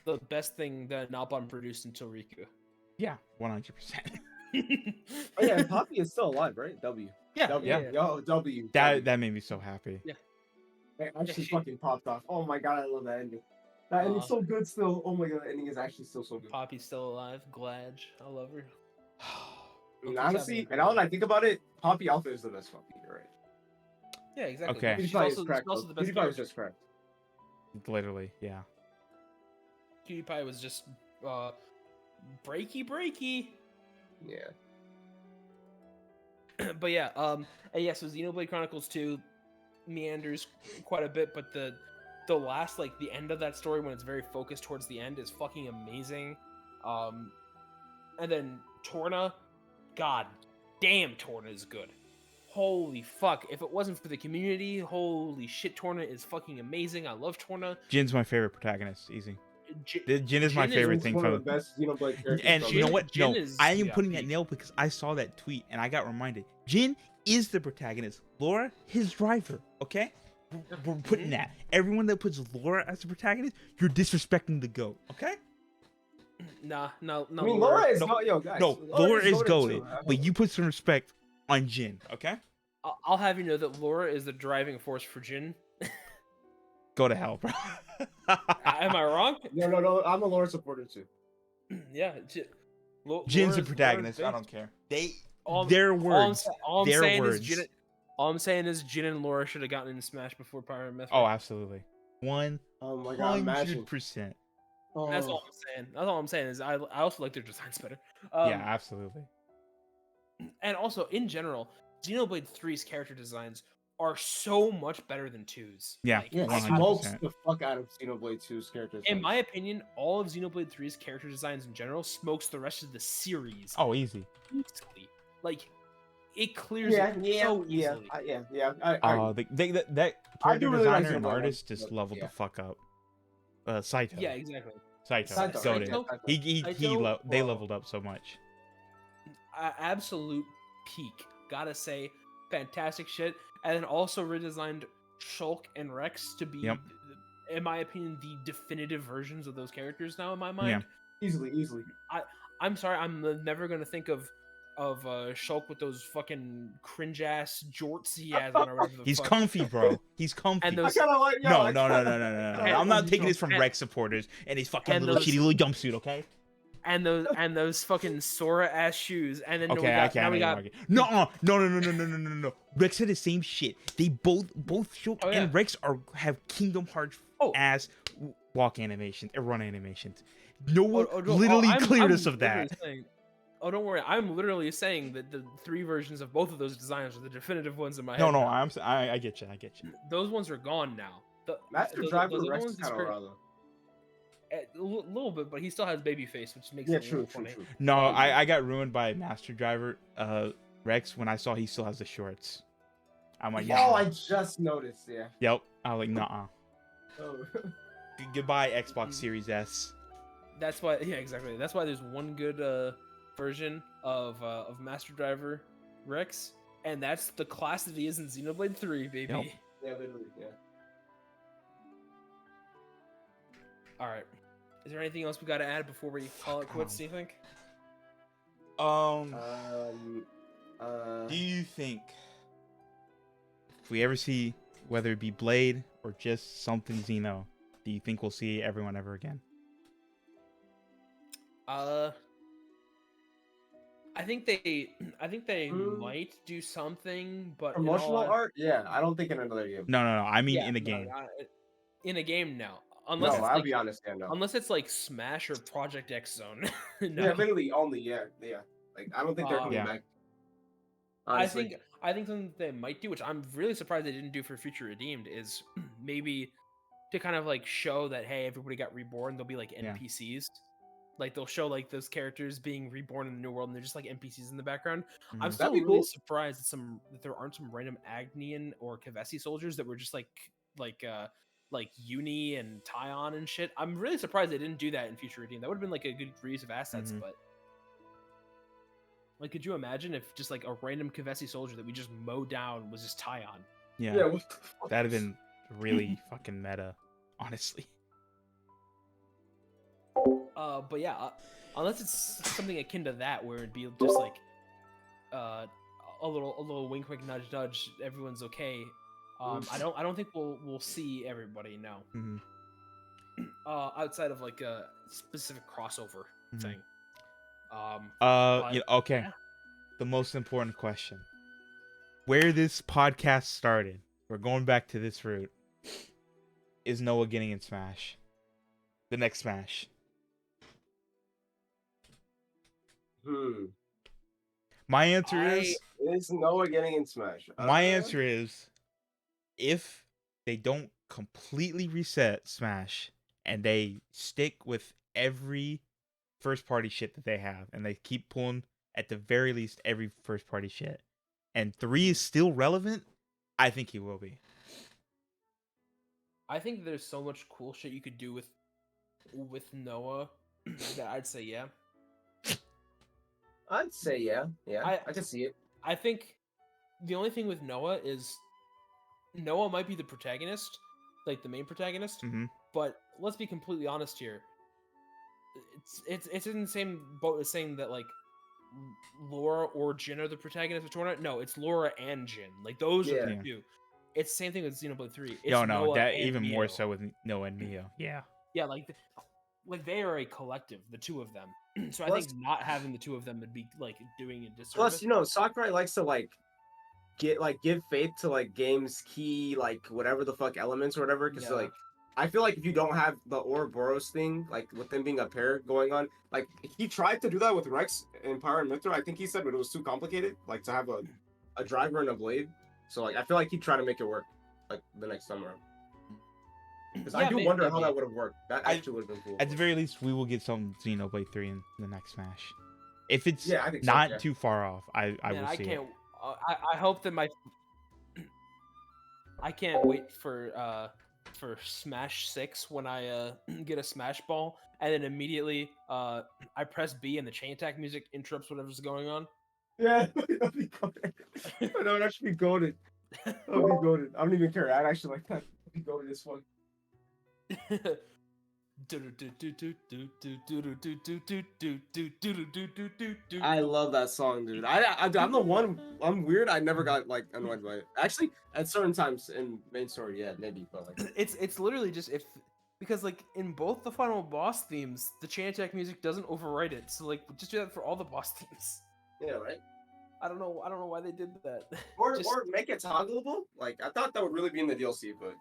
the best thing that Knoppon produced until Riku. Yeah, 100%. Oh yeah, and Poppy is still alive, right? W. Yeah, W. yeah. Yo, W. That made me so happy. Yeah. It actually she- fucking popped off. Oh my god, I love that ending. That ending's so good still. Oh my god, that ending is actually still so good. Poppy's still alive. Glad. I love her. And Keeps honestly, having and now that I think about it, Poppy Alpha is the best Poppy, you're right? Yeah, exactly. Okay. She's PewDiePie also, is correct. she's also Though. the best PewDiePie is character. just correct. Literally, yeah. PewDiePie was just breaky. Yeah. But yeah, and yeah, so Xenoblade Chronicles 2 meanders quite a bit, but the last, like, the end of that story when it's very focused towards the end is fucking amazing. And then Torna, god damn, Torna is good. Holy fuck! If it wasn't for the community, holy shit, Torna is fucking amazing. I love Torna. Jin's my favorite protagonist. Easy. J- Jin is my Jin favorite He's thing one from of the best Xenoblade characters. And from you know the- what? Jin No, is- I am yeah, putting that peak. nail because I saw that tweet and I got reminded. Jin is the protagonist. Laura, his driver. Okay, we're putting that. Everyone that puts Laura as the protagonist, you're disrespecting the goat. Okay? Nah, no. I mean, Laura is No, go- yo guys. No, Laura is goated goaded, too. but you put some respect on Jin. Okay? I'll have you know that Laura is the driving force for Jin. Go to hell, bro. Am I wrong? No. I'm a Laura supporter too. Yeah. Jin's the Laura's protagonist. I big. don't care. They All- their all I'm words. sa- all I'm their saying words. is Jin. All I'm saying is Jin and Laura should have gotten in Smash before Pyro and Myth. Oh, absolutely. 100%. Oh my god, imagine. Oh. That's all I'm saying. That's all I'm saying is I also like their designs better. Yeah, absolutely. And also in general, Xenoblade 3's character designs are so much better than 2's. Yeah. Like, Yeah, 100%. smokes the fuck out of Xenoblade 2's characters. in my opinion, all of Xenoblade 3's character designs in general smokes the rest of the series Oh, easy. easily. Like, it clears it so easily. That I do character really like designer and Xenoblade, artist just but, leveled yeah. the fuck up. Saito. Yeah, exactly. Saito. Saito, So right? did. Saito? He Saito? they Wow. leveled up so much. Absolute peak. Gotta say, fantastic shit. And then also redesigned Shulk and Rex to be, Yep. in my opinion, the definitive versions of those characters now in my mind. Easily. I'm sorry, I'm never gonna think of Shulk with those fucking cringe ass jorts he has on. Or whatever the He's fuck. comfy, bro. He's comfy. And I those- kind of like. yo, No. I kinda- And- I'm not taking this from and- Rex supporters and his fucking and little those- shitty little jumpsuit, okay? and those fucking Sora ass shoes. And then Okay, I can't now we even got argue. No. Rex had the same shit. They both Shulk Oh, yeah. and Rex have Kingdom Hearts Oh. ass walk animations and run animations. No one no, literally I'm cleared us of literally that. saying- oh, don't worry. I'm literally saying that the 3 versions of both of those designs are the definitive ones in my head. No, now. I get you. Those ones are gone now. Master those- Driver those Rex ones is kind of great. raw though. A little bit, but he still has baby face, which makes Yeah, it a little true. funny. No, I got ruined by Master Driver Rex when I saw he still has the shorts. I'm like, yeah. Oh, I just noticed. Yeah. Yep. I was like, nah. Oh. Goodbye, Xbox Series S. That's why, yeah, exactly. That's why there's one good version of Master Driver Rex, and that's the class that he is in Xenoblade 3, baby. Yep. Yeah, literally. Yeah. All right. Is there anything else we got to add before we call it quits? Do you think? Do you think if we ever see, whether it be Blade or just something Xeno, do you think we'll see everyone ever again? I think they Mm. might do something, but in Promotional all hon- art? Yeah, I don't think in another game. No. I mean yeah, in the no, game. in a game, no. No, Unless it's I'll like, be honest. Yeah, no. unless it's like Smash or Project X Zone. Yeah, no. literally only. Yeah. Like I don't think they're coming Yeah. back. I Honestly. think something they might do, which I'm really surprised they didn't do for Future Redeemed, is maybe to kind of like show that, hey, everybody got reborn. They'll be like Yeah. NPCs. Like they'll show like those characters being reborn in the new world, and they're just like NPCs in the background. I'm Mhm. still That'd be really cool. surprised that there aren't some random Agnian or Kavesi soldiers that were just like Uni and Tyon and shit. I'm really surprised they didn't do that in Future Redeemed. That would have been like a good reuse of assets, Mhm. but like, could you imagine if just like a random Kavesi soldier that we just mow down was just Tyon? Yeah, Yeah. What the fuck? that'd have been really fucking meta, honestly. But yeah, unless it's something akin to that, where it'd be just like a little wink, wink, nudge, nudge. Everyone's okay. I don't think we'll see everybody, no. Mhm. Outside of like a specific crossover Mhm. thing. But, Okay. yeah. The most important question. Where this podcast started, we're going back to this route. Is Noah getting in Smash? The next Smash. My answer is Is Noah getting in Smash? my answer is if they don't completely reset Smash and they stick with every first party shit that they have and they keep pulling at the very least every first party shit and 3 is still relevant, I think he will be. I think there's so much cool shit you could do with Noah that I'd say yeah. I'd say yeah. I can see it. I think the only thing with Noah is Noah might be the protagonist, like the main protagonist, Mm-hmm. but let's be completely honest here. It's in the same boat as saying that like Laura or Jin are the protagonists of Torna. No, it's Laura and Jin. Like those are the Yeah. two. It's the same thing with Xenoblade 3. It's Yo, no, Noah that and even more Neo. so with Noah and Neo. Yeah. Yeah, like they are a collective, the two of them. So I Plus- think not having the two of them would be like doing a disservice. Plus, you know, Sakurai likes to like give faith to like games key like whatever the fuck elements or whatever. Because Yeah. like I feel like if you don't have the Ouroboros thing, like with them being a pair going on, like he tried to do that with Rex and Pyre and Mithra. I think he said, but it was too complicated, like to have a driver and a blade. So like I feel like he'd try to make it work, like the next time around. Because I do wonder how that would have worked. That actually would have been cool. At the very least, we will get some Xenoblade 3 in the next Smash. If it's I think so, not yeah. too far off, I Man, will see can't. it. I hope that my. I can't wait for Smash 6 when I get a Smash Ball and then immediately I press B and the chain attack music interrupts whatever's going on. Yeah, that'd be goated. That would actually be goated. That would be goated. I don't even care. I'd actually like that. That'd be goated this one. I love that song, dude. I'm the one. I'm weird. I never got like annoyed by it. Actually, at certain times in main story, yeah, maybe, but like it's literally just because like in both the final boss themes, the chain attack music doesn't overwrite it. So like just do that for all the boss themes. yeah, right. I don't know why they did that. Or Just- or make it toggleable. Like I thought that would really be in the DLC, but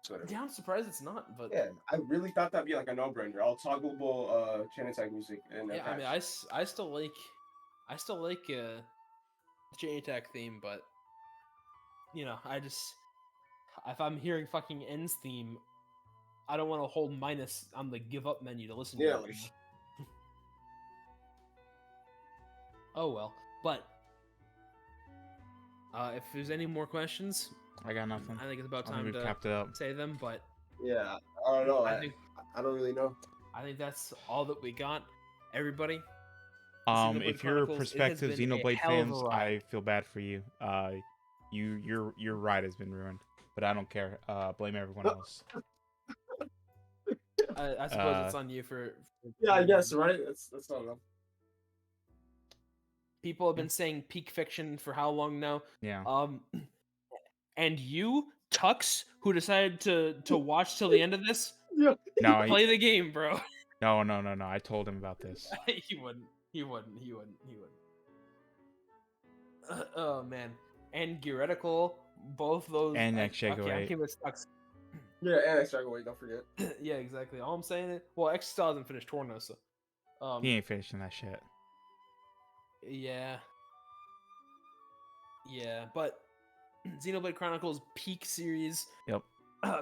whatever. Yeah, I'm surprised it's not. But Yeah, I really thought that'd be like a no-brainer. All toggleable chain attack music and yeah, I mean, I still like the chain attack theme, but you know, if I'm hearing fucking N's theme, I don't want to hold minus on the give up menu to listen to Yeah, it. like- Oh well, but if there's any more questions, I got nothing. I think it's about I think time we've to capped it up. say them. But yeah, I don't know. I I don't really know. think that's all that we got, everybody. Xenoblade If you're Chronicles, it has prospective been a Xenoblade hell of a fans, ride. I feel bad for you. Your ride has been ruined, but I don't care. Blame everyone else. I suppose it's on you for Yeah, I guess right. That's not enough. People have been saying peak fiction for how long now? Yeah. And you, Tux, who decided to watch till the end of this, Yeah. No, play the game, bro. no. I told him about this. He wouldn't. Oh man. And Theoretical, both those. And X-Shago okay, I'm 8. keeping with Tux. Yeah, and I struggle. Wait, don't forget. Yeah, exactly. All I'm saying is, well, X still hasn't finished Torno, so. He ain't finishing that shit. Yeah. Yeah, but Xenoblade Chronicles peak series. Yep.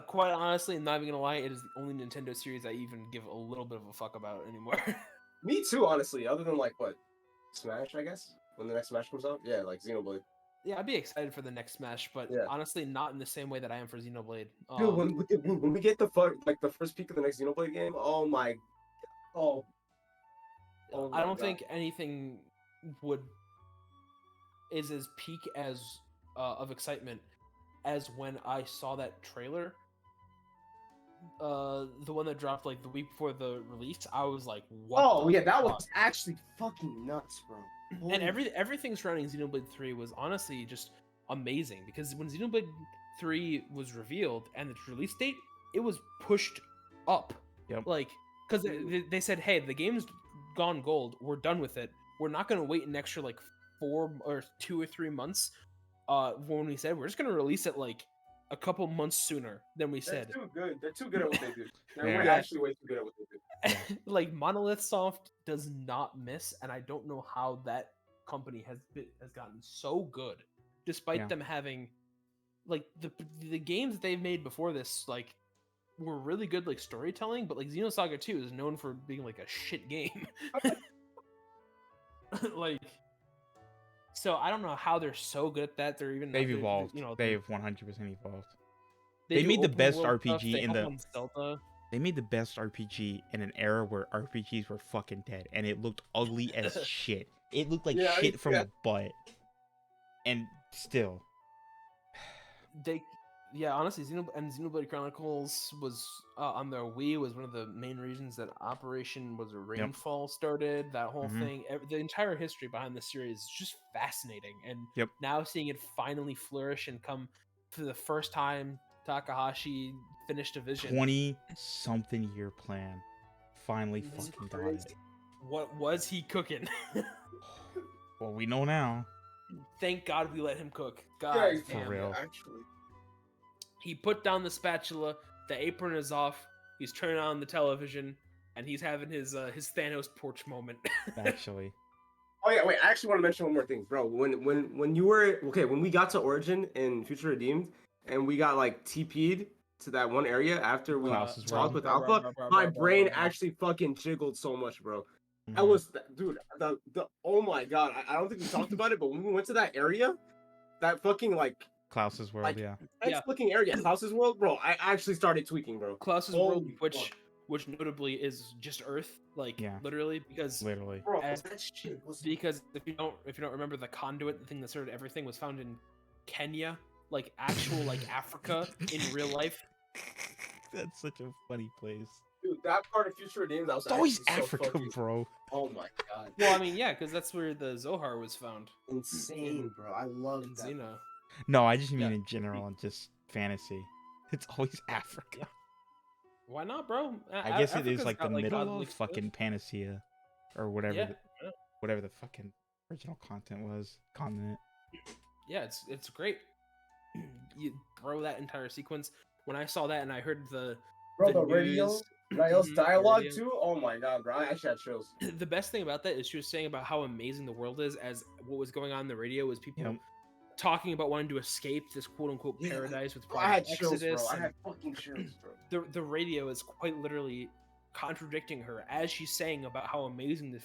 Quite honestly, I'm not even gonna lie, it is the only Nintendo series I even give a little bit of a fuck about anymore. Me too, honestly. Other than like what, Smash, I guess. When the next Smash comes out, yeah, like Xenoblade. Yeah, I'd be excited for the next Smash, but Yeah. honestly, not in the same way that I am for Xenoblade. Dude, when we get the the first peak of the next Xenoblade game, oh my, oh. Oh I my don't God. think anything is as peak as of excitement as when I saw that trailer. The one that dropped like the week before the release, I was like, "What?" Oh the yeah, that fuck? was actually fucking nuts, bro. And Holy- everything surrounding Xenoblade 3 was honestly just amazing because when Xenoblade 3 was revealed and its release date, it was pushed up. Yep. Like, because they said, hey, the game's gone gold. We're done with it. We're not going to wait an extra like 2 or 3 months. When we said we're just going to release it like a couple months sooner than we said. They're too good. They're too good at what they do. They're Yeah. way- actually way too good at what they do. Like Monolith Soft does not miss, and I don't know how that company has gotten so good, despite Yeah. them having like the games that they've made before this like were really good like storytelling, but like Xenosaga 2 is known for being like a shit game. Like, so I don't know how they're so good at that. They're even They've evolved. You know, They've 100% evolved. they they do made the open best world stuff, RPG they in help the- on Zelda. They made the best RPG in an era where RPGs were fucking dead, and it looked ugly as shit. It looked like Yeah, shit from yeah. a butt. And still, Honestly, Xenoblade Chronicles was on their Wii was one of the main reasons that Operation was a Rainfall started. That whole Mhm. thing, the entire history behind the series is just fascinating. And Yep. now seeing it finally flourish and come for the first time, Takahashi finished a vision. 20-something year plan finally This is fucking got crazy. it. What was he cooking? Well, we know now. Thank God we let him cook. God Yeah, for damn. real. Actually. He put down the spatula, the apron is off, he's turning on the television, and he's having his Thanos porch moment. Actually, Oh yeah, wait. I actually want to mention one more thing, bro. When you were when we got to Origin in Future Redeemed, and we got like TP'd to that one area after we Klaus's talked world. with Alpha, my brain actually fucking jiggled so much, bro. I Mhm. was, dude, the oh my god, I don't think we talked about it, but when we went to that area, that fucking like Klaus's world, like- yeah. Yeah. nice looking area, Klaus's world, bro. I actually started tweaking, bro. Klaus's Holy world, fuck. which notably is just Earth, like Yeah. literally, because Literally. Bro, As- that shit was because if you don't remember, the conduit, the thing that started everything, was found in Kenya, like actual like Africa in real life. That's such a funny place. dude. That part of Future Redeemed, that was It's always actually so Africa, fucking- bro. Oh my god, Well, I mean, yeah, because that's where the Zohar was found insane, bro. I love in that. Xena. No, I just mean Yeah. in general and just fantasy. It's always Africa. Why not, bro? I guess it is Africa's like the got, middle godly of fucking Panacea, or whatever, Yeah, whatever the fucking original content was. Continent. yeah, it's great. You bro, that entire sequence. When I saw that and I heard the Bro, the the radio, news- Rael's Mhm, dialogue radio. too. Oh my god, bro. I actually had chills. the best thing about that is she was saying about how amazing the world is, as what was going on in the radio was people Yep. talking about wanting to escape this quote unquote Yeah, paradise with Bro, I had Project chills, Exodus. bro. I and had fucking chills, bro. the radio is quite literally contradicting her as she's saying about how amazing this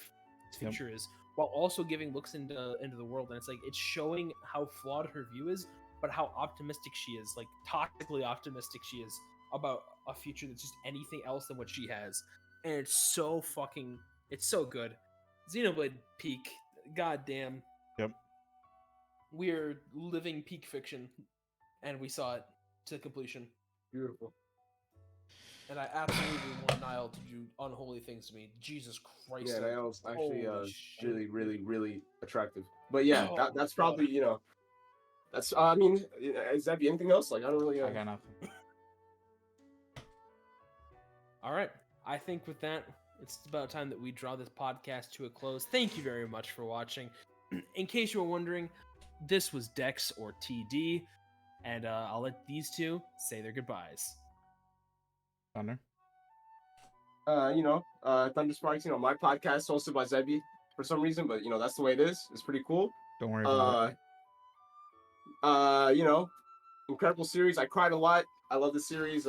Yep. future is, while also giving looks into the world. And it's like it's showing how flawed her view is, but how optimistic she is, like toxically optimistic she is about a future that's just anything else than what she has. And it's so good. Xenoblade peak, goddamn. Yep. We're living peak fiction, and we saw it to completion. Beautiful. And I absolutely want Niall to do unholy things to me. Jesus Christ. Yeah, Rael's actually Holy shit. really, really, really attractive. But yeah, Oh, that's God. probably that's. I mean, is that be anything else? Like, I don't really. I got nothing. All right. I think with that, it's about time that we draw this podcast to a close. Thank you very much for watching. In case you were wondering, this was Dex or TD, and I'll let these two say their goodbyes. Thunder. Thunder Sparks. My podcast hosted by Zebi for some reason, but that's the way it is. It's pretty cool. Don't worry about Incredible series. I cried a lot. I love the series.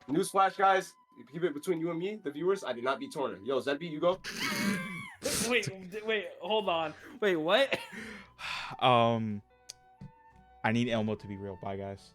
Newsflash, guys. Keep it between you and me, the viewers. I did not beat Torna. Yo, Zebi, you go. Wait, hold on. Wait, what? it. I need Elmo to be real. Bye, guys.